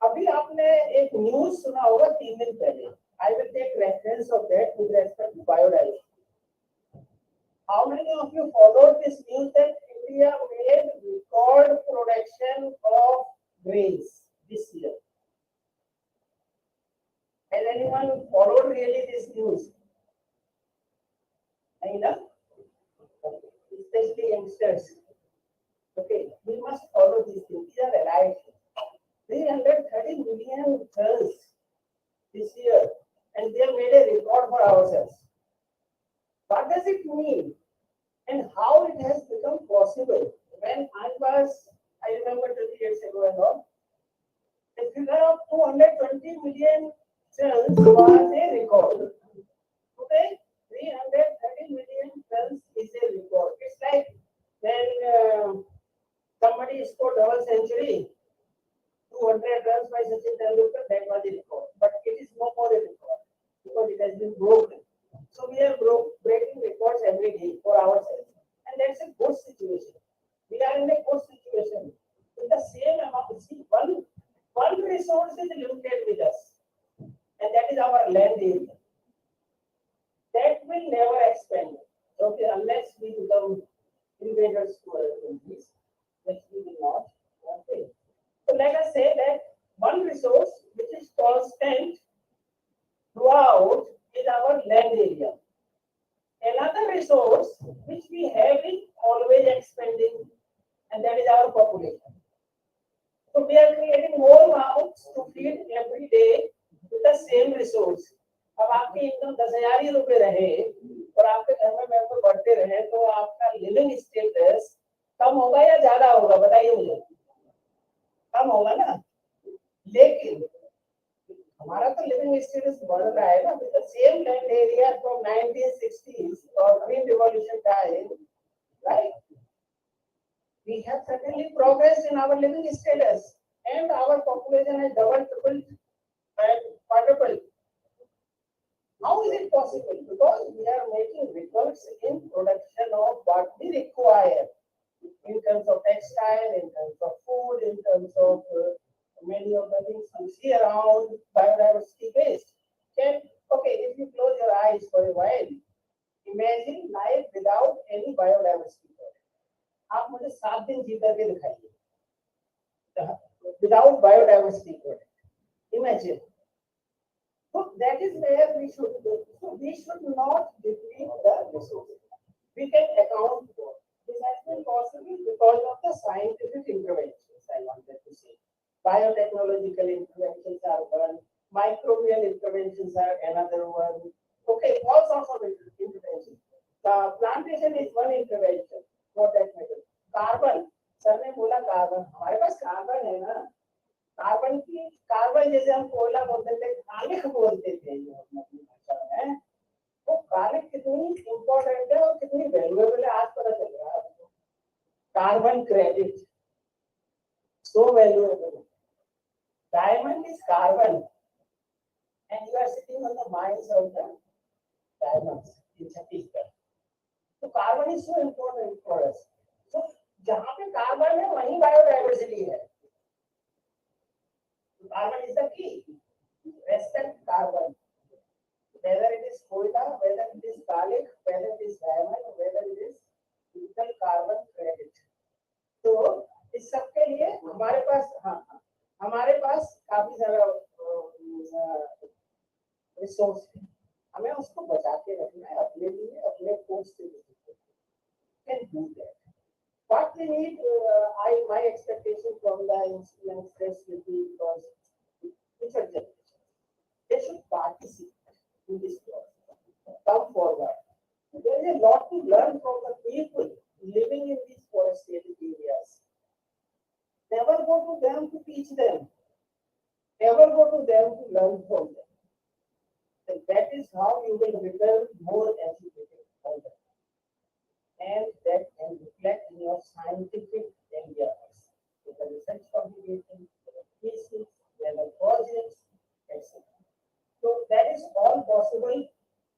[SPEAKER 13] अभी आपने एक news सुना होगा 3 दिन पहले. I will take reference of that with respect to biodiversity. How many of you followed this news that India made record production of grains this year? Has anyone followed really this news? Especially youngsters. Okay, we must follow these things. These are alive. 330 million tons this year, and they have made a record for ourselves. What does it mean? And how it has become possible? When I remember 20 years ago and all, the figure of 220 million tons was a record. Today, 330 million tons is a record. It's like when somebody scored double century, 200 runs by Sachin Tendulkar, that was a record. But it is no more a record because it has been broken. So we are breaking records every day for ourselves. And that's a good situation. We are in a good situation. With the same amount, see, one resource is limited with us. And that is our land area. That will never expand. Okay, unless we become invaders to other countries, which we will not. Okay. So let us say that one resource which is constant throughout is our land area. Another resource which we have is always expanding, and that is our population. So we are creating more mouths to feed every day with the same resource. अब आपकी income 10,000 ही रुपए रहे और आपके घर में member बढ़ते रहे तो आपका लिविंग स्टेटस कम होगा या ज्यादा होगा, बताइए मुझे. कम होगा ना. लेकिन हमारा तो लिविंग स्टेटस बढ़ रहा है ना. With the same land area from 1960s और green revolution time, right? We have certainly progressed in our living status, and our population has doubled, tripled, and quadrupled. How is it possible? Because we are making records in production of what we require in terms of textile, in terms of food, in terms of many of the things we see around biodiversity based. Okay, if you close your eyes for a while, imagine life without any biodiversity. आप मुझे 7 दिन जी करके दिखाइए without biodiversity. Imagine. So that is where we should go. So we should not deplete the resources. We can account for. This has been possible because of the scientific interventions, I wanted to say. Biotechnological interventions are one, microbial interventions are another one. Okay, all sorts of interventions. Plantation is one intervention for that matter. Carbon, sir ने बोला carbon, हमारे पास carbon है ना. Carbon जैसे हम कोयला बोलते थे, कालिक बोलते थे जो हम अपनी भाषा में, वो कालिक कितनी इंपॉर्टेंट है और कितनी वैल्यूएबल है आज पता चल रहा है। Carbon credit so valuable. Diamond is carbon, and you are sitting on the mines of the diamonds in Chhattisgarh. So carbon is so important for us. So जहाँ पे कार्बन है वहीं बायोडाइवर्सिटी है. Carbon is the key. Respect carbon. Whether it is koila, whether it is garlic, whether it is diamond, whether it is physical carbon credit. तो इस सब के लिए हमारे पास काफी सारा रिसोर्स है, हमें उसको बचा के रखना है अपने लिए, अपने पोस्ट के लिए. Can do that. What we need, my expectation from the youngsters will be because future generation, they should participate in this process. Come forward. There is a lot to learn from the people living in these forested areas. Never go to them to teach them. Never go to them to learn from them. And that is how you will become more educated from them. And that can reflect in your scientific endeavors, with the research publication, the thesis, the projects, etc. So that is all possible.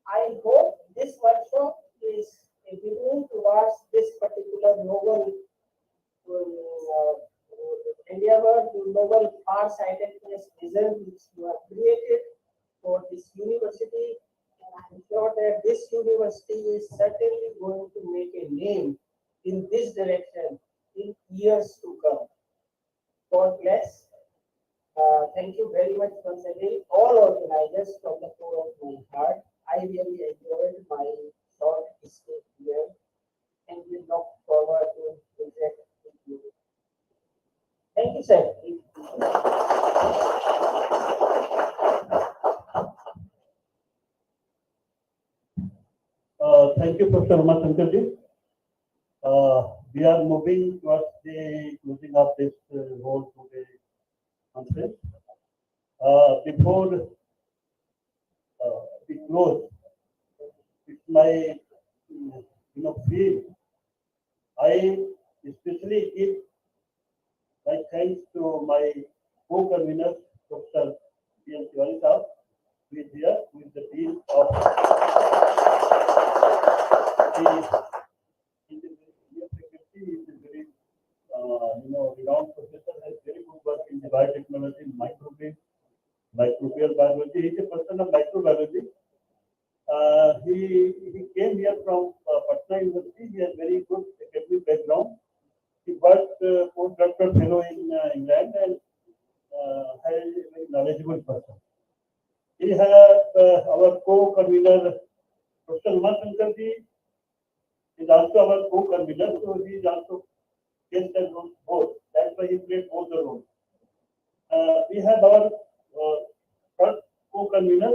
[SPEAKER 13] I hope this workshop is a beginning towards this particular novel endeavor, novel far-sightedness vision which you have created for this university. And I'm sure that this university is certainly going to make a name in this direction in years to come. God bless. Thank you very much once again, all organizers, from the core of my heart. I really enjoyed my short stay here and we look forward to interact with you. Thank you, sir.
[SPEAKER 2] Thank you, Professor Umashankarji. We are moving towards the closing of this whole today conference. Before we close, it's my feel. I especially give my thanks to my co-convener, Dr. B.N. Tiwari Saab, who is here, who is the dean of the faculty. He is a very renowned professor, has very good work in the biotechnology, microbial biology. He is a person of microbiology. He came here from Patna University. He has very good academic background. He worked postdoctoral fellow in England and has a very knowledgeable person. We have our co-convener, Professor Umashankarji, is also our co-convener, so he is also guest and both. That's why he played both the roles. We have our third co-convener,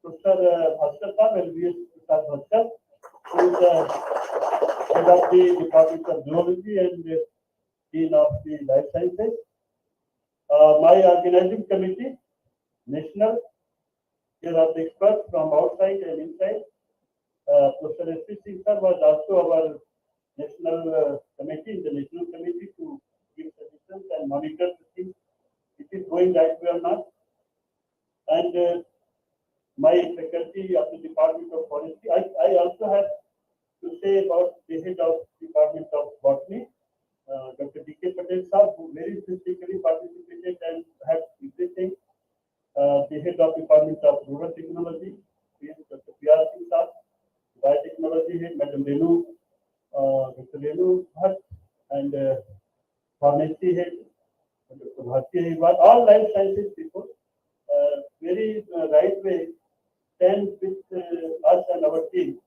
[SPEAKER 2] Professor Bhaskar Saab, and V.S. Prasad Bhaskar, who is the head of the Department of Zoology and Dean of the Life Sciences. My organizing committee, national, here are the experts from outside and inside. Professor S.P. Singh sir was also our national committee, the national committee to give suggestions and monitor the things. It is going right way or not. And my faculty of the Department of Forestry, I also have to say about the head of Department of Botany, Dr. D.K. Patel sir, who very specifically participated and had everything. The head of Department of Rural Technology, Dr. P.R. Singh sir, Biotechnology head, Madam Renu, Dr. Renu Bhatt, and Pharmacy head, Dr. Bharti Agarwal, all life sciences people, very right way stand with us and our team.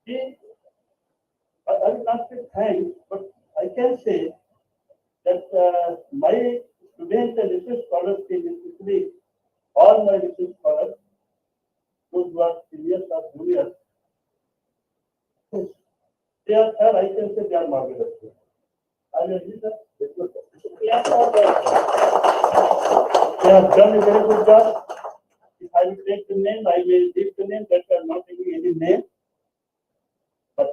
[SPEAKER 2] I will not say thanks, but I can say that my students and research scholars team, especially all my research scholars, those who are seniors or juniors, they are, I can say they are marvelous. I will read that. They have done a very good job. If I will take the name, I will leave the name, but I'm not taking any name. But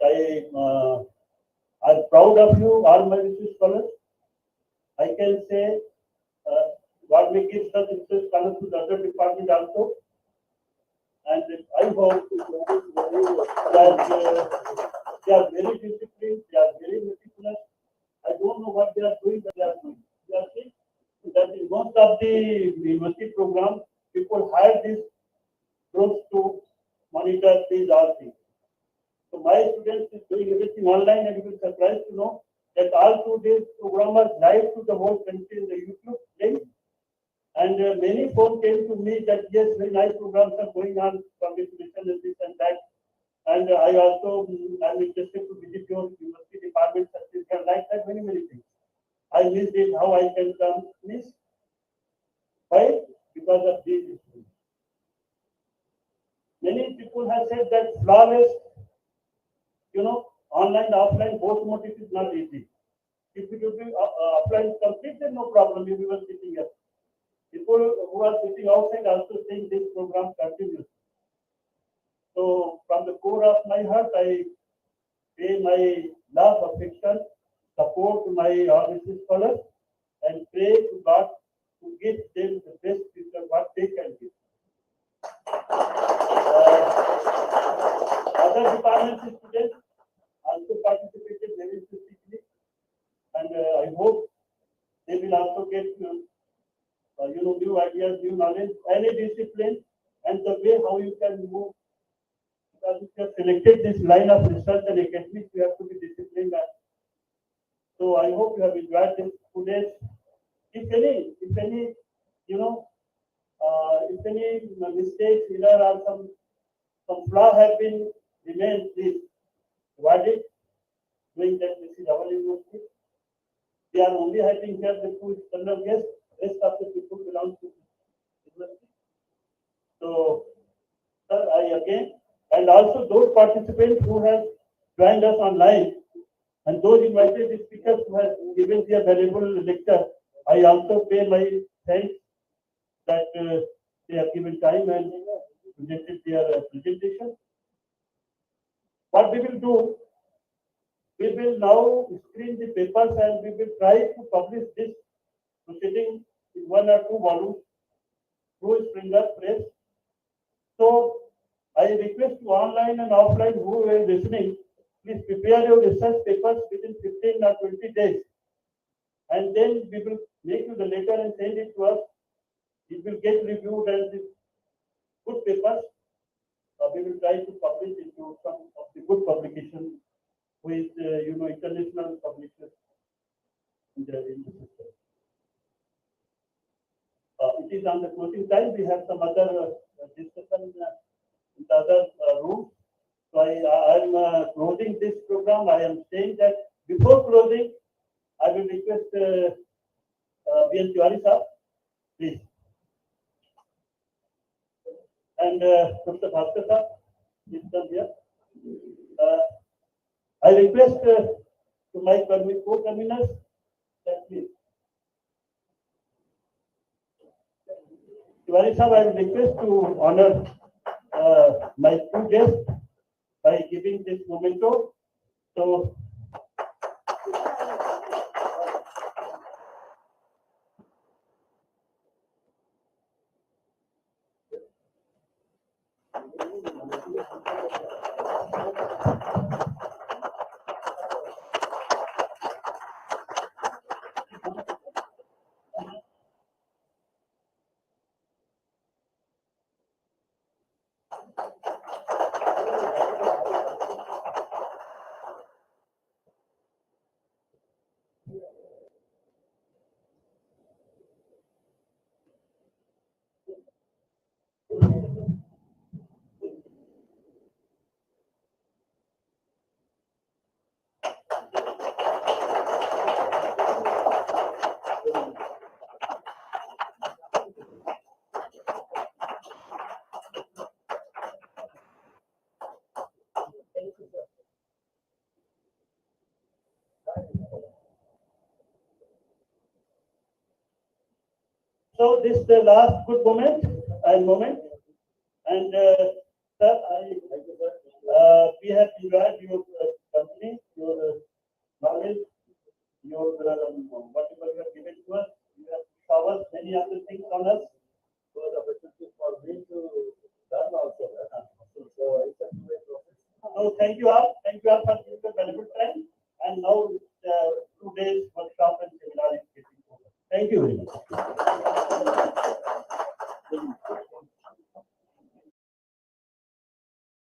[SPEAKER 2] I'm proud of you, all my research scholars. I can say God may give such research scholars to the other department also. And I hope that they are very disciplined, they are very meticulous. I don't know what they are doing, but they are doing. We are seeing that in most of the university programs, people hire these groups to monitor these all things. So my students is doing everything online, and you will be surprised to know that all 2 days program are live to the whole country in the YouTube link. And many folks came to me that yes, very nice programs are going on, congratulations and this and that. And I also am interested to visit your university department, such as like that, many things. I missed it, how I can come, miss. Why? Because of these issues. Many people have said that flawless, online, offline, both motive is not easy. If it will be offline complete, then no problem, you will be sitting here. People who are sitting outside also saying this program continues. So from the core of my heart, I pay my love, affection, support to my research scholars, and pray to God to give them the best future what they can give. Other departments and students also participated very specifically, and I hope they will also get new ideas, new knowledge, any discipline, and the way how you can move. Because if you have selected this line of research and academics, you have to be disciplined. So I hope you have enjoyed this 2 days. If any, if any mistakes, error, or some flaw have been remained, please avoid it. Doing that, this is our university. We are only having here the 2 external guests. Rest of the people belong to the university. So, sir, I again, and also those participants who have joined us online, and those invited speakers who have given their valuable lecture, I also pay my thanks that they have given time and presented their presentation. What we will do, we will now screen the papers and we will try to publish this proceeding in 1 or 2 volumes through Springer Press. So I request you online and offline who are listening, please prepare your research papers within 15 or 20 days. And then we will make you the letter and send it to us. It will get reviewed and the good papers we will try to publish into some of the good publications with international publishers in the system. It is on the closing time. We have some other discussion in the other room. So I am closing this program. I am saying that before closing, I will request B.N. Tiwari sir, please. And Dr. Bhaskar sir, please come here. I request to my co-conveners that please. Tiwari sir, I will request to honor my 2 guests by giving this memento. So, for this last good moment. And sir, we have enjoyed your company, your knowledge, your whatever you have given to us. You have covered many other things on us. So the opportunity for me to learn also. So it's a great process. So thank you all. Thank you all for giving the valuable time. And now 2 days workshop and seminar is getting over. Thank you very much.